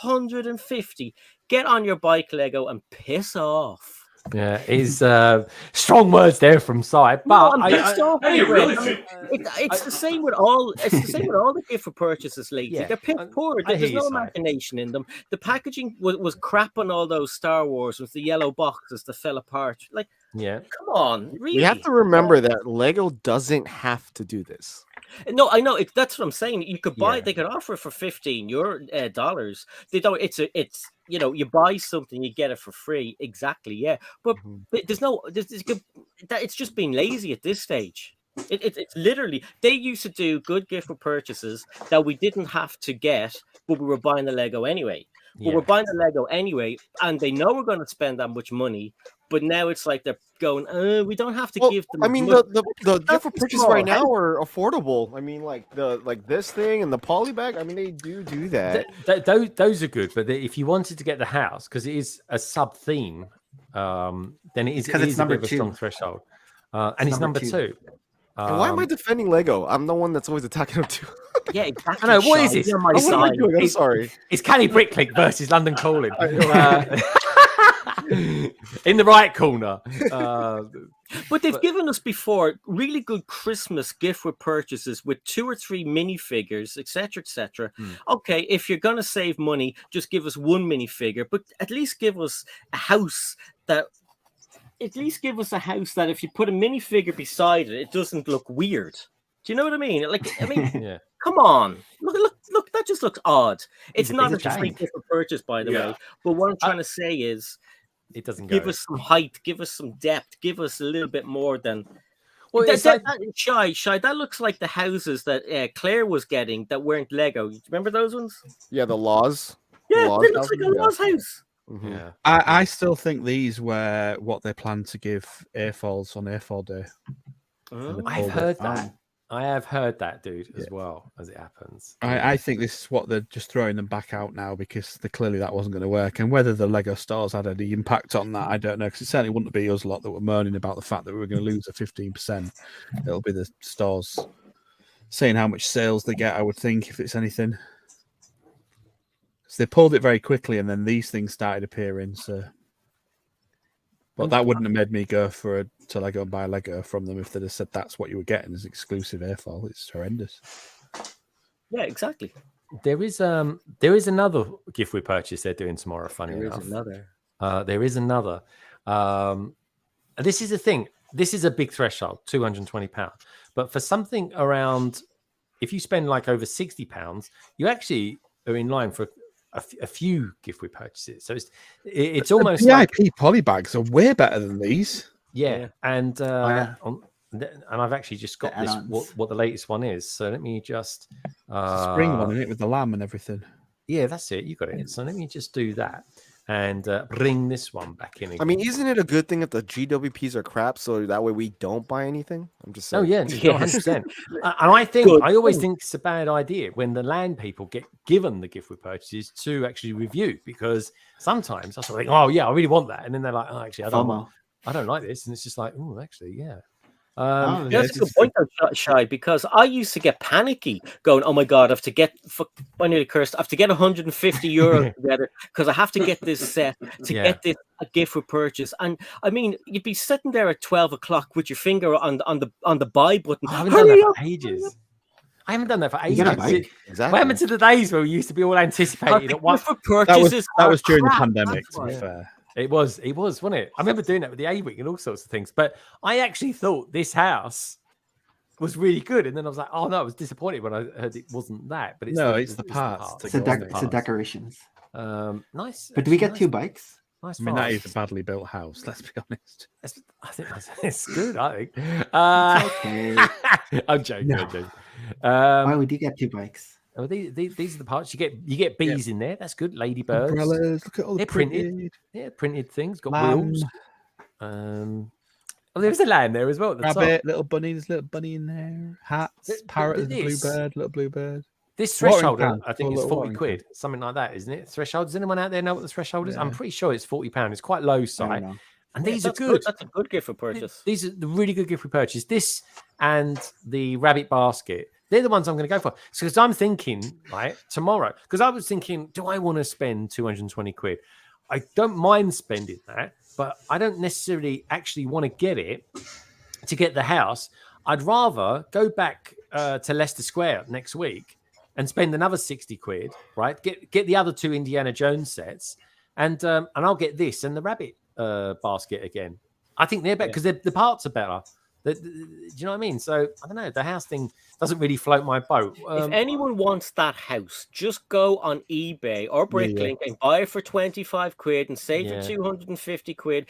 250. Get on your bike, Lego, and piss off. Yeah, is strong words there from Si. But it's the same with all. It's the same with all the gift for purchases lately. Yeah, They're piss poor. There's no imagination in them. The packaging was crap on all those Star Wars with the yellow boxes that fell apart. Like, come on, really? We have to remember that Lego doesn't have to do this. No, I know. That's what I'm saying. You could buy. They could offer it for $15 dollars. They don't. It's you buy something, you get it for free. Exactly. Yeah. But it's just being lazy at this stage. It's literally, they used to do good gift for purchases that we didn't have to get, but we were buying the Lego anyway. But we're buying the Lego anyway, and they know we're going to spend that much money. But now it's like they're going, we don't have to give them. I mean, the gift for purchase right now are affordable. I mean, like this thing and the poly bag. I mean, they do that. Those are good. But if you wanted to get the house, because it is a sub theme, then it is a bit of a strong threshold. And it's number 2. And why am I defending Lego? I'm the one that's always attacking them too. Yeah, exactly. I know. What is this? What am I doing? I'm sorry. It's Canny Bricklink versus London Calling. In the right corner. But they've given us before really good Christmas gift with purchases with 2 or 3 minifigures, etc., etc. Okay, if you're going to save money, just give us one minifigure, but at least give us a house that at least give us a house that if you put a minifigure beside it, it doesn't look weird. Do you know what I mean? Like, I mean, Yeah. come on, look, that just looks odd. It's He's a not big a free giant. gift for purchase, by the Yeah. way. But what I'm trying to say is, It doesn't give go. us some height, give us some depth, give us a little bit more than. Well, That, it's that, like, that- Shy, that looks like the houses that Claire was getting that weren't Lego. You remember those ones? Yeah, the laws. Yeah, Laws it looks like a houses, yeah. Law's house. Mhm. yeah. I still think these were what they plan to give AFOLs on AFOL day. Oh. I've Hold heard it. that. I have heard that, dude, as well as it happens. I think this is what they're just throwing them back out now because clearly that wasn't going to work. And whether the Lego stores had any impact on that, I don't know. Because it certainly wouldn't be us lot that were moaning about the fact that we were going to lose a 15%. It'll be the stores saying how much sales they get, I would think, if it's anything. So they pulled it very quickly and then these things started appearing. So, but that wouldn't have made me go to Lego and buy Lego from them if they'd have said that's what you were getting as exclusive AFOL. It's horrendous. Yeah, exactly. There is another gift we purchase they're doing tomorrow. Funny There is enough, another. there is another. This is the thing. This is a big threshold, £220. But for something around, if you spend like over £60, you actually are in line for a few gift we purchases. So it's almost the like VIP polybags are way better than these. yeah. And yeah. and I've actually just got The this add-ons. what the latest one is. So let me just Spring one in it with the lamb and everything. yeah, that's it. You got it. So let me just do that and bring this one back in again. I mean, isn't it a good thing that the GWPs are crap, so that way we don't buy anything? I'm just Oh saying. yeah, 100%. And I think Good I always point. think it's a bad idea when the land people get given the gift with purchases to actually review, because sometimes I sort of think, oh yeah, I really want that, and then they're like, oh, actually, FOMO. I don't like this, and it's just like, oh, actually, yeah. Oh, Yeah, that's a good point, though, Shy, because I used to get panicky going, oh my God, I have to get, I nearly cursed, I have to get €150 together because I have to get this set to Yeah. get this a gift for purchase. And I mean, you'd be sitting there at 12 o'clock with your finger on the buy button. I haven't done Hurry that up! for ages. I haven't done that for You get a ages. bike. Exactly. What happened to the days where we used to be all anticipated The at one? gift for That purchases was are during the crap, pandemic, that's to be why. fair. It was, wasn't it? I remember doing that with the A-Week and all sorts of things. But I actually thought this house was really good, and then I was like, oh no, I was disappointed when I heard it wasn't that. But it's the parts. It's the decorations. Nice. But do we get nice, two bikes? Nice. I mean, that fast. is a badly built house, let's be honest. I think it's good. I think. Okay. I'm joking. No. I'm joking. Why we do get two bikes? Oh, these are the parts you get bees in there. That's good. Ladybirds. Umbrellas, look at all the They're printed. printed. Yeah, printed things. Got Lamb. wheels. Oh, there's a lamb there as well at the top. Rabbit, little bunny, there's a little bunny in there. Hats, parrot, there's a this- bluebird, little bluebird. This Watering threshold, can. I think, Or is little 40 watering quid, something like that, isn't it? Threshold. Does anyone out there know what the threshold is? I'm Yeah. pretty sure it's £40. It's quite low I don't side, know. and Yeah, these are that's good. That's a good gift for purchase. These are the really good gift we purchased. This and the rabbit basket. They're the ones I'm going to go for. Because I'm thinking, right, tomorrow, because I was thinking, do I want to spend 220 quid? I don't mind spending that, but I don't necessarily actually want to get it to get the house. I'd rather go back to Leicester Square next week and spend another 60 quid, right? Get the other two Indiana Jones sets, and I'll get this and the rabbit basket again. I think they're better because the parts are better. Do you know what I mean? So I don't know. The house thing doesn't really float my boat. If anyone wants that house, just go on eBay or Bricklink and buy it for 25 quid and save Yeah. for 250 quid.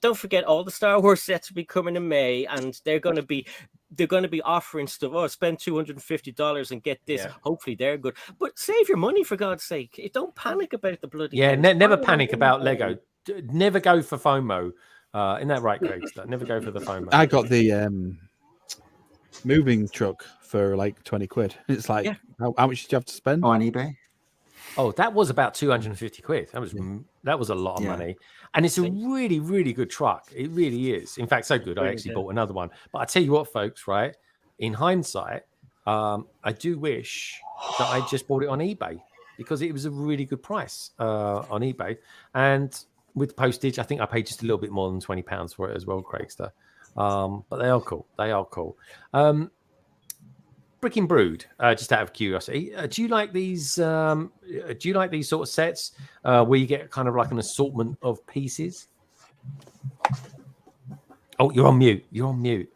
Don't forget all the Star Wars sets will be coming in May, and they're going to be offering stuff. Oh, spend $250 and get this. Yeah. Hopefully they're good, but save your money for God's sake. Don't panic about the bloody. yeah, house. never Buy it panic on about eBay. Lego. Never go for FOMO. Isn't that right, Craig? Never go for the FOMO. I got the moving truck for like 20 quid. It's like, how much did you have to spend? Oh, on eBay? Oh, that was about 250 quid. That was a lot of Yeah. money. And it's a really, really good truck. It really is. In fact, so good, I actually bought another one. But I tell you what, folks, right? In hindsight, I do wish that I just bought it on eBay because it was a really good price on eBay. And with postage, I think I paid just a little bit more than £20 for it as well, Craigster. But they are cool. They are cool. Brick and Brood, just out of curiosity, do you like these? Do you like these sort of sets where you get kind of like an assortment of pieces? Oh, you're on mute. You're on mute.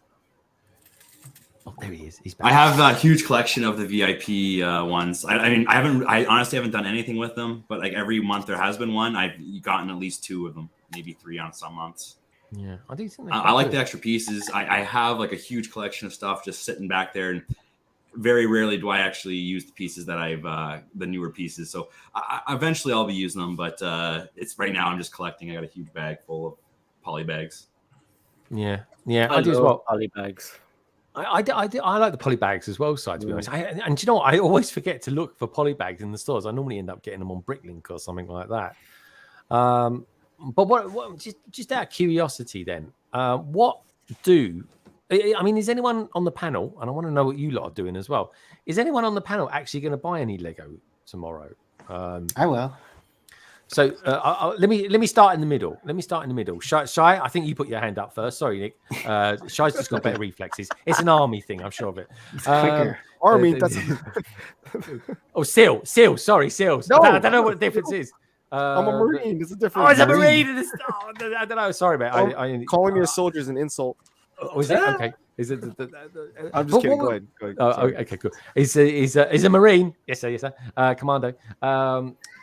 Oh, there he is. He's back. I have a huge collection of the VIP ones. I mean, I honestly haven't done anything with them, but like every month there has been one. I've gotten at least 2 of them, maybe 3 on some months. Yeah, I do think I like the extra pieces. I have like a huge collection of stuff just sitting back there, and very rarely do I actually use the pieces that I've the newer pieces. So eventually I'll be using them, but it's right now I'm just collecting. I got a huge bag full of poly bags. Yeah, I do as well. Poly bags. I like the poly bags as well, to be honest. And do you know what? I always forget to look for poly bags in the stores. I normally end up getting them on Bricklink or something like that. But what just out of curiosity then, what do... I mean, is anyone on the panel, and I want to know what you lot are doing as well, is anyone on the panel actually going to buy any Lego tomorrow? I will. So let me start in the middle. Shy, I think you put your hand up first. Sorry, Nick. Shy's just got better reflexes. It's an army thing, I'm sure of it. It's quicker. Army. That's. SEAL. Sorry, SEALs. No. I don't know what the difference is. I'm a Marine. It's a different. Oh, it's a Marine. I don't know. Sorry, mate. Calling me a soldier is an insult. Oh, is it okay? Is it? I'm just kidding. Go ahead. Oh, okay, cool. He's a Marine. Yes, sir. Commando.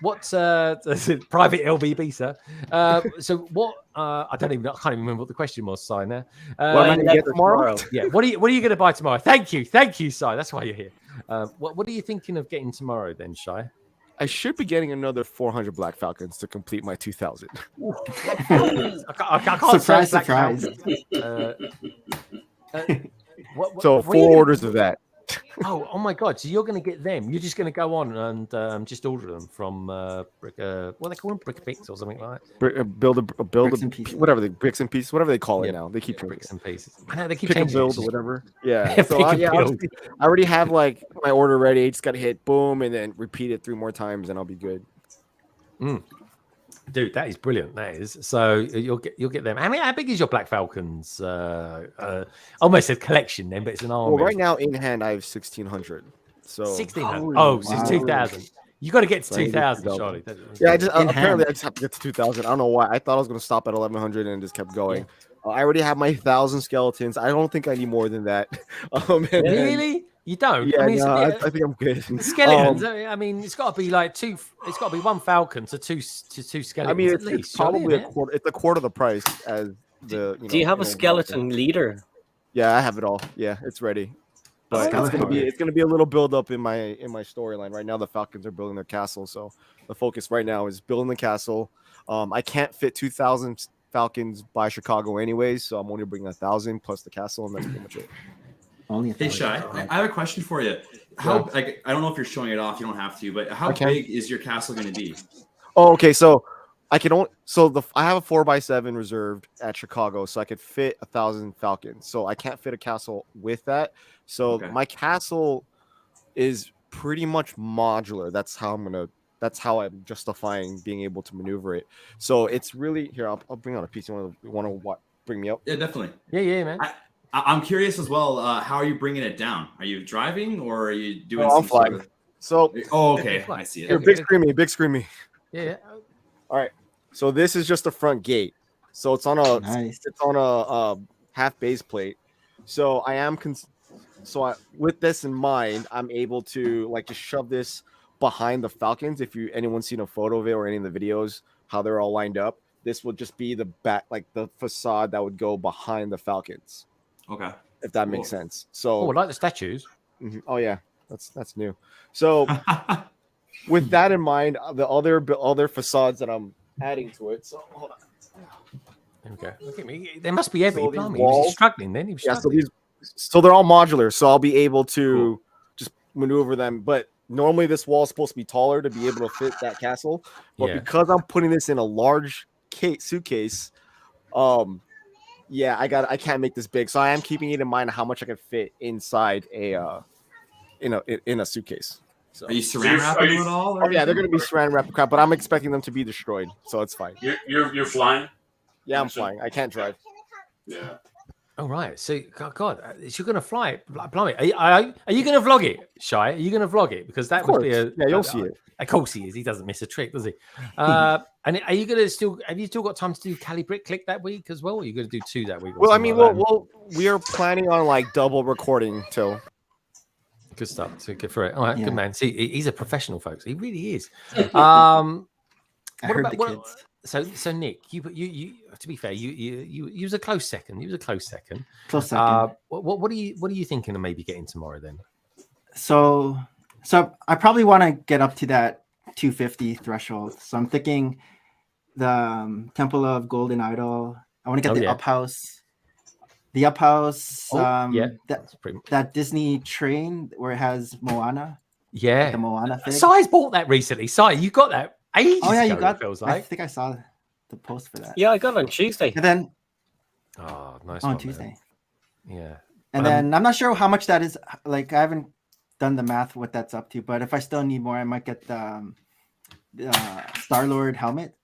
What's private LBB, sir? So what? I can't even remember what the question was, Si. Now, what am I going to get tomorrow? Yeah. What are you going to buy tomorrow? Thank you, Si. That's why you're here. What are you thinking of getting tomorrow, then, Shy? I should be getting another 400 Black Falcons to complete my 2,000. I can't surprise. So 4 orders of that. Oh my God! So you're going to get them? You're just going to go on and just order them from what they call them, BrickTastic or something like that. Build a whatever the bricks and pieces, whatever they call it now. They keep bricks and pieces. I know they keep pick changing a build or whatever. Yeah. So I already have like my order ready. I just got to hit boom and then repeat it 3 more times and I'll be good. Dude, that is brilliant. That is. So you'll get them. I mean, how big is your Black Falcons? Almost a collection then, but it's an army. Well, right now in hand I have 1,600. So 1,600. Oh, so it's 2,000. You got to get to 2,000, Charlie. Yeah, apparently I just have to get to 2,000. I don't know why. I thought I was going to stop at 1,100 and just kept going. Yeah. I already have my 1,000 skeletons. I don't think I need more than that. Really? You don't? Yeah, I think I'm good. Skeletons. I mean, it's got to be like 2. It's got to be 1 Falcon to two skeletons. I mean, at least, it's probably a quarter. It's a quarter of the price as the. Do you have a skeleton leader? Yeah, I have it all. Yeah, it's ready. But it's gonna be a little build up in my storyline. Right now, the Falcons are building their castle, so the focus right now is building the castle. I can't fit 2,000 Falcons by Chicago anyways, so I'm only bringing 1,000 plus the castle, and that's pretty much it. Hey, Shy, I have a question for you. How I don't know if you're showing it off. You don't have to, but how big is your castle going to be? Oh, okay. So I can only I have a 4x7 reserved at Chicago, so I could fit 1,000 Falcons. So I can't fit a castle with that. So my castle is pretty much modular. That's how I'm justifying being able to maneuver it. So it's really here. I'll bring out a piece. You want to bring me up? Yeah, definitely. Yeah, man. I'm curious as well. How are you bringing it down? Are you driving or are you doing? I'm flying. So. Oh, okay. I see it. Here, big screamy. Yeah. All right. So this is just the front gate. So it's on a half base plate. So I am with this in mind, I'm able to just shove this behind the Falcons. If anyone's seen a photo of it or any of the videos, how they're all lined up, this would just be the back, the facade that would go behind the Falcons. Okay. If that makes sense. So like the statues. Mm-hmm. Oh yeah, that's new. So with that in mind, the other facades that I'm adding to it. So hold on. Okay. Look at me. There must be every he was struggling then. So they're all modular. So I'll be able to just maneuver them. But normally this wall is supposed to be taller to be able to fit that castle. But because I'm putting this in a large suitcase, I can't make this big. So I am keeping it in mind how much I can fit inside in a suitcase. So, are you saran wrapping them at all? Oh yeah, they're gonna be saran wrapped crap, but I'm expecting them to be destroyed, so it's fine. You're flying? Yeah, I'm flying. I can't drive. Yeah. Oh right, so God, you're going to fly it. Blimey, are you going to vlog it, Shy? Are you going to vlog it? Because that would be you'll see it. Of course he is. He doesn't miss a trick, does he? And are you going to have you still got time to do Cali Bricklink that week as well? Or are you going to do 2 that week? Well, I mean, we are planning on like double recording till. Good stuff. So good for it. All right, good man. See, he's a professional, folks. He really is. So Nick, you to be fair, you was a close second. You was a close second. Close second. What are you thinking of maybe getting tomorrow then? So I probably want to get up to that 250 threshold. So I'm thinking the Temple of Golden Idol. I want to get the Up House. The Up House. That Disney train where it has Moana. Yeah, like the Moana thing. Si's bought that recently. Si, you got that ages Oh yeah, ago, you got. it feels like. I think I saw the post for that. Yeah, I got it on Tuesday. And then nice on one, Tuesday. Man. Yeah. And then I'm not sure how much that is. Like I haven't done the math what that's up to, but if I still need more, I might get the Star-Lord helmet,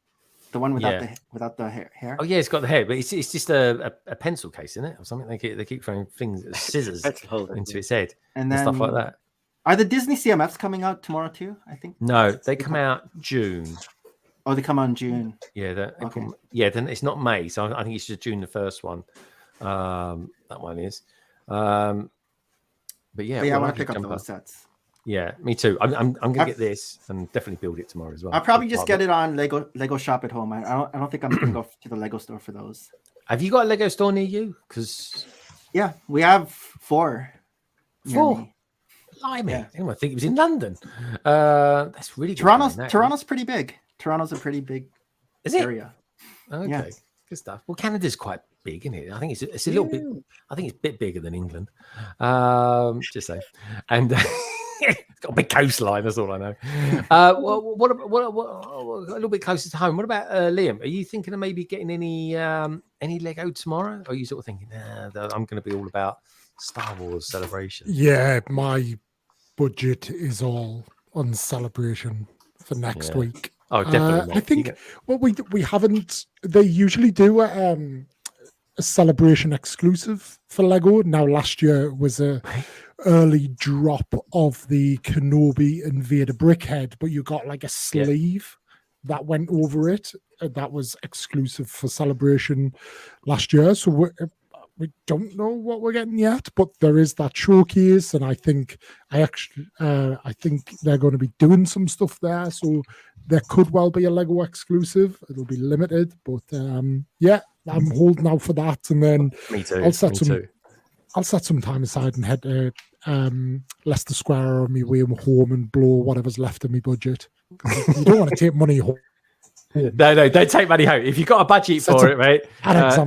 the one without the hair. Oh yeah, it's got the hair, but it's just a pencil case, isn't it, or something? They keep throwing things, scissors into its head and then stuff like that. Are the Disney CMFs coming out tomorrow too? I think. No, they come out June. Oh, they come out in June. Yeah, then it's not May, so I think it's just June the first one. That one is. But yeah, I want to pick up those sets. Yeah, me too. I'm gonna get this and definitely build it tomorrow as well. I'll probably just get it on Lego Shop at home. I don't think I'm gonna go to the Lego store for those. Have you got a Lego store near you? Because we have 4. 4. Blimey. Yeah. I think it was in London. That's really good. Toronto's pretty big. Toronto's a pretty big area. Okay, yeah. Good stuff. Well, Canada's quite big, isn't it? I think it's a little bit. I think it's a bit bigger than England. Just say, and it's got a big coastline. That's all I know. What a little bit closer to home? What about Liam? Are you thinking of maybe getting any Lego tomorrow? Or are you sort of thinking, I'm going to be all about Star Wars Celebration? Yeah, my budget is all on Celebration for next week. Oh, definitely. I think we haven't. They usually do a Celebration exclusive for Lego. Now, last year was a early drop of the Kenobi and Vader brickhead, but you got like a sleeve that went over it. That was exclusive for Celebration last year. So we don't know what we're getting yet, but there is that showcase, and I think they're going to be doing some stuff there. So there could well be a Lego exclusive. It'll be limited, but I'm holding out for that. And then me too. I'll set some time aside and head to Leicester Square on my way home and blow whatever's left of my budget. You don't want to take money home. No, don't take money home. If you've got a budget for it, mate,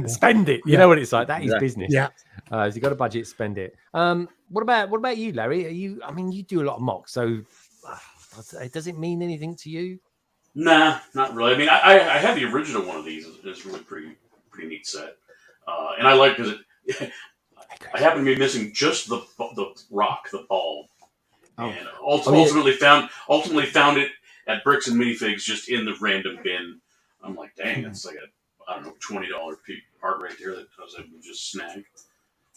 spend it. You know what it's like. That is business. Yeah. If you've got a budget, spend it. What about you, Larry? You do a lot of mocks, so does it mean anything to you? Nah, not really. I mean, I had the original one of these. It's really pretty neat set, and I like because I happen to be missing just the rock, the ball, and ultimately found it at Bricks and Minifigs just in the random bin. I'm like, dang, that's like a $20 part right there that I was able to just snag.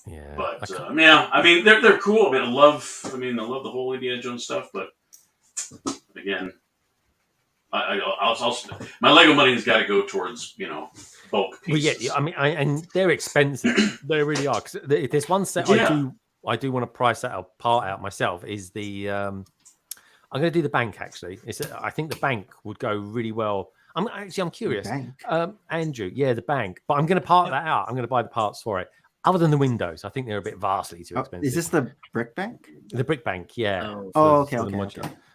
Yeah, but I mean, they're cool. I mean, I love the whole Indiana Jones stuff, but again, I'll my Lego money has got to go towards bulk pieces. Well, yeah, I mean, and they're expensive. They really are. Because if there's one set I do want to price that part out myself is the. I'm going to do the bank actually. I think the bank would go really well. I'm curious, Andrew. Yeah, the bank, but I'm going to part that out. I'm going to buy the parts for it. Other than the windows, I think they're a bit vastly too expensive. Is this the brick bank? The brick bank, yeah. Okay.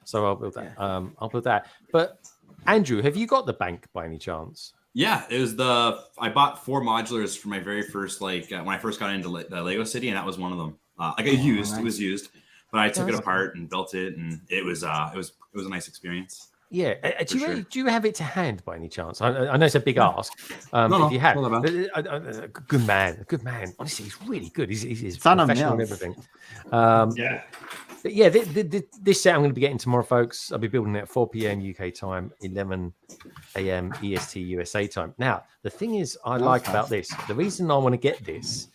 So I'll build that. I'll build that. But Andrew, have you got the bank by any chance? Yeah, it was I bought 4 modulars for my very first when I first got into the Lego City, and that was one of them. I got used. Nice. It was used, but I took it apart and built it, and it was a nice experience. Yeah. Do you have it to hand by any chance? I know it's a big ask. If you have, good man. Honestly, he's really good. He's professional and everything. But yeah, this set I'm going to be getting tomorrow, folks. I'll be building it at 4 p.m. UK time, 11 a.m. EST USA time. Now, the thing is, I like about this, the reason I want to get this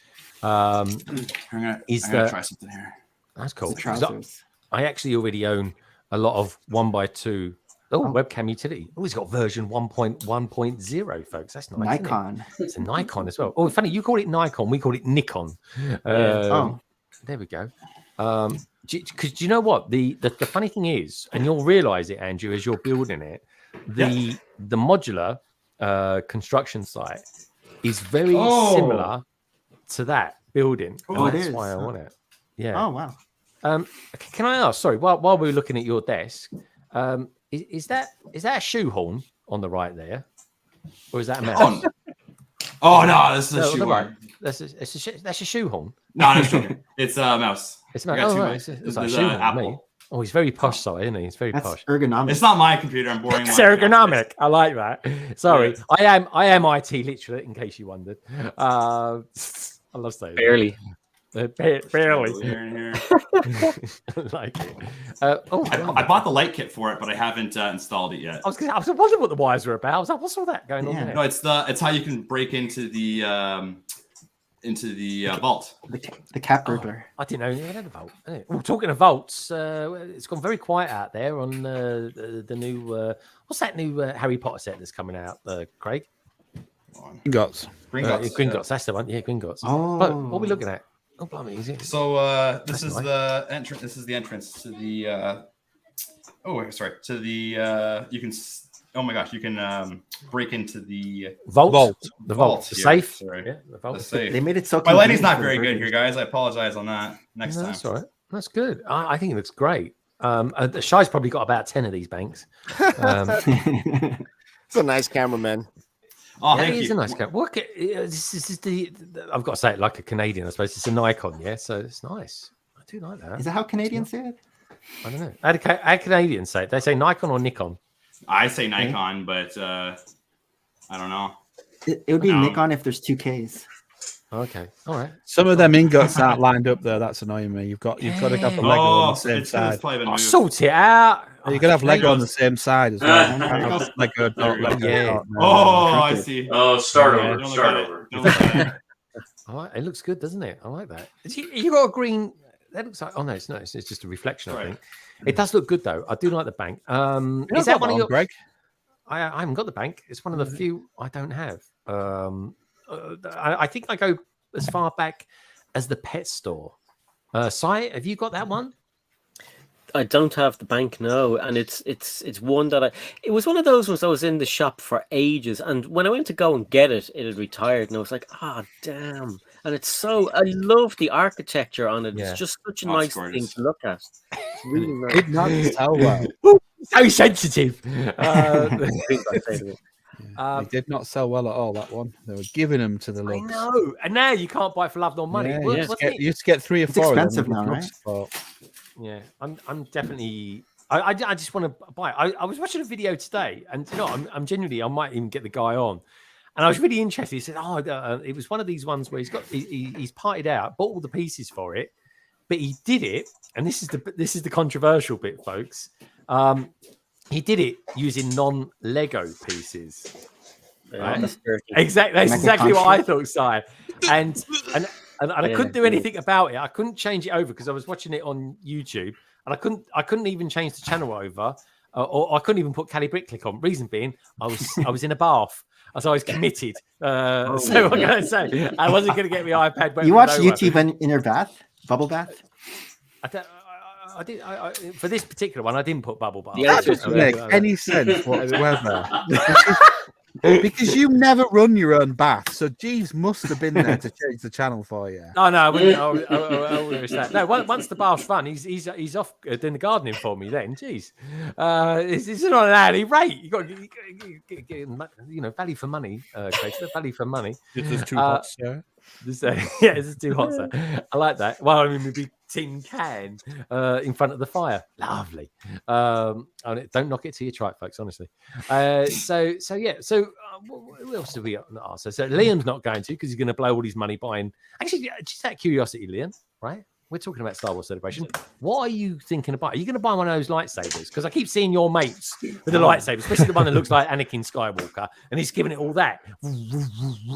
I'm gonna try something here. That's cool. Trousers. I actually already own a lot of 1x2. Webcam utility. Oh, he's got version 1.1.0, folks. That's nice. Nikon. It's a Nikon as well. Oh, funny, you call it Nikon, we call it Nikon. There we go. Because you know what? The funny thing is, and you'll realize it, Andrew, as you're building it, the modular construction site is very similar to that building. Oh, and it that's is. why I want it. Yeah. Oh, wow. Can I ask? Sorry, while we're looking at your desk, is that a shoehorn on the right there, or is that a mouse? Oh no, this is a shoehorn. Right. That's a shoehorn. No, it's a mouse. It's a mouse. Right. It's like a shoehorn. Apple. Oh, he's very posh, so isn't he? He's very That's posh. ergonomic. It's not my computer. I'm boring. It's ergonomic. I like that. Sorry, I am IT literate, in case you wondered. I love saying Barely. Barely. I like it. I bought the light kit for it, but I haven't installed it yet. I was wondering what the wires were about. I was like, what's all that going on there? No, it's how you can break into the vault. The cap burglar. I didn't know you had a vault. Well, talking of vaults, it's gone very quiet out there on the new. What's that new Harry Potter set that's coming out, Craig? Gringotts. Gringotts. That's the one. Yeah, Gringotts. Oh, what are we looking at? Oh, blimey, is it? So this is the entrance. This is the entrance to the. To the. You can. Oh my gosh! You can break into the vault. The vault. The here. safe. Sorry. Yeah, the vault. The safe. They made it so. My lighting's not very good here, guys. I apologize on that. Next time. That's all right. That's good. I think it looks great. Shai's probably got about 10 of these banks. It's a nice cameraman. Oh, thank you. It's a nice camera. Look, this is the. I've got to say it like a Canadian, I suppose. It's a Nikon, yeah. So it's nice. I do like that. Is that how Canadians say it? I don't know. How Canadians say it? They say Nikon or Nikon. I say Nikon, but I don't know. It would be Nikon if there's 2 Ks. Okay, all right. Some of them ingots aren't lined up there. That's annoying me. You've got to have the Lego on the same side. I'll sort it out. You can have Lego on the same side as well. Lego, I see. Oh, start over. All right, it looks good, doesn't it? I like that. You got a green. That looks like. Oh no, it's just a reflection. I think it does look good though. I do like the bank. Is that one of your? Greg? I haven't got the bank. It's one of the few I don't have. I think I go as far back as the pet store. Sai, have you got that one? I don't have the bank, no, and it's one that it was one of those ones I was in the shop for ages, and when I went to go and get it, it had retired, and I was like, damn. And it's so, I love the architecture on it. Yeah. It's just such a nice thing to look at. It's really nice. Did not sell well. So sensitive. They did not sell well at all, that one. They were giving them to the looks. I know. And now you can't buy it for love nor money. You used to get 3 or 4 expensive of them. now, right? Yeah, I'm definitely. I just want to buy it. I was watching a video today, and you know, I'm genuinely. I might even get the guy on, and I was really interested. He said, "Oh, it was one of these ones where he's parted out, bought all the pieces for it, but he did it, and this is the controversial bit, folks. He did it using non-Lego pieces. Right? That's exactly what I thought, Si. And I couldn't do anything about it. I couldn't change it over because I was watching it on YouTube, and I couldn't even change the channel over, or I couldn't even put Cali Bricklink on. Reason being, I was in a bath, so I was committed. So I'm going to say I wasn't going to get my iPad. You watch YouTube in your bath, bubble bath? I did. For this particular one, I didn't put bubble bath. That doesn't make any sense whatsoever. Because you never run your own bath, so Jeeves must have been there to change the channel for you. Oh no, I wouldn't risk that. No, once the bath's run, he's off doing the gardening for me. Then, jeez, it's not an hourly rate. You got value for money, value for money. This is too hot, sir. This is too hot, sir. I like that. Well, I mean, maybe tin can in front of the fire. Lovely. Don't knock it till you try it, folks. Honestly. So what else do we ask? So Liam's not going to because he's going to blow all his money buying. Actually, just out of curiosity, Liam, right? we're talking about Star Wars Celebration. What are you thinking about? Are you going to buy one of those lightsabers? Because I keep seeing your mates with the lightsaber, especially the one that looks like Anakin Skywalker, and he's giving it all that.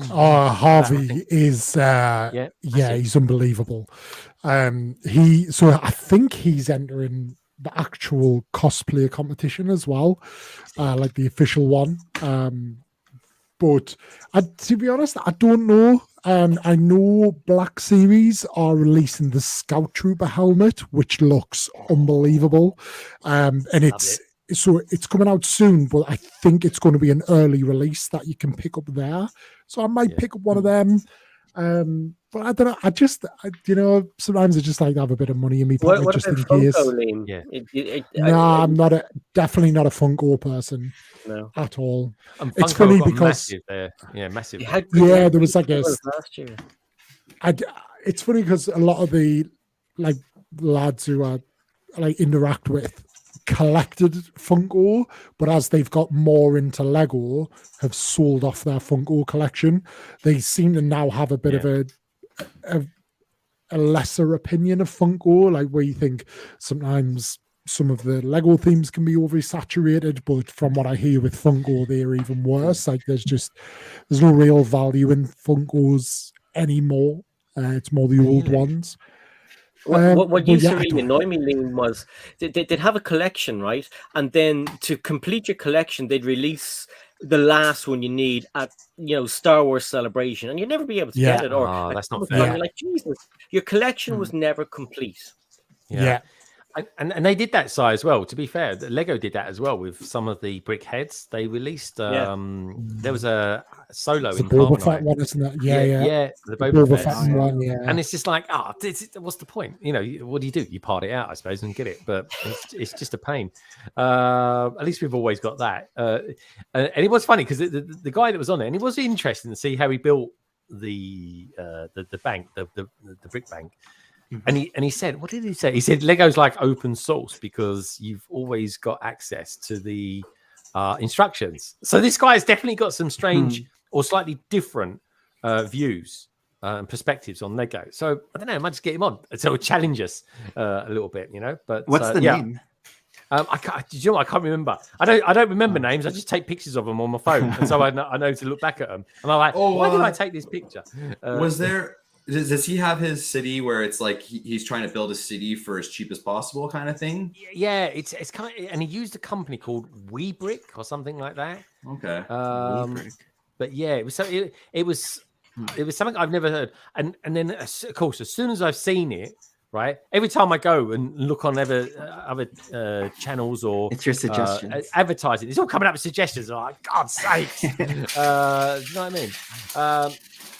Harvey is he's unbelievable. So I think he's entering the actual cosplayer competition as well, like the official one. But to be honest, I don't know. I know Black Series are releasing the Scout Trooper helmet, which looks unbelievable, and it's coming out soon. But I think it's going to be an early release that you can pick up there. So I might pick up one of them. But I don't know. Sometimes I just like to have a bit of money in me pocket just in case. I'm definitely not a Funko person at all. It's funny because massive. There was like last year. It's funny because a lot of the lads who I interact with collected Funko, but as they've got more into Lego, have sold off their Funko collection. They seem to now have a bit of a lesser opinion of Funko, like where you think sometimes some of the Lego themes can be oversaturated, but from what I hear with Funko, they're even worse. Like there's no real value in Funkos anymore. It's more the old ones. What used to really annoy me, Liam, was they'd have a collection, right? And then to complete your collection, they'd release the last one you need at Star Wars Celebration, and you'd never be able to get it. Or that's not fair. You're like, Jesus, your collection was never complete. Yeah. And they did that side as well. To be fair, Lego did that as well with some of the brick heads. They released there was a solo in Boba Fett one, isn't it? Yeah, the Boba Fett one. Yeah, and it's just like, what's the point? What do? You part it out, I suppose, and get it. But it's just a pain. At least we've always got that. And it was funny because the guy that was on it, and it was interesting to see how he built the bank, the brick bank. And he said, what did he say? He said Lego's like open source because you've always got access to the instructions. So this guy has definitely got some strange or slightly different views and perspectives on Lego. So I don't know, I might just get him on. So challenge us a little bit, But what's the name? I can't remember. I don't remember names. I just take pictures of them on my phone, and so I know to look back at them. And I'm like, why did I take this picture? Does he have his city where it's like he's trying to build a city for as cheap as possible kind of thing? Yeah, it's kind of, and he used a company called WeBrick or something like that. Okay. But yeah, it was something I've never heard. And then of course, as soon as I've seen it, right, every time I go and look on other channels or it's your suggestions, advertising, it's all coming up with suggestions. I'm like, God's sake, you know what I mean?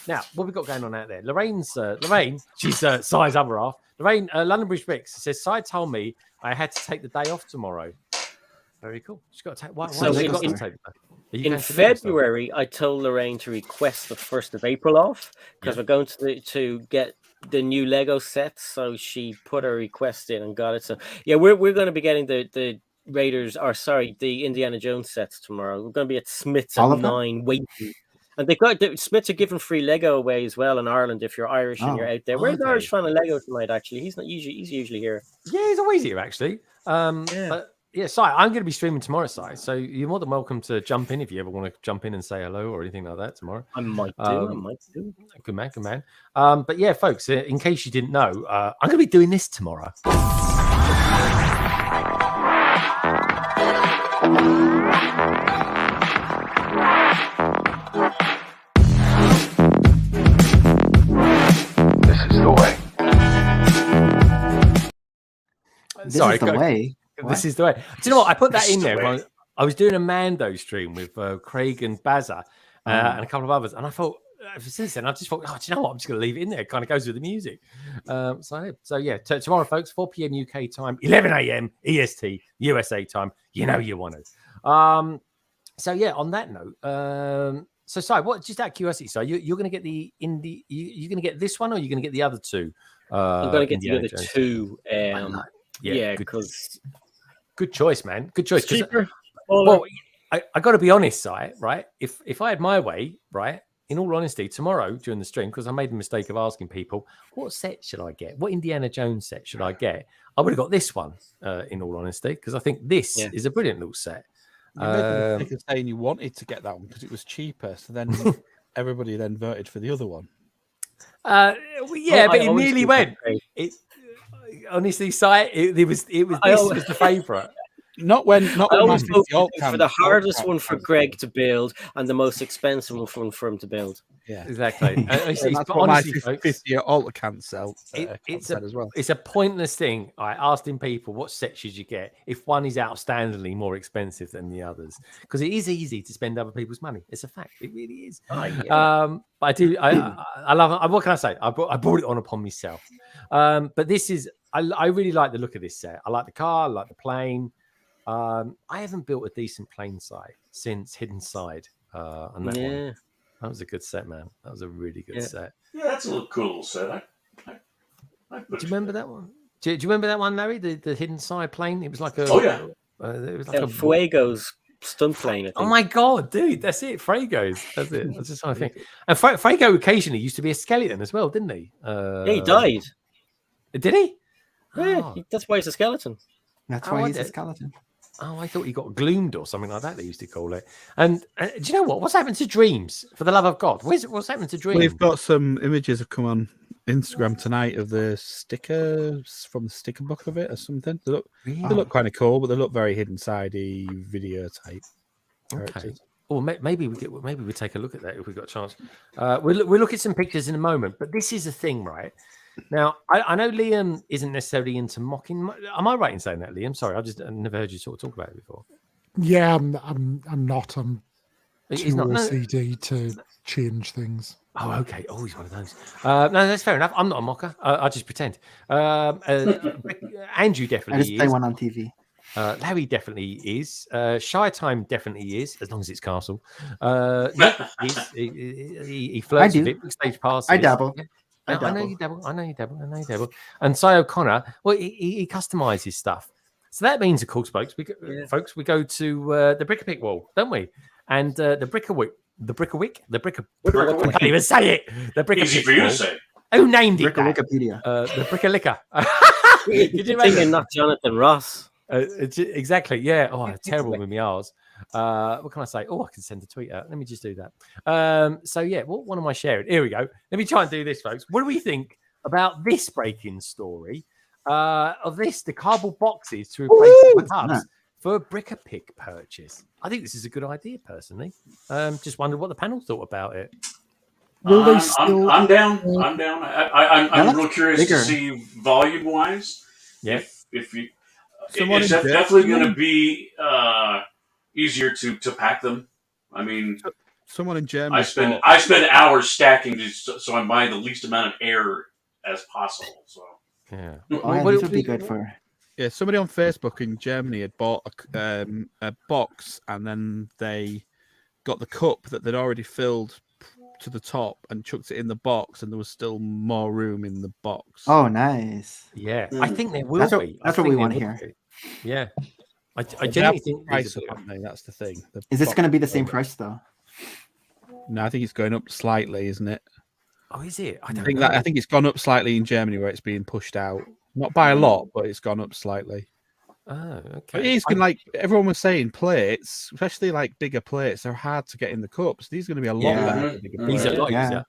Now, what have we got going on out there? Lorraine, she's Si's other half. Lorraine, London Bridge Bricks says, Si told me I had to take the day off tomorrow. Very cool. She's got to take. Why so she got to take the day? In February, I told Lorraine to request the 1st of April off because we're going to get the new Lego sets. So she put her request in and got it. So yeah, we're going to be getting the the Indiana Jones sets tomorrow. We're going to be at Smith's at 9 waiting. And they've got Smiths are giving free Lego away as well in Ireland if you're Irish and you're out there. Where's the Irish fan of Lego tonight? Actually, he's usually here. Yeah, he's always here actually. But yeah, Si, I'm going to be streaming tomorrow, Si. So you're more than welcome to jump in if you ever want to jump in and say hello or anything like that tomorrow. I might do. Good man. But yeah, folks, in case you didn't know, I'm going to be doing this tomorrow. This is the way. Do you know what? I put that in there. I was doing a Mando stream with Craig and Bazza and a couple of others, and I thought, since then, I just thought, do you know what? I'm just going to leave it in there. It kind of goes with the music. So yeah, tomorrow, folks, 4 p.m. UK time, 11 a.m. EST, USA time. You know you want to. So yeah, on that note, so sorry, what? Just out of curiosity, so you're going to get the indie? You're going to get this one, or you're going to get the other two? I'm going to get the other two. Yeah, because good choice, man. Good choice. Cheaper. Well, I got to be honest, right? If I had my way, right, in all honesty, tomorrow during the stream, because I made the mistake of asking people, what set should I get? What Indiana Jones set should I get? I would have got this one, in all honesty, because I think this is a brilliant little set. You made the mistake of saying you wanted to get that one because it was cheaper. So then everybody then voted for the other one. But it nearly went. Honestly, this was the favourite. I always voted for the hardest one for Greg to build and the most expensive one for him to build. Yeah, exactly. That's what my 50 Alta can sell. As well. It's a pointless thing. I asking people what set should you get if one is outstandingly more expensive than the others, because it is easy to spend other people's money. It's a fact. It really is. But I do. I love it. What can I say? I brought it on upon myself. But this is. I really like the look of this set. I like the car. I like the plane. I haven't built a decent plane site since Hidden Side. On that one. That was a good set, man. That was a really good set. Yeah, that's a little cool set. Do you remember that one? Do you remember that one, Larry? The Hidden Side plane? It was like a. It was like a Fuego's stunt plane. I think. Oh my god, dude, that's it. Frago's. That's it. I was just trying to think. And Frago occasionally used to be a skeleton as well, didn't he? He died. Did he? Yeah, that's why he's a skeleton. That's why he's a skeleton. Oh, I thought he got gloomed or something like that. They used to call it. And do you know what? What's happened to dreams? For the love of God, what's happened to dreams? We've got some images have come on Instagram tonight of the stickers from the sticker book of it or something. They look kind of cool, but they look very hidden sidey video type. Okay. Or maybe we take a look at that if we've got a chance. We'll look at some pictures in a moment. But this is a thing, right? Now, I know Liam isn't necessarily into mocking. Am I right in saying that, Liam? Sorry, I never heard you sort of talk about it before. Yeah, I'm not. I'm He's too not. OCD to change things. Oh, okay. Oh, he's one of those. No, that's fair enough. I'm not a mocker. I just pretend. Andrew definitely I just play is. one on TV. Larry definitely is. Shy Time definitely is, as long as it's Castle. Nick is. He flirts with it. Stage passes. I dabble. Yeah. I know you dabble. And Si O'Connor, well, he customizes stuff. So that means, of course, folks, we go to the Brickapick wall, don't we? And the Brickawick. I can't even say it. The Brickapick. Easy for you to say. Who named it? Wikipedia. The Brickalicker. Did you imagine? Not Jonathan Ross. Exactly. Yeah. Oh, terrible with my R's. What can I say? Oh, I can send a tweet out. Let me just do that. So yeah, what am I sharing? Here we go. Let me try and do this, folks. What do we think about this break-in story of the cardboard boxes to replace the hubs for a Brick-a-Pick purchase? I think this is a good idea, personally. Just wondered what the panel thought about it. I'm down. I'm real curious to see volume-wise. Yeah. If you, it's definitely going to be easier to pack them. I mean, someone in Germany. I spend hours stacking so I'm buying the least amount of air as possible. So yeah, this would be good for. Yeah, somebody on Facebook in Germany had bought a box, and then they got the cup that they'd already filled to the top and chucked it in the box, and there was still more room in the box. Oh, nice. Yeah, I think there will be. That's what we want to hear. Yeah. I genuinely think price that's the thing. Is this going to be the same price though? No, I think it's going up slightly, isn't it? Oh, is it? I think it's gone up slightly in Germany where it's being pushed out. Not by a lot, but it's gone up slightly. Oh, okay. But these can, like everyone was saying, plates, especially like bigger plates, they're hard to get in the cups. These are going to be a lot better. These are a lot easier.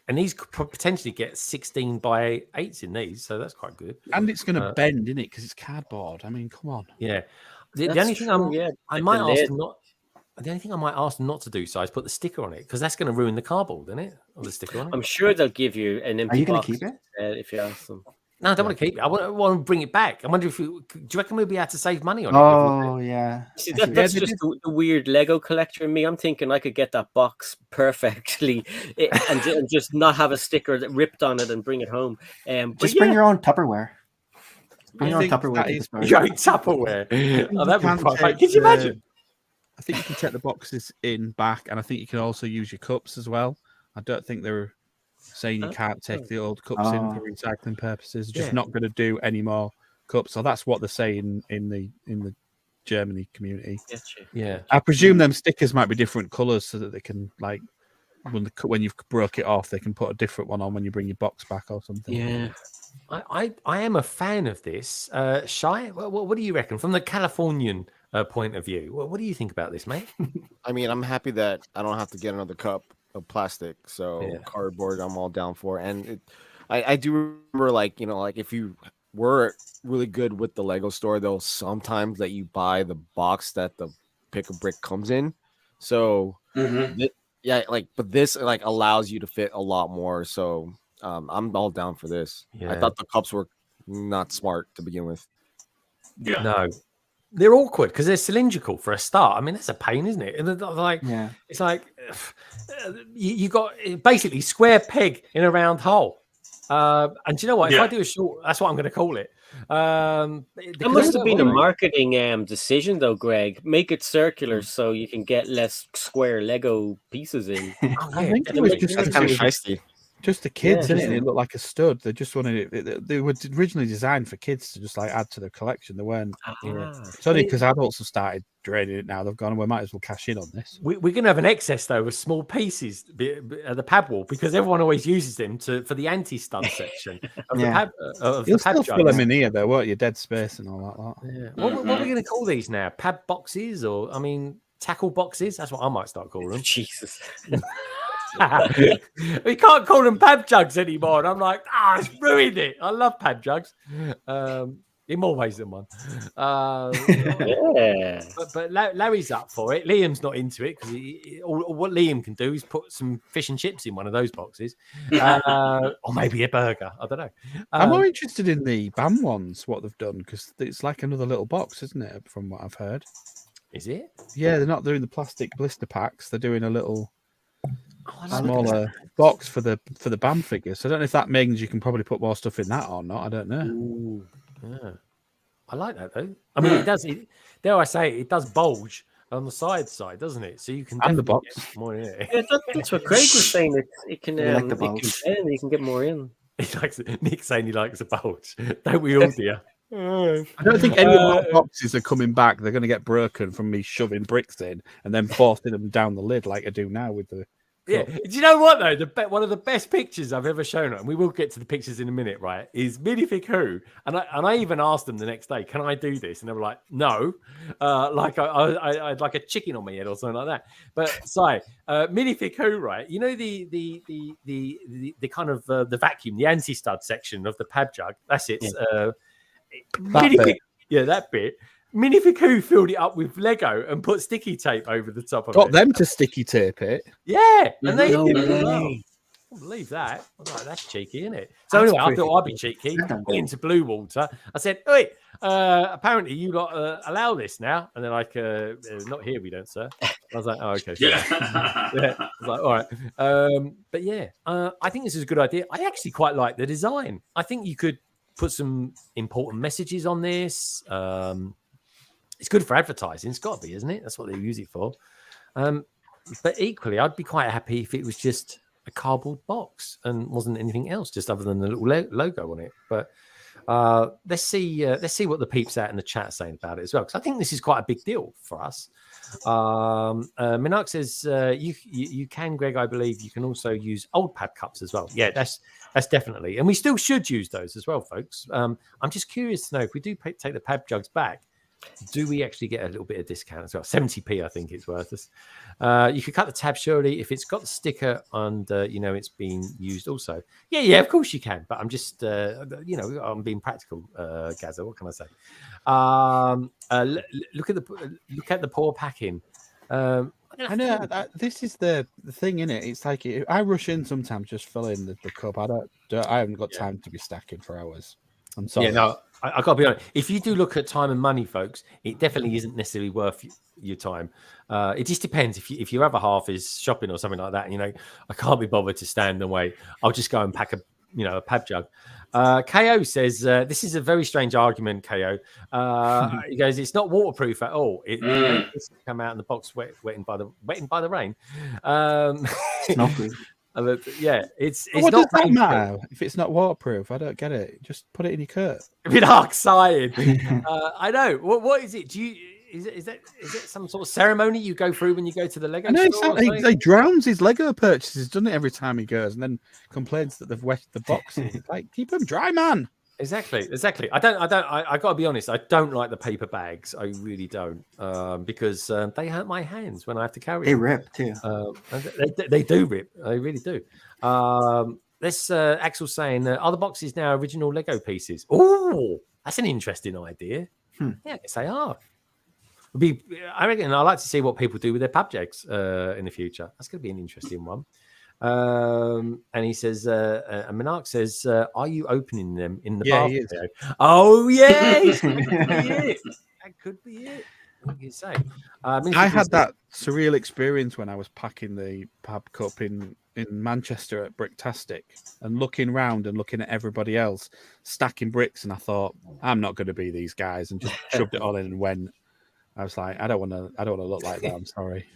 And these could potentially get 16 by 8s in these, so that's quite good. And it's going to bend, isn't it? Because it's cardboard. I mean, come on. Yeah. The only thing I might ask not to do, so is put the sticker on it, because that's going to ruin the cardboard, isn't it? Or the sticker on it. I'm sure they'll give you an empty. Are you going box to keep it? If you ask them. No, I don't want to keep it. I want to bring it back. I wonder if do you reckon we'll be able to save money on it? Oh, yeah. See, that's just the weird Lego collector in me. I'm thinking I could get that box perfectly and just not have a sticker that ripped on it and bring it home. Just bring your own Tupperware. Bring your own Tupperware. Your own Tupperware. Oh, that would be quite fun. Could you imagine? I think you can check the boxes in back, and I think you can also use your cups as well. I don't think they're saying you can't take the old cups in for recycling purposes. Just not going to do any more cups. So that's what they're saying in the Germany community. Yeah, I presume them stickers might be different colours so that they can like when you've broke it off, they can put a different one on when you bring your box back or something. Yeah. I am a fan of this. Shai, what do you reckon from the Californian point of view? What do you think about this, mate? I mean, I'm happy that I don't have to get another cup of plastic. So cardboard, I'm all down for. And I do remember, like, you know, like if you were really good with the Lego store, they'll sometimes let you buy the box that the pick a brick comes in. So but this like allows you to fit a lot more. So I'm all down for this. I thought the cups were not smart to begin with. Yeah. No. They're awkward because they're cylindrical for a start. I mean, that's a pain, isn't it? And like, it's like you got basically square peg in a round hole. And do you know what? If I do a short, that's what I'm going to call it. That must have been a marketing decision, though, Greg. Make it circular so you can get less square Lego pieces in. I think it was just kind of shiesty. Just the kids, innit? And it looked like a stud. They just wanted it. They were originally designed for kids to just like add to their collection. They weren't. It's only because adults have started draining it now. They've gone, we might as well cash in on this. We're going to have an excess though of small pieces at the pad wall because everyone always uses them for the anti-stud section of the pad. You'll still fill them in here though, won't you? Dead space and all that. Yeah. What are we going to call these now? Pad boxes, or I mean, tackle boxes? That's what I might start calling them. Jesus. We can't call them pad jugs anymore. And I'm like, it's ruined it. I love pad jugs. In more ways than one. But Larry's up for it. Liam's not into it because what Liam can do is put some fish and chips in one of those boxes, or maybe a burger. I don't know. I'm more interested in the BAM ones, what they've done, because it's like another little box, isn't it? From what I've heard. Is it? Yeah, they're not doing the plastic blister packs. They're doing a little smaller box for the BAM figures. So I don't know if that means you can probably put more stuff in that or not. I don't know. Ooh, yeah. I like that though. I mean, it does. Dare I say, it does bulge on the side, doesn't it? So you can and the box get more in it. Yeah, that's what Craig was saying. It can like the it can bend, you can get more in. Nick saying he likes a bulge. Don't we all, dear? I don't think any of the boxes are coming back. They're going to get broken from me shoving bricks in and then forcing them down the lid like I do now with the. Yeah. Do you know what though? One of the best pictures I've ever shown, and we will get to the pictures in a minute, right? Is Minifig Who, and I even asked them the next day, "Can I do this?" And they were like, "No," like I'd like a chicken on my head or something like that. But Minifig Who, right? You know the kind of the vacuum, the anti-stud section of the pad jug. That's it. That bit. Minifig Who filled it up with Lego and put sticky tape over the top of it. Got them to sticky tape it. Yeah, and they did it well. I can't believe that. I was like, that's cheeky, isn't it? So anyway, I thought I'd be cheeky. Went into Blue Water. I said, "Wait, apparently you lot allow this now." And they're like, "Not here, we don't, sir." I was like, "Oh, okay." Yeah. I was like, "All right." But yeah, I think this is a good idea. I actually quite like the design. I think you could put some important messages on this. It's good for advertising. It's got to be, isn't it? That's what they use it for. But equally, I'd be quite happy if it was just a cardboard box and wasn't anything else, just other than the little logo on it. But let's see what the peeps out in the chat are saying about it as well, because I think this is quite a big deal for us. Minark says you can, Greg. I believe you can also use old pad cups as well. Yeah, that's definitely, and we still should use those as well, folks. I'm just curious to know if we do take the pad jugs back. Do we actually get a little bit of discount as well? 70p, I think it's worth us. You could cut the tab surely if it's got the sticker and it's been used also. Yeah, of course you can. But I'm just I'm being practical, Gaza. What can I say? Look at the poor packing. I know this is the thing, innit? It's like I rush in sometimes, just fill in the cup. I haven't got time to be stacking for hours. I'm sorry. Yeah, no, I got to be honest. If you do look at time and money, folks, it definitely isn't necessarily worth your time. It just depends. If your other half is shopping or something like that, and I can't be bothered to stand and wait. I'll just go and pack a pad jug. KO says this is a very strange argument. KO, he goes, it's not waterproof at all. It come out in the box wetting by the rain. It's not good. It's what not does that matter if it's not waterproof? I don't get it. Just put it in your coat. A bit dark side. I know. What is it? is it some sort of ceremony you go through when you go to the Lego I know store? he drowns his Lego purchases, doesn't it, every time he goes, and then complains that they've wet the boxes. Like, keep them dry, man. Exactly. I gotta be honest. I don't like the paper bags. I really don't, because they hurt my hands when I have to carry They them. rip too. They do rip. They really do. This Axel saying, are the boxes now original Lego pieces? Oh, that's an interesting idea. Yeah, I guess they are. I reckon I'd like to see what people do with their PubJags in the future. That's going to be an interesting one. And he says, and Minark says, are you opening them in the bar? Oh, yes. That could be it. What can you say? I had that surreal experience when I was packing the Pub Cup in Manchester at Bricktastic and looking round and looking at everybody else stacking bricks, and I thought, I'm not going to be these guys, and just shoved it all in and went. I was like, I don't want to look like that. I'm sorry.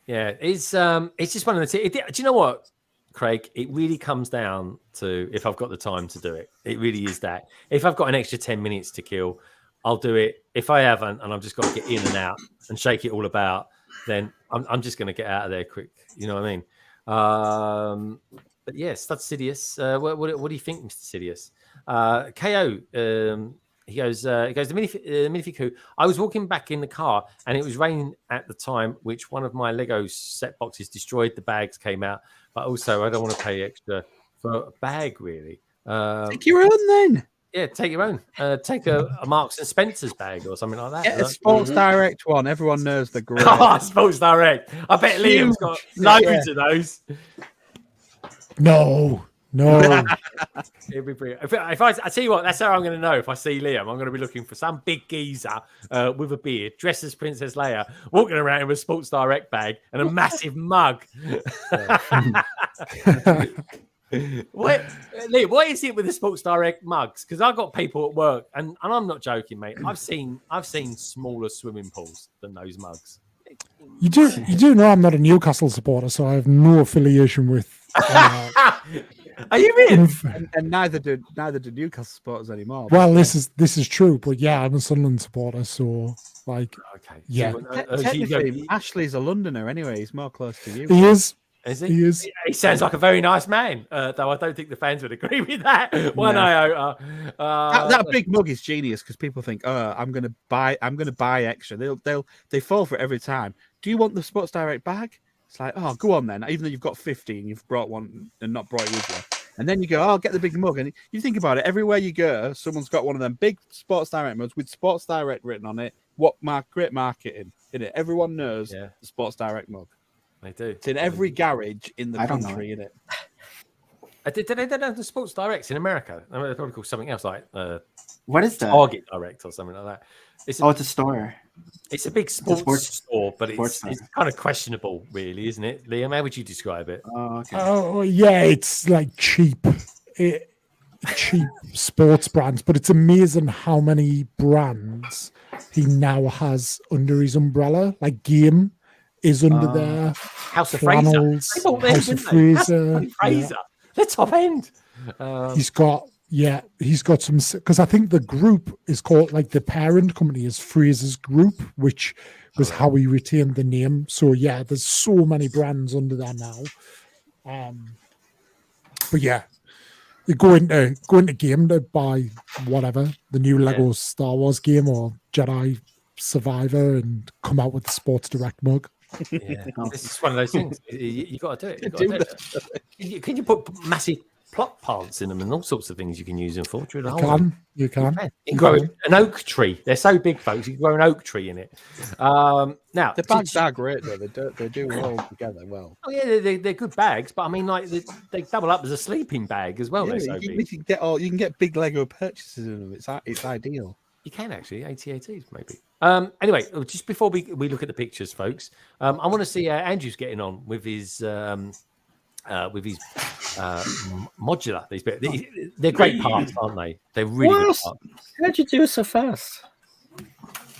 Yeah, it's just one of the. Do you know what, Craig? It really comes down to if I've got the time to do it. It really is that. If I've got an extra 10 minutes to kill, I'll do it. If I haven't, and I've just got to get in and out and shake it all about, then I'm just going to get out of there quick. You know what I mean? But yes, that's Sidious. What do you think, Mr. Sidious? KO. He goes, the Minifiku. I was walking back in the car and it was raining at the time, which one of my Lego set boxes destroyed. The bags came out, but also I don't want to pay extra for a bag, really. Take your own then. Yeah, take your own. Take a Marks and Spencer's bag or something like that. Get a Sports Direct one. Everyone knows the great. Oh, Sports Direct. I bet Liam's got loads of those. No. It'd be brilliant. If I tell you what, that's how I'm going to know. If I see Liam, I'm going to be looking for some big geezer with a beard, dressed as Princess Leia, walking around with a Sports Direct bag and a massive mug. What is it with the Sports Direct mugs? Because I've got people at work, and I'm not joking, mate. I've seen smaller swimming pools than those mugs. You do know I'm not a Newcastle supporter, so I have no affiliation with. Are you in? And neither do Newcastle supporters anymore. Well, this is true, but yeah, I'm a Sunderland supporter, so like, okay, yeah. Technically, Ashley's a Londoner anyway. He's more close to you. He is. Is he? He is. He sounds like a very nice man, though I don't think the fans would agree with that. One iota. That big mug is genius because people think, "Oh, I'm going to buy extra." They fall for it every time. Do you want the Sports Direct bag? It's like, oh, go on then. Even though you've got 50 and you've brought one and not brought it with you, and then you go, "Oh, get the big mug." And you think about it, everywhere you go, someone's got one of them big Sports Direct mugs with Sports Direct written on it. Great marketing in it. Everyone knows the Sports Direct mug. They do. It's in every garage in the country, in it. Did they have the Sports Directs in America? I mean, they're probably called something else, like what is that? Target Direct or something like that. It's a store. It's a big sports store, but it's kind of questionable, really, isn't it, Liam? How would you describe it? Oh yeah, it's like cheap sports brands, but it's amazing how many brands he now has under his umbrella. Like Game is under there. House of Fraser. House of Fraser. Fraser. The top end. He's got some, because I think the group is called, like, the parent company is Fraser's Group, which was how he retained the name. So yeah, there's so many brands under there now. But yeah, you go into Game to buy whatever, the new Lego Star Wars game or Jedi Survivor, and come out with the Sports Direct mug. Yeah, this is one of those things. You got to do it. Can you put massive plot plants in them and all sorts of things you can use them for? You can. You can grow an oak tree. They're so big, folks. You can grow an oak tree in it. Now the bags are great though. They do all together well. Oh yeah, they're good bags, but I mean, like they double up as a sleeping bag as well. Yeah, they're so big. You can get big Lego purchases in them. It's ideal. You can actually AT-ATs maybe. Anyway, just before we look at the pictures, folks, I want to see how Andrew's getting on with his modular. They're great parts, aren't they? They're really good parts. How'd you do it so fast?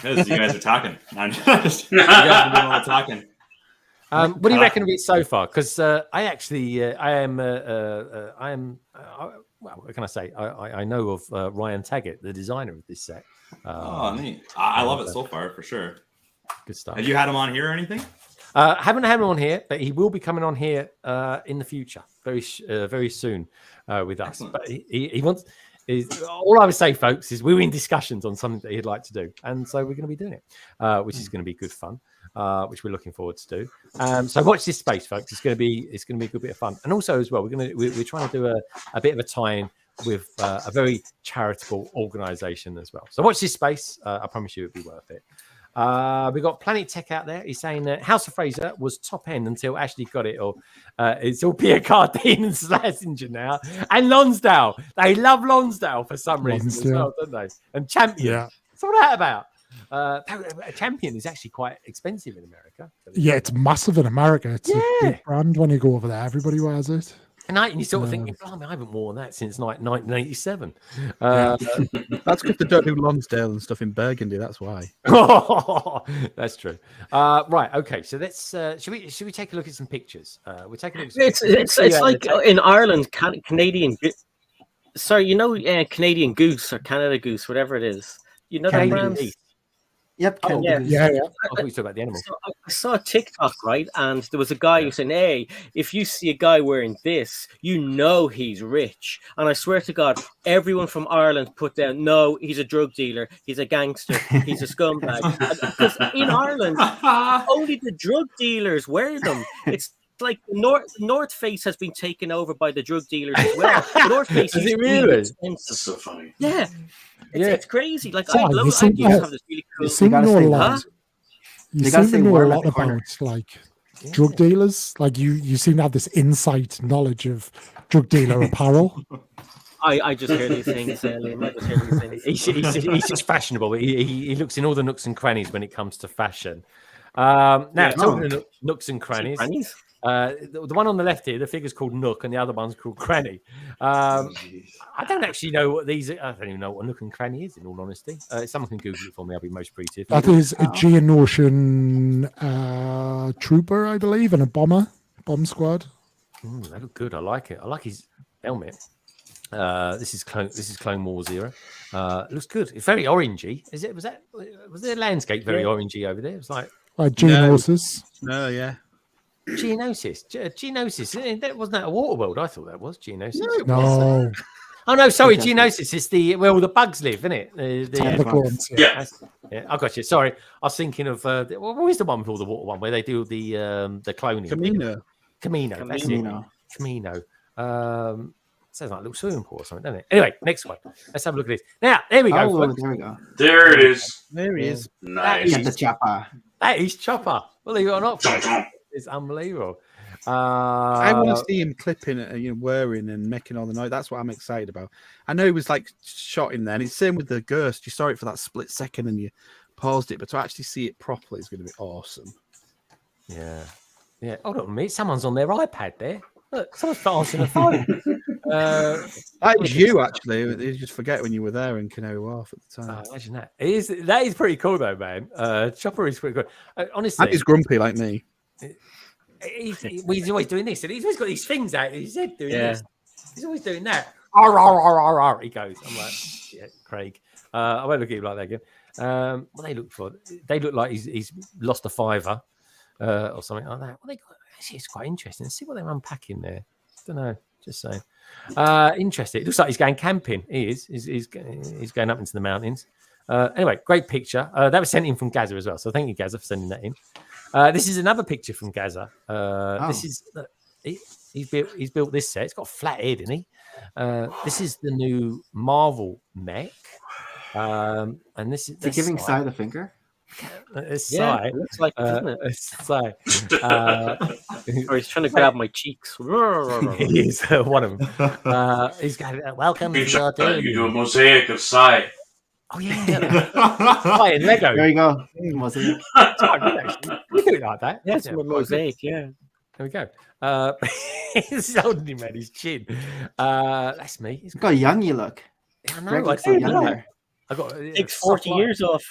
Because you guys are talking. I'm just you guys are doing all the talking. What do you reckon of it so far? Because I am well, what can I say? I know of Ryan Taggart, the designer of this set. Oh, neat. I love it so far, for sure. Good stuff. Have you had him on here or anything? Haven't had him on here, but he will be coming on here in the future, very soon with us. Excellent. But he wants. All I would say, folks, is we're in discussions on something that he'd like to do, and so we're going to be doing it, which is going to be good fun, which we're looking forward to do. So watch this space, folks. It's going to be a good bit of fun, and also as well, we're trying to do a bit of a tie-in with a very charitable organisation as well. So watch this space. I promise you, it'll be worth it. We got Planet Tech out there. He's saying that House of Fraser was top end until Ashley got it, or it's all Pierre Cardin and Schlesinger now, and Lonsdale. They love Lonsdale for some reason as well, don't they? And Champion. Yeah. What's all that about? A Champion is actually quite expensive in America. Yeah, it's massive in America. It's a big brand when you go over there. Everybody wears it. And you're sort of thinking, blimey, I haven't worn that since 1987. That's because they don't do Lonsdale and stuff in Burgundy. That's why. That's true. Right. Okay. So let's. Should we take a look at some pictures? We'll take a look. At It's like in Ireland, Canadian. Sorry, you know, Canadian Goose or Canada Goose, whatever it is. You know that brand? Yep. Oh, yeah. I thought you were talking about the animal. So I saw a TikTok, right? And there was a guy who said, hey, if you see a guy wearing this, you know he's rich. And I swear to God, everyone from Ireland put down, no, he's a drug dealer, he's a gangster, he's a scumbag. Because in Ireland, only the drug dealers wear them. It's like North Face has been taken over by the drug dealers as well. North Face is is it really? expensive. So funny. Yeah. It's crazy. Like So, I love you it. I used to have this really cool. You seem to know a lot. You They gotta seem to stay know a warm lot at the about corner. like drug dealers. Like you seem to have this insight knowledge of drug dealer apparel. I just hear these things, Liam. I just hear these things. He's just fashionable. He looks in all the nooks and crannies when it comes to fashion. Now, talking of nooks and crannies. The one on the left here, the figure's called Nook, and the other one's called Cranny. I don't actually know what these are. I don't even know what a Nook and Cranny is, in all honesty. Someone can Google it for me. I'll be most appreciative. That is a Geonosian trooper, I believe, and a bomb squad. They look good. I like it. I like his helmet. This is Clone Wars era. Looks good. It's very orangey. Was there a landscape very orangey over there? It was like Geonosis. No, yeah. Geonosis. That wasn't that a water world? I thought that was Geonosis. No. Oh no, sorry, Geonosis is where all the bugs live, isn't it? Yeah. I got you. Sorry, I was thinking of what is the one with all the water one where they do the cloning? Camino. That's it. Camino. Sounds like a little swimming pool or something, doesn't it? Anyway, next one. Let's have a look at this. Now, there we go. Oh, there we go. There it is. There he is. Nice. Get the chopper. That is Chopper. Believe it or not, folks. It's unbelievable. I want to see him clipping, whirring and making all the noise. That's what I'm excited about. I know he was like shot in there, and it's the same with the Ghost. You saw it for that split second and you paused it, but to actually see it properly is going to be awesome. Yeah. Hold on a minute. Someone's on their iPad there. Look, someone's answering the phone. That was you, actually. You just forget when you were there in Canary Wharf at the time. Imagine that. That is pretty cool, though, man. Chopper is pretty cool. Honestly, and he's grumpy like me. He's always doing this, and he's always got these things out of his head doing this. He's always doing that. He goes. I'm like, yeah, Craig. I won't look at him like that again. What they look for? They look like he's lost a $5 or something like that. What they got? Actually, it's quite interesting. Let's see what they're unpacking there. Don't know. Just saying. Interesting. It looks like he's going camping. He is. He's going up into the mountains. Anyway, great picture. That was sent in from Gaza as well. So thank you, Gaza, for sending that in. This is another picture from Gaza. This is he's built this set. It's got a flat head, isn't he? This is the new Marvel mech. And this is giving Sai the finger. Sai. It looks like, doesn't it? Sai. Or he's trying to grab my cheeks. He's one of them. He's got welcome. You do a mosaic of Sai. Oh yeah, Sai in Lego. There you go. Mosaic. We do it like that. Yeah, it's a mosaic. Yeah. There we go. He's holding him at his chin. That's me. Look how young you look. I know. Greg I looks so young there. I got Takes 40 years off.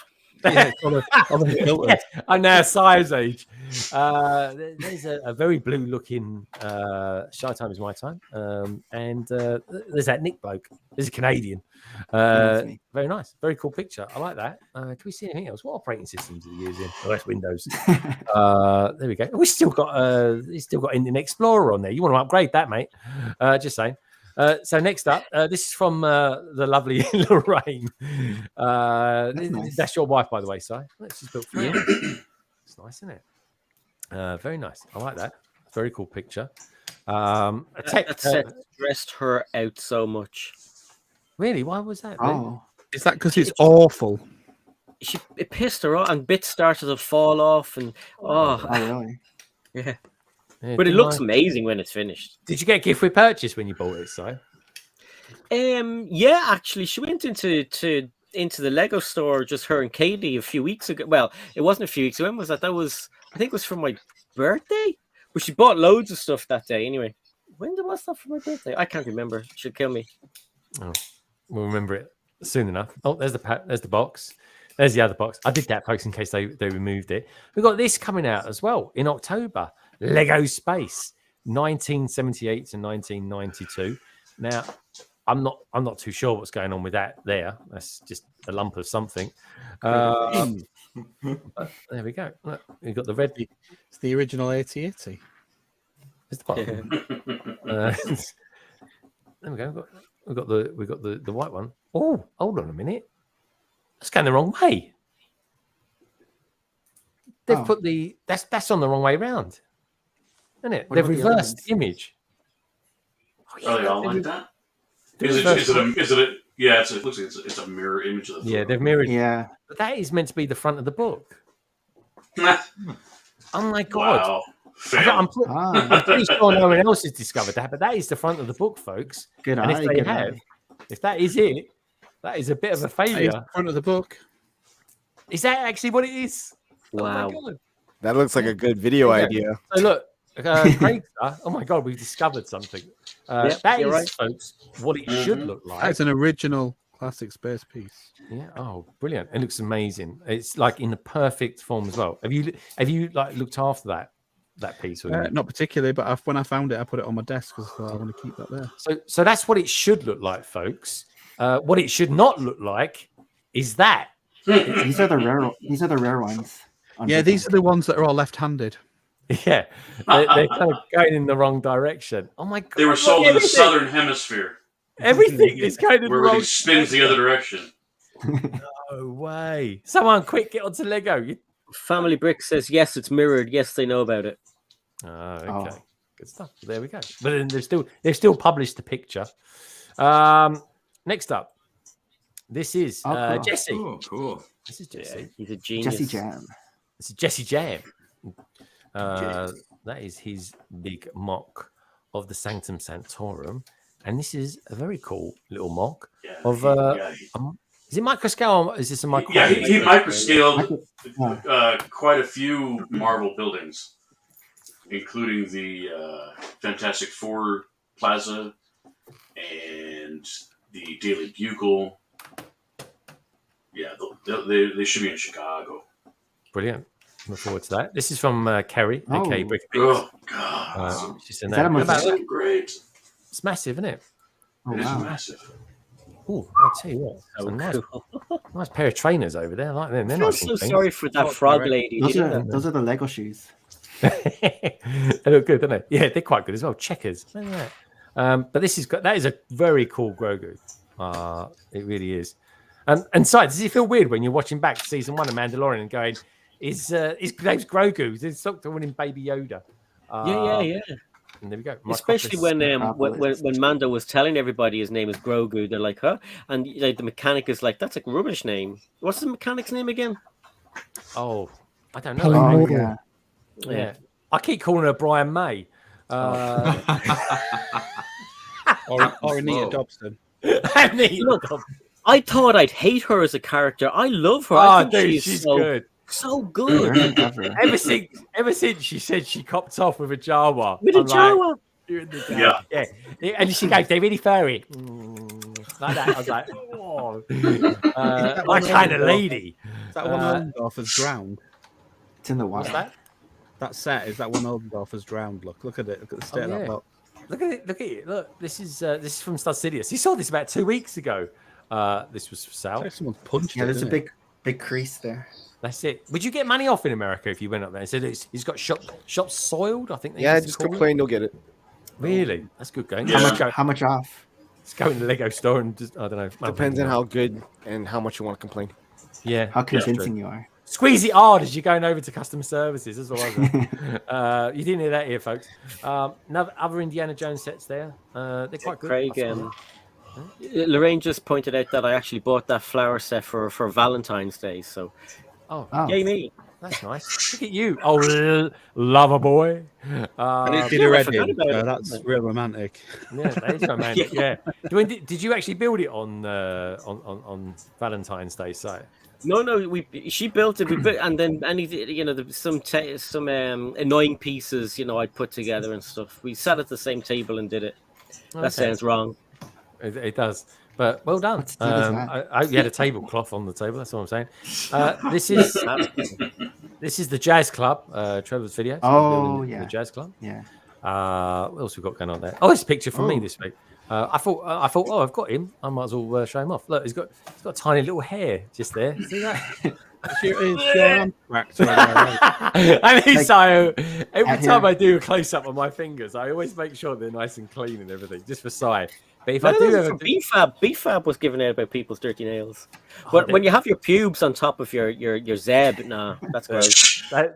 Yeah, it's on the filter. Yeah, I'm now size age. There's a very blue looking Shy Time is My Time. And there's that Nick bloke. There's a Canadian. Very nice. Very cool picture. I like that. Can we see anything else? What operating systems are you using? Oh, that's Windows. There we go. He's still got Internet Explorer on there. You want to upgrade that, mate. Just saying. So next up, this is from the lovely Lorraine. Nice. That's your wife, by the way, Si. That's just built for you. It's nice, isn't it? Very nice. I like that. Very cool picture. That set stressed her out so much. Really? Why was that? Oh, Is that because it's awful? It pissed her off, and bits started to fall off, and oh, really? yeah. Yeah, But it didn't looks I- amazing when it's finished. Did you get gift with purchase when you bought it, Si? Yeah, actually, she went into the Lego store, just her and Katie, a few weeks ago. Well, it wasn't a few weeks. When was that? That was, I think, it was for my birthday. But she bought loads of stuff that day. Anyway, when was that for my birthday? I can't remember. She'll kill me. Oh, we'll remember it soon enough. Oh, there's the box. There's the other box. I did that, folks, in case they removed it. We've got this coming out as well in October. Lego Space, 1978 to 1992. Now, I'm not too sure what's going on with that there. That's just a lump of something. But there we go. Look, we've got the red. It's the original 8080. It's the bottom. There we go. We've got the white one. Oh, hold on a minute. That's going the wrong way. They've put that's on the wrong way round, isn't it? What They've about the reversed other the image. Oh, they all like that? They've Is it reversed a yeah, it looks like it's a mirror image of the Yeah, they've mirrored. Yeah. But that is meant to be the front of the book. Oh my god! Wow. Fail. I'm pretty sure no one else has discovered that, but that is the front of the book, folks. Good And eye. if they Good have, eye. if that is it, that is a bit of a That is failure. the front of the book. Is that actually what it is? Wow. Oh my god! That looks like a good video Okay. idea. So look, Craig, oh my god, we've discovered something. That you're is, right. folks, what it should look like. That's an original classic space piece. Yeah. Oh, brilliant! It looks amazing. It's like in the perfect form as well. Have you like looked after that piece? Not particularly, but when I found it, I put it on my desk because I want to keep that there. So that's what it should look like, folks. What it should not look like is that. These are the rare ones. Yeah, these are the ones that are all left-handed. Yeah, they're kind of going in the wrong direction. Oh my god! They were sold in the everything- southern hemisphere, Everything is going in the where wrong. it spins the other direction. No way! Someone quick, get onto Lego. Family Brick says yes, it's mirrored. Yes, they know about it. Oh, okay. Oh. Good stuff. There we go. But then they've still published the picture. Next up, this is Oh, cool. Jesse. Oh, cool. This is Jesse. He's a genius. Jesse Jam. This is Jesse Jam. That is his big mock of the Sanctum Sanctorum, and this is a very cool little mock of. Is it microscale? Or is this a micro? Yeah, he microscaled quite a few Marvel buildings, including the Fantastic Four Plaza and the Daily Bugle. Yeah, they should be in Chicago. Brilliant. Look forward to that. This is from Kerry, Oh. aka Brick. Oh God, She's in Is that a there. How about mosaic? that? great! It's massive, isn't it? Oh, It is wow. massive. Oh, I'll tell you what. It's a nice, nice pair of trainers over there. I like them. I They're feel nice so and clean. sorry for that frog lady. Those are the Lego shoes. They look good, don't they? Yeah, they're quite good as well. Checkers. Look at that. But that is a very cool Grogu. It really is. And so, does it feel weird when you're watching back season 1 of Mandalorian and going, "Is name's Grogu? Is Doctor winning Baby Yoda?" Yeah. And there we go. Especially when Mando was telling everybody his name is Grogu, they're like, "Huh?" And like, the mechanic is like, "That's a rubbish name." What's the mechanic's name again? Oh, I don't know. Oh, Polymotor. yeah. Yeah, I keep calling her Brian May. Or Anita Dobson. Anita I thought I'd hate her as a character. I love her. Oh, I think dude, she's good. so good. Very clever. Ever since she said she copped off with a Jawa. With a I'm like, Jawa. Yeah. And she goes, they're really furry. Like that. I was like, oh, my kind of lady. Is that one Oldendorf has drowned? It's in the water. What's that? That set is that one Oldendorf has drowned. Look at it. Look at the state of that box. Look at it. Look at it. Look, this is from Stud Sidious. You saw this about 2 weeks ago. This was for sale. Like someone's punched it. There's a big crease there. That's it. Would you get money off in America if you went up there and said he's got shops soiled? I think. Just complain, you'll get it. Really? That's good going. Yeah. How much off? Let's go in the Lego store and just, I don't know. Depends on how good and how much you want to complain. Yeah. How convincing you are. Squeeze it hard as you're going over to customer services. That's what I was. You didn't hear that here, folks. Other Indiana Jones sets there. They're quite good. Craig, Lorraine just pointed out that I actually bought that flower set for Valentine's Day. So, yay me. That's nice. Look at you, lover boy. And it did already. That's real romantic. Yeah, that is romantic. Yeah. Did you actually build it on Valentine's Day site? No. She built it. And then some annoying pieces, I put together and stuff. We sat at the same table and did it. That sounds wrong. It does. But well done. I hope you had a tablecloth on the table. That's what I'm saying. This is the Jazz Club. Trevor's video. Oh yeah, the Jazz Club. Yeah. What else we got going on there? Oh, it's a picture from me this week. I thought, oh, I've got him. I might as well show him off. Look, he's got a tiny little hair just there. See that? I mean, so every time I do a close up on my fingers, I always make sure they're nice and clean and everything, just for sight. But if I do ever BFAB was given out about people's dirty nails. But when you have your pubes on top of your zeb, nah, that's gross. I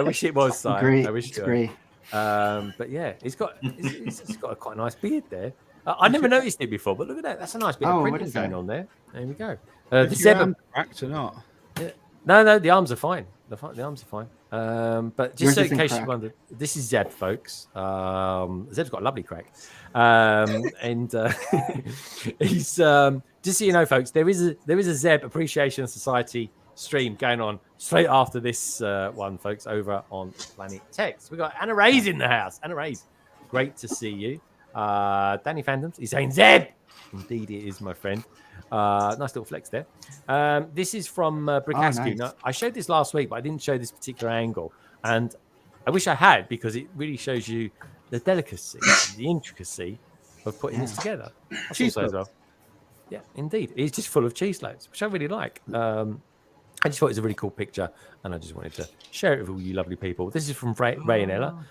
wish it was. Si. Great. I wish it's great. But yeah, he's got a quite nice beard there. I never noticed it before, but look at that. That's a nice bit of printing going on there. There we go. The zeb cracked or not? Yeah. No, the arms are fine. The arms are fine. But just so in case you wondered, this is Zeb, folks. Zeb's got a lovely crack. And he's just so you know, folks, there is a Zeb Appreciation Society stream going on straight after this one, folks, over on Planet Text. We got Anna Ray's in the house. Anna Ray's, great to see you. Danny Fandoms, he's saying Zeb. Indeed, it is, my friend. Nice little flex there. This is from BRICKTASTIC. Nice. Now, I showed this last week, but I didn't show this particular angle, and I wish I had, because it really shows you the delicacy, the intricacy of putting this together. Cheese as well. Yeah, indeed. It's just full of cheese loads, which I really like. I just thought it was a really cool picture, and I just wanted to share it with all you lovely people. This is from Ray and Ella.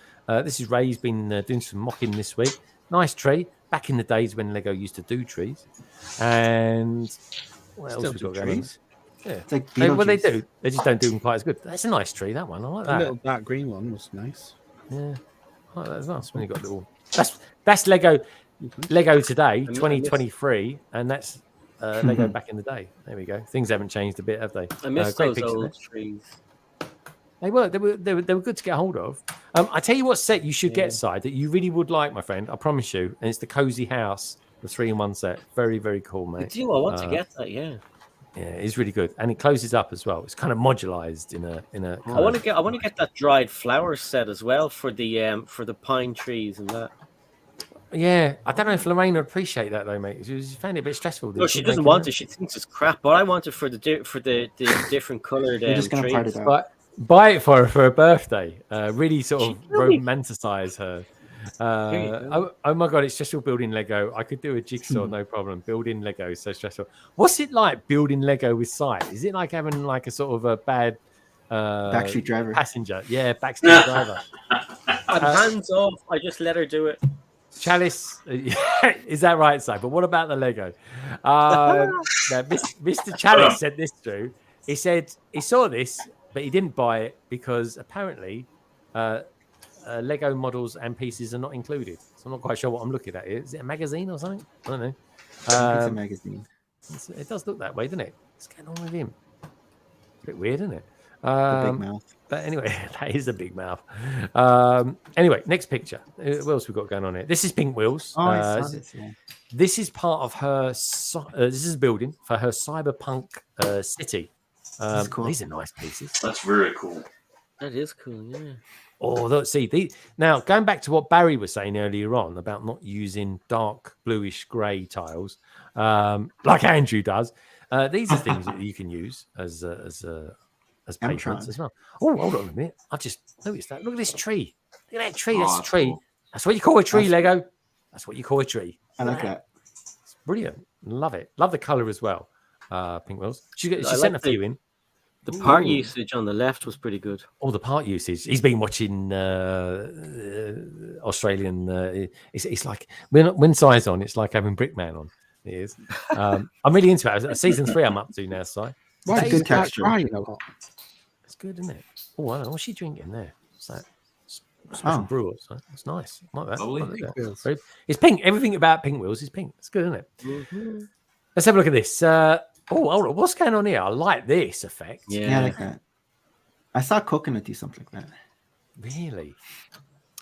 This is Ray's been doing some mocking this week. Nice tree. Back in the days when Lego used to do trees. And what else we got going on? Yeah. It's like they do. They just don't do them quite as good. That's a nice tree, that one. I like that. The little dark green one was nice. Yeah. I like that as well. When you got little. That's Lego today, 2023, and that's Lego back in the day. There we go. Things haven't changed a bit, have they? I miss those old trees. They were good to get hold of. I tell you what set you should get, Si, that you really would like, my friend. I promise you. And it's the Cozy House, the 3-in-1 set. Very, very cool, mate. I want to get that. Yeah. Yeah, it's really good, and it closes up as well. It's kind of modularized in a. I want to get that dried flower set as well for the pine trees and that. Yeah, I don't know if Lorraine would appreciate that though, mate. She found it a bit stressful. No, she doesn't want it. She thinks it's crap. But I want it for the different coloured trees. Buy it for her birthday. Really sort of romanticize her. Oh my god, it's stressful building Lego. I could do a jigsaw, no problem. Building Lego is so stressful. What's it like building Lego with sight? Is it like having like a sort of a bad backstreet driver passenger? Yeah, backstreet driver. I'm hands off. I just let her do it. Chalice, is that right, Si? But what about the Lego? Mr. Chalice said this through. He said he saw this, but he didn't buy it because apparently Lego models and pieces are not included. So I'm not quite sure what I'm looking at here. Is it a magazine or something? I don't know. It's a magazine. It does look that way, doesn't it? What's going on with him? It's a bit weird, isn't it? The big mouth. But anyway, that is a big mouth. Anyway, next picture. What else we got going on here? This is Pink Wheels. This is part of her. This is a building for her cyberpunk city. Cool. These are nice pieces. That's very cool. That is cool. Yeah. Oh, let's see. Now, going back to what Barry was saying earlier on about not using dark bluish grey tiles, like Andrew does, these are things that you can use as pavements as well. Oh, hold on a minute. I've just noticed that. Look at this tree. Look at that tree. That's a tree. Cool. That's what you call a tree, Lego. That's what you call a tree. I like that. It's brilliant. Love it. Love the colour as well. Pink Wheels. She sent a few in. The part usage on the left was pretty good. Oh, the part usage. He's been watching Australian. It's like when Si's on, it's like having Brickman on. It is. I'm really into it. Season 3 I'm up to now, Si. Well, it's good texture. It's good, isn't it? Oh, I don't know. What's she drinking there? What's that? Special brewers. It's nice. Like that. Like it's pink. Everything about Pink Wheels is pink. It's good, isn't it? Mm-hmm. Let's have a look at this. Hold on. What's going on here? I like this effect. Yeah, I like that. I saw Coconut do something like that. Really?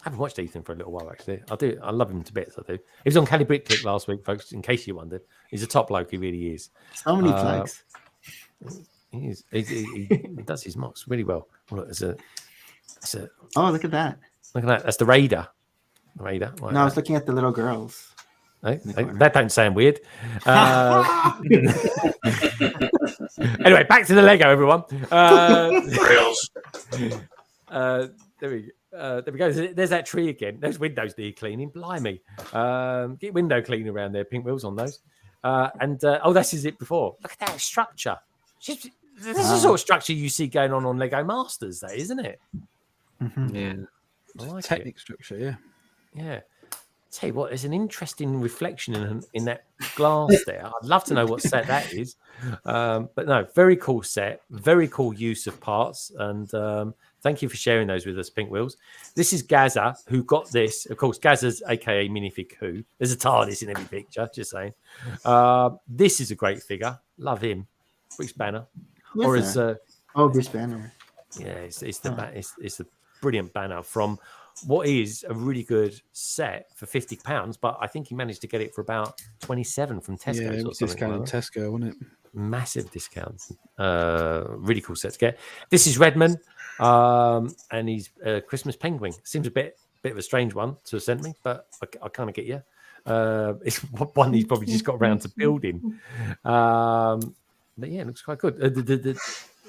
I haven't watched Ethan for a little while, actually. I love him to bits, I do. He was on Cali BRICKTASTIC last week, folks, in case you wondered. He's a top bloke, he really is. So many flags. He is. He does his mocks really well. Look, Oh, look at that. Look at that. That's the Raider. The Raider. Like I was looking at the little girls. That don't sound weird. Anyway, back to the Lego, everyone. There we go. There's that tree again. Those windows need cleaning. Blimey. Get window cleaning around there. Pink Wheels on those. This is it before. Look at that structure. This is the sort of structure you see going on Lego Masters, that isn't it? Mm-hmm. Yeah. I like technic structure, yeah. Yeah. Tell you what, there's an interesting reflection in that glass there. I'd love to know what set that is. But no, very cool set, very cool use of parts. And thank you for sharing those with us, Pink Wheels. This is Gaza, who got this. Of course, Gaza's aka Minifig Who. There's a TARDIS in every picture, just saying. This is a great figure. Love him. Bruce Banner. Bruce Banner. Yeah, it's the brilliant banner from what is a really good set for £50, but I think he managed to get it for about 27 from Tesco. Yeah, it was discounted in Tesco, wasn't it? Massive discounts. Really cool set to get. This is Redman, and he's a Christmas penguin. Seems a bit of a strange one to have sent me, but I kind of get you. It's one he's probably just got around to building. But yeah, it looks quite good.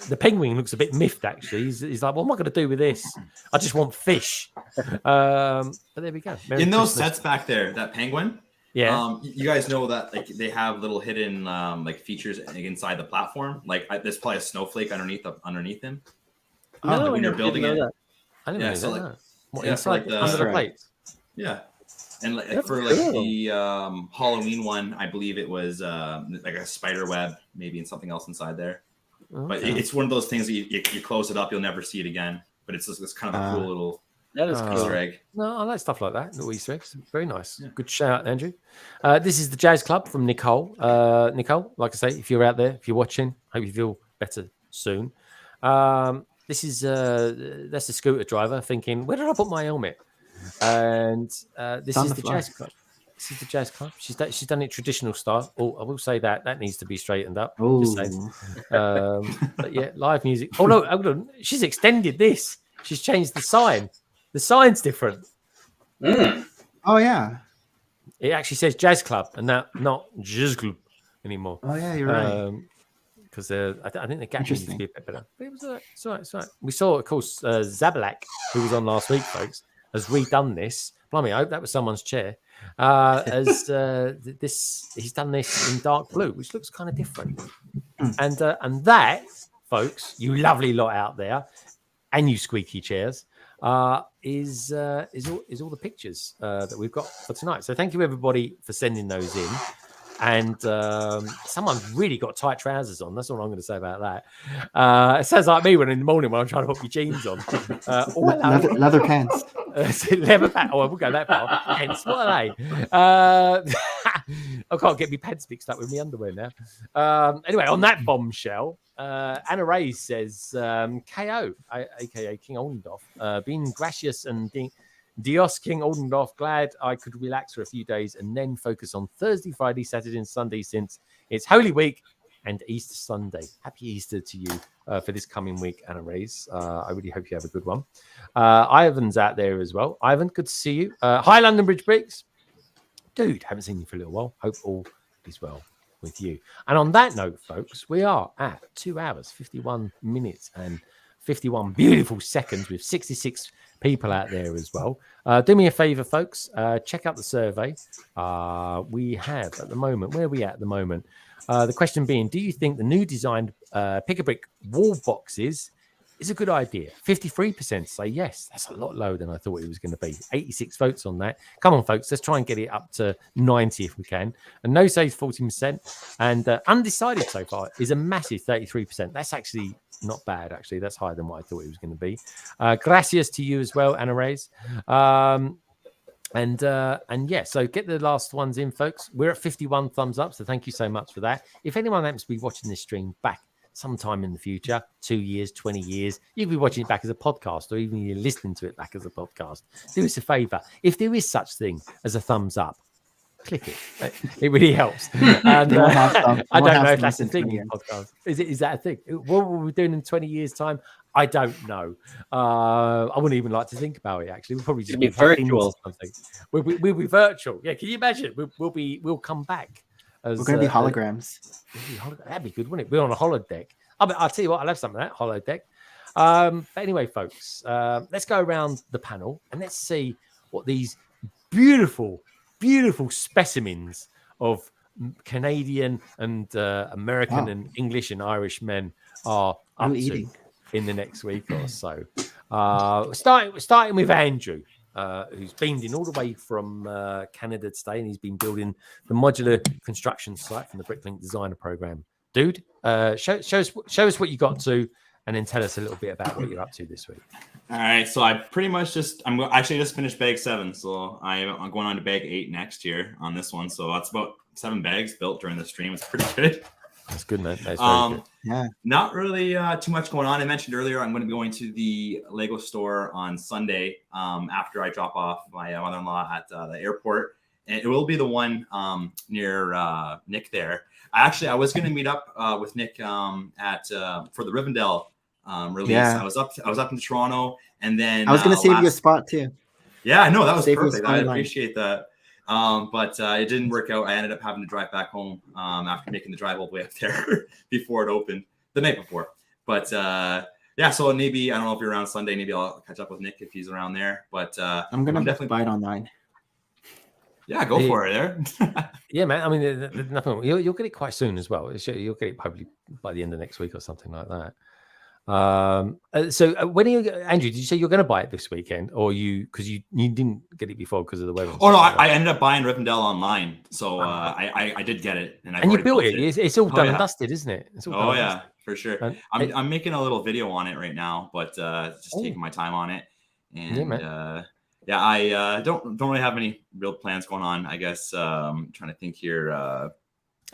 The penguin looks a bit miffed, actually. He's like, what am I going to do with this? I just want fish. But there we go. Merry Christmas. Those sets back there, that penguin, yeah. You guys know that like they have little hidden like features inside the platform. Like there's probably a snowflake underneath him. When you're building it. I didn't know that. What, inside under the plates? Yeah. And for the Halloween one, I believe it was like a spider web, maybe, and something else inside there. Okay. But it's one of those things that you close it up, you'll never see it again. But it's kind of a cool little Easter egg. No, I like stuff like that. Little Easter eggs. Very nice. Yeah. Good shout, Andrew. This is the Jazz Club from Nicole. Nicole, like I say, if you're out there, if you're watching, hope you feel better soon. This is that's the scooter driver thinking, where did I put my helmet? And this is the Jazz Club. This is the Jazz Club. She's done it traditional style. Oh, I will say that needs to be straightened up. Just saying. But yeah, live music. Oh no, hold on. She's extended this. She's changed the sign. The sign's different. Oh yeah. It actually says Jazz Club and not Jazz Club anymore. Oh yeah, you're right. Because I think the gap needs to be a bit better. But it was it's all right. We saw, of course, Zabalak, who was on last week, folks, has redone this. Blimey, I hope that was someone's chair. He's done this in dark blue, which looks kind of different. And that, folks, you lovely lot out there, and you squeaky chairs, is all the pictures that we've got for tonight. So thank you everybody for sending those in. And someone's really got tight trousers on. That's all I'm going to say about that. It sounds like me when in the morning when I'm trying to put my jeans on. Leather pants. Leather pants. Oh, I will go that far. Pants. What are they? I can't get my pants mixed up with my underwear now. Anyway, on that bombshell, Anna Ray says, KO, aka King Oldendorf, being gracious and Dios King Oldendorf, glad I could relax for a few days and then focus on Thursday, Friday, Saturday, and Sunday since it's Holy Week and Easter Sunday. Happy Easter to you for this coming week, Anna Rays. I really hope you have a good one. Ivan's out there as well. Ivan, good to see you. Hi, London Bridge Bricks. Dude, haven't seen you for a little while. Hope all is well with you. And on that note, folks, we are at 2 hours, 51 minutes, and 51 beautiful seconds with 66 people out there as well. Do me a favor, folks. Check out the survey. We have at the moment, where are we at the moment? The question being, do you think the new designed Pick-a-Brick wall boxes is a good idea? 53% say yes. That's a lot lower than I thought it was going to be. 86 votes on that. Come on, folks. Let's try and get it up to 90 if we can. And no says 40%. And undecided so far is a massive 33%. That's actually not bad, actually. That's higher than what I thought it was going to be. Gracias to you as well, Anna Reyes. And yeah, so get the last ones in, folks. We're at 51 thumbs up, so thank you so much for that. If anyone happens to be watching this stream back sometime in the future, 2 years, 20 years, you can be watching it back as a podcast, or even you're listening to it back as a podcast. Do us a favor. If there is such thing as a thumbs up, click it. It really helps. And, I don't know if that's a thing in podcasts. Is that a thing? What will we be doing in 20 years' time? I don't know. I wouldn't even like to think about it. Actually, we'll probably just be virtual. Something. We'll be virtual. Yeah, can you imagine? We'll come back. We're going to be holograms. That'd be good, wouldn't it? We're on a holodeck. I'll tell you what, I love something like that holodeck. But anyway, folks, let's go around the panel and let's see what these beautiful specimens of Canadian and American and English and Irish men are up to in the next week or so. Starting with Andrew. Who's beamed in all the way from Canada today, and he's been building the modular construction site from the Bricklink designer program. Dude, show us what you got to, and then tell us a little bit about what you're up to this week. All right, so I'm actually just finished bag 7, so I'm going on to bag 8 next year on this one. So that's about 7 bags built during the stream. It's pretty good. That's good, man. That's very good. Yeah. Not really too much going on. I mentioned earlier I'm going to be going to the Lego store on Sunday after I drop off my mother-in-law at the airport. And it will be the one near Nick there. I was going to meet up with Nick at for the Rivendell release. Yeah. I was up in Toronto, and then I was going to save you a spot too. Yeah, no, that was perfect. I appreciate that. But it didn't work out. I ended up having to drive back home after making the drive all the way up there before it opened the night before. But yeah, so maybe, I don't know if you're around Sunday, maybe I'll catch up with Nick if he's around there. But I'm definitely buy it online. Yeah, go for it there. Yeah, man. I mean, there's nothing. You'll get it quite soon as well. You'll get it probably by the end of next week or something like that. So when are you, Andrew, did you say you're going to buy it this weekend, or because you didn't get it before because of the weather? Oh no, I ended up buying Rivendell online, so I did get it, and you built it. It's all done and dusted, isn't it? It's all done for sure. I'm making a little video on it right now, but just taking my time on it, and I don't really have any real plans going on. I guess trying to think here.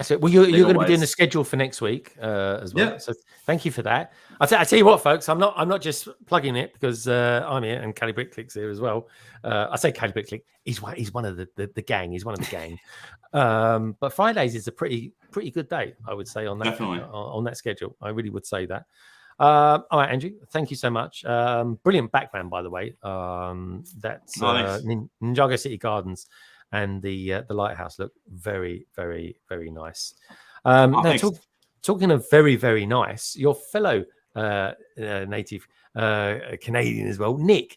So, well, you're going to be doing the schedule for next week as well. Yeah. So thank you for that. I tell you what, folks, I'm not just plugging it because I'm here and Cali Bricklink's here as well. I say Cali Bricklick. He's one of the gang. He's one of the gang. But Fridays is a pretty good day, I would say, on that on that schedule. I really would say that. All right, Andrew, thank you so much. Brilliant background, by the way. That's Ninjago City Gardens. And the lighthouse look very, very, very nice. Now, talking of very, very nice, your fellow native Canadian as well, Nick.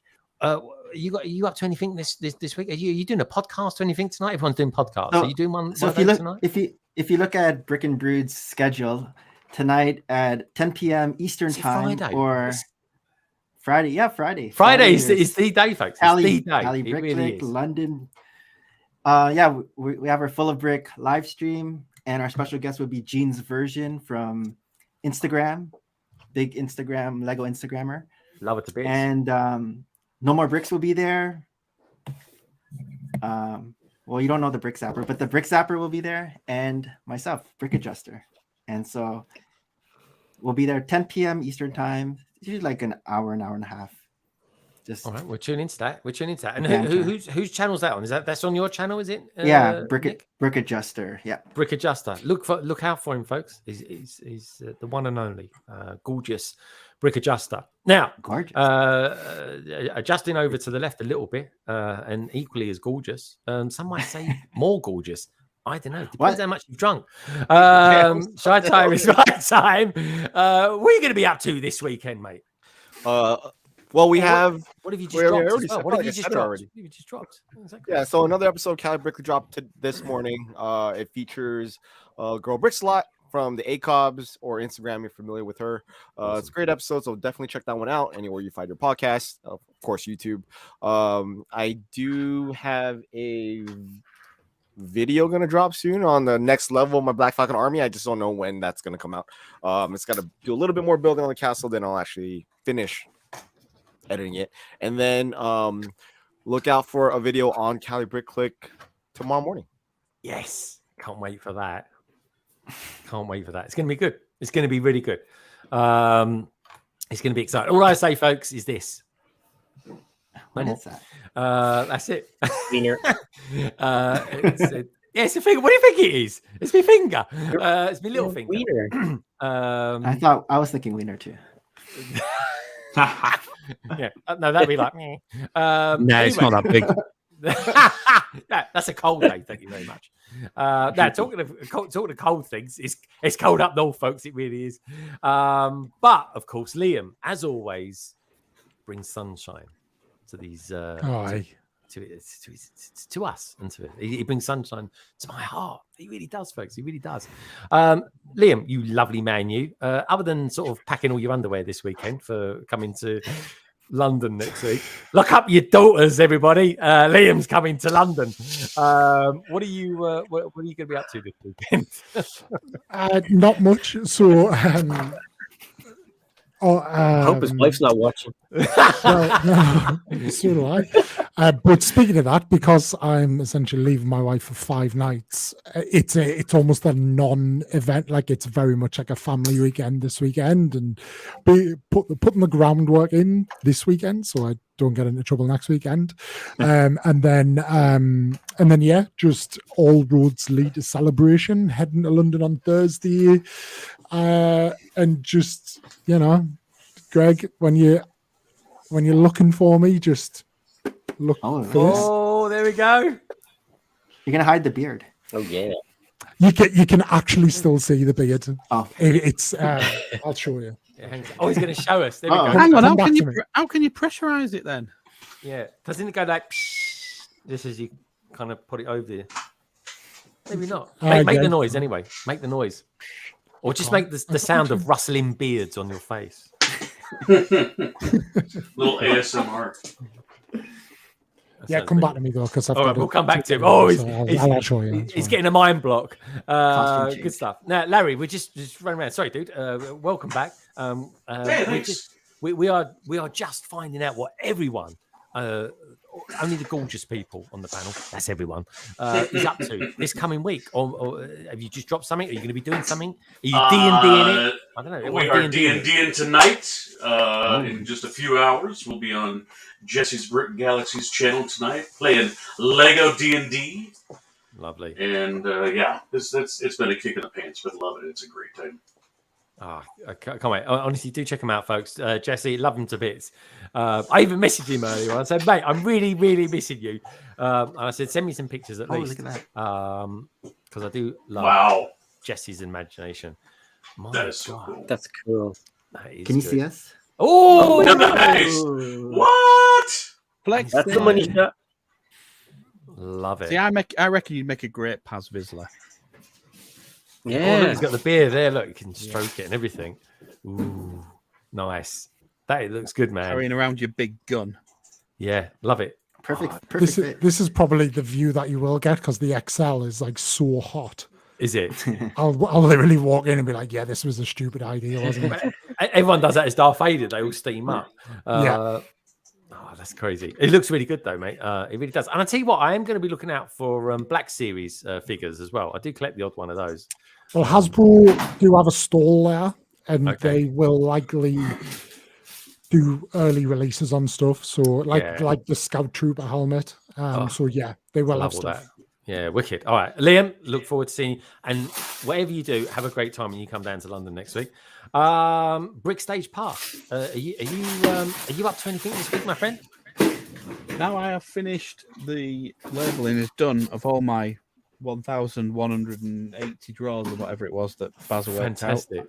You up to anything this week? Are you doing a podcast or anything tonight? Everyone's doing podcasts. Are you doing one? So tonight? If you look at Brick and Brood's schedule tonight at 10 p.m. Eastern time Friday? Or Friday, Friday. Friday is the day, folks. Cali Bricklink, really London. We have our Full of Brick live stream, and our special guest would be Jean's Version from Instagram, big Instagram Lego Instagrammer. Love it to bits. And No More Bricks will be there. Well, you don't know the Brick Zapper, but the Brick Zapper will be there, and myself, Brick Adjuster. And so we'll be there 10 p.m. Eastern time. It's usually like an hour and a half. Just all right. We're tuning into that. And Yeah, whose channel's that on? Is that's on your channel? Is it? yeah, Nick? Brick Adjuster. Yeah. Brick Adjuster. Look out for him, folks. He's the one and only gorgeous Brick Adjuster. Now, Gorgeous. adjusting over to the left a little bit, and equally as gorgeous. Some might say more gorgeous. I don't know. Depends how much you've drunk. Shy time is my time. What are you going to be up to this weekend, mate? Well, we have. What have you just dropped? What have you just dropped? already? What have you just dropped? Exactly. Yeah, so another episode of Cali Bricklink dropped this morning. It features Girl Brickslot from the ACOBs or Instagram. You're familiar with her. It's a great episode, so definitely check that one out anywhere you find your podcast. Of course, YouTube. I do have a video gonna drop soon on the next level of my Black Falcon army. I just don't know when that's gonna come out. It's got to do a little bit more building on the castle, then I'll actually finish editing it, and then look out for a video on Cali Bricklink tomorrow morning. Yes, can't wait for that. It's gonna be good. It's gonna be really good. It's gonna be exciting. All I say, folks, is this. What is that? That's it. Wiener. It's a finger. What do you think it is? It's my finger. It's my little finger. Wiener. I was thinking wiener too. Yeah, no, that'd be like me. No, it's not that big. That's a cold day. Thank you very much. Now, talking of cold things, it's cold up north, folks. It really is. But of course, Liam, as always, brings sunshine to these. To us and to it. He brings sunshine to my heart. He really does, folks. He really does. Liam, you lovely man, you. Other than sort of packing all your underwear this weekend for coming to London next week, lock up your daughters, everybody. Liam's coming to London. What are you going to be up to this weekend? Not much. So. I hope his wife's not watching. No, so do I. But speaking of that, because I'm essentially leaving my wife for 5 nights, it's almost a non-event. Like it's very much like a family weekend this weekend, and putting the groundwork in this weekend so I don't get into trouble next weekend. And then yeah, just all roads lead to celebration. Heading to London on Thursday, and just Greg, when you're looking for me, just look. Oh, there we go. You're gonna hide the beard. Oh yeah. You can actually still see the beard. Oh, it's. I'll show you. Oh, he's going to show us. There we go. Hang on, how can you pressurize it then? Yeah, doesn't it go like just as you kind of put it over there? Maybe not. Make the noise anyway. Make the noise, or just make the sound of rustling beards on your face. Little ASMR. Yeah, come back to me though, because we'll come back to him. Oh, I'll show you. He's getting a mind block. Good stuff. Now, Larry, we're just running around. Sorry, dude. Welcome back. We are just finding out what everyone, only the gorgeous people on the panel, that's everyone, is up to this coming week. Or have you just dropped something? Are you going to be doing something? Are you D&Ding it? I don't know. We are D&Ding tonight. In just a few hours, we'll be on Jesse's Brick Galaxy's channel tonight, playing Lego D&D. Lovely. And yeah, it's been a kick in the pants, but love it. It's a great time. I can't wait. Honestly, do check him out, folks. Jesse, love him to bits. I even messaged him earlier. I said, mate, I'm really, really missing you. And I said, send me some pictures at least. Look at that. Because I do love Jesse's imagination. That is so cool. That's cool. Can you see us? Oh, nice. What? Flex. That's the money shot. Love it. See, I reckon you'd make a great Paz Vizsla. Yeah. Oh, look, he's got the beard there. Look, you can stroke it and everything. Ooh, nice. That looks good, man. Carrying around your big gun. Yeah, love it. Perfect. This is probably the view that you will get because the XL is like so hot. Is it? I'll literally walk in and be like, yeah, this was a stupid idea, wasn't it? Everyone does that as Darth Vader. They all steam up. Yeah. Oh, that's crazy. It looks really good, though, mate. It really does. And I tell you what, I am going to be looking out for Black Series figures as well. I do collect the odd one of those. Well, Hasbro do have a stall there, and they will likely do early releases on stuff. So like the Scout Trooper helmet. So yeah, they will have stuff. Yeah, wicked. All right, Liam, look forward to seeing you. And whatever you do, have a great time when you come down to London next week. Brick Stage Pass. Are you up to anything this week, my friend? Now I have finished the labeling is done of all my 1,180 draws or whatever it was that Basil worked out. Fantastic.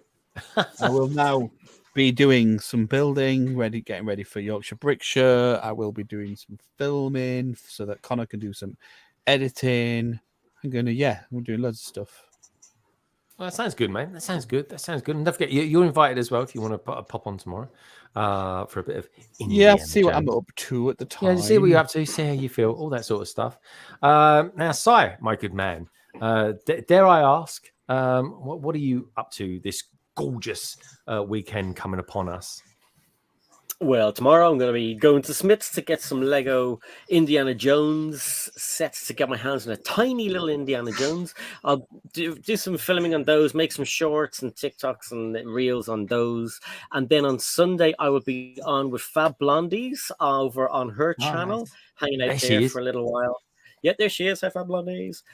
I will now be doing some building, getting ready for Yorkshire Brickshire. I will be doing some filming so that Connor can do some editing. we're doing loads of stuff. Well, that sounds good, mate. That sounds good. And don't forget, you're invited as well if you want to pop on tomorrow for a bit of see what I'm up to at the time. Yeah, see what you're up to, see how you feel, all that sort of stuff. Now, Si, my good man, dare I ask, what are you up to this gorgeous weekend coming upon us? Well, tomorrow I'm going to be going to Smith's to get some Lego Indiana Jones sets to get my hands on a tiny little Indiana Jones. I'll do some filming on those, make some shorts and TikToks and reels on those. And then on Sunday, I will be on with Fab Blondies over on her channel, hanging out there for a little while. Yeah, there she is, Fab Blondies.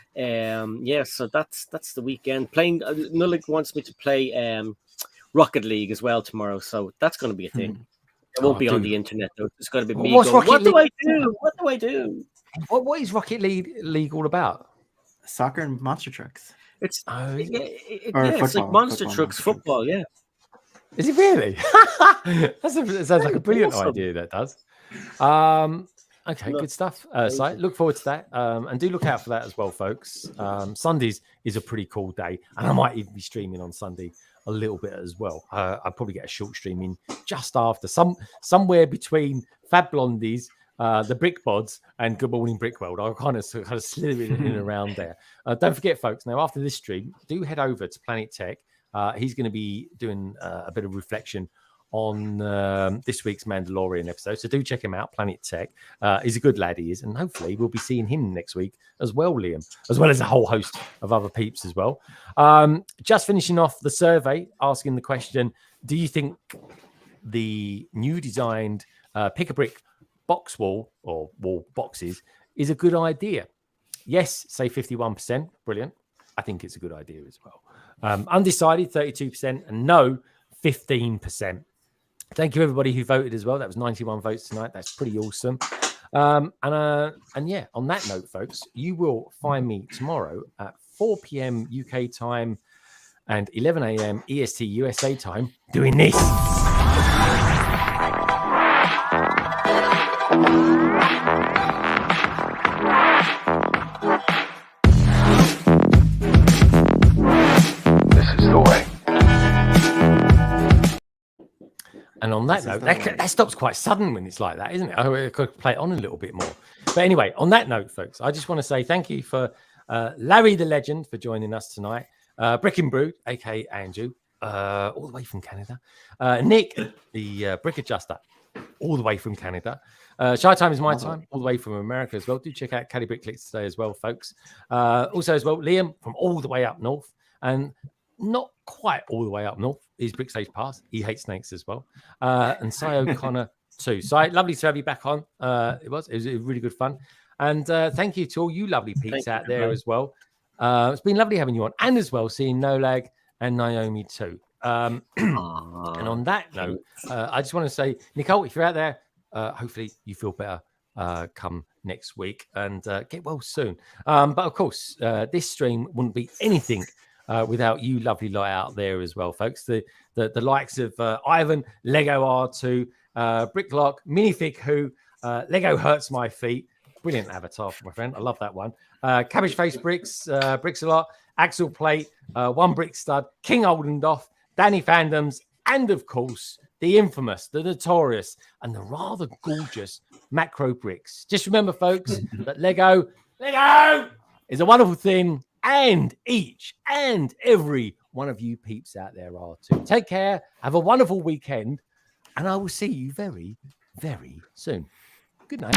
So that's the weekend. Playing, Nullig wants me to play Rocket League as well tomorrow, so that's going to be a thing. It won't be on the internet though. It's going to be me. What do I do? What do I do? What is Rocket League all about? Soccer and monster trucks. It's it's like monster trucks football. Yeah. Is it really? That sounds like a brilliant idea. That does. Okay, good stuff. So look forward to that, and do look out for that as well, folks. Sundays is a pretty cool day, and I might even be streaming on Sunday a little bit as well. I'll probably get a short stream in just after somewhere between Fab Blondies, the Brick Bods, and Good Morning Brick World. I'll kind of slither in and around there. Don't forget, folks. Now after this stream, do head over to Planet Tech. He's going to be doing a bit of reflection on this week's Mandalorian episode, so do check him out. Planet Tech. He's a good lad, he is, and hopefully we'll be seeing him next week as well, Liam, as well as a whole host of other peeps as well. Just finishing off the survey, asking the question: do you think the new designed pick a brick box wall or wall boxes is a good idea? Yes, say 51%. Brilliant. I think it's a good idea as well. Undecided 32%, and no 15%. Thank you, everybody who voted as well. That was 91 votes tonight. That's pretty awesome. And yeah, on that note, folks, you will find me tomorrow at 4 p.m. UK time and 11 a.m. EST USA time doing this. This is the way. And on that note, that stops quite sudden when it's like that, isn't it? I could play it on a little bit more. But anyway, on that note, folks, I just want to say thank you for Larry the Legend for joining us tonight. Brick and Brew, a.k.a. Andrew, all the way from Canada. Nick, the Brick Adjuster, all the way from Canada. Shy Time is my time, all the way from America as well. Do check out Caddy Brick Clicks today as well, folks. Also as well, Liam from all the way up north. And not quite all the way up north is Brick Stage Pass. He hates snakes as well. And Si O'Connor too. Si, lovely to have you back on. It was really good fun. And thank you to all you lovely peeps out there as well. It's been lovely having you on. And as well, seeing Nolag and Naomi too. And on that note, I just want to say, Nicole, if you're out there, hopefully you feel better come next week and get well soon. But of course, this stream wouldn't be anything without you lovely lot out there as well, folks. The likes of Ivan, Lego R2, Bricklock, Minifig Who, Lego Hurts My Feet. Brilliant avatar for my friend. I love that one. Cabbage Face Bricks, Bricks a Lot, Axel Plate, One Brick Stud, King Oldendoff, Danny Fandoms, and of course, the infamous, the notorious, and the rather gorgeous Macro Bricks. Just remember, folks, that Lego is a wonderful thing, and each and every one of you peeps out there are too. Take care, have a wonderful weekend, and I will see you very, very soon. Good night.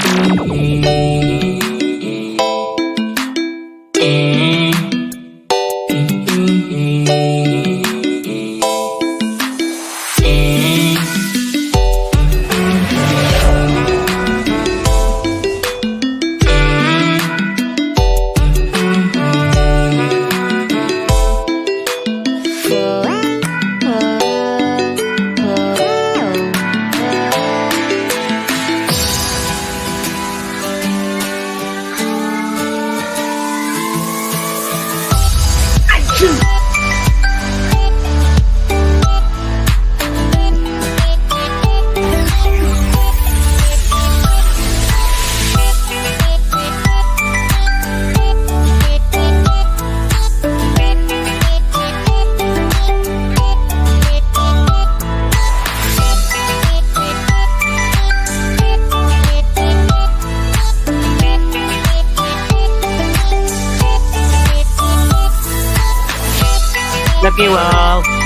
Love you all.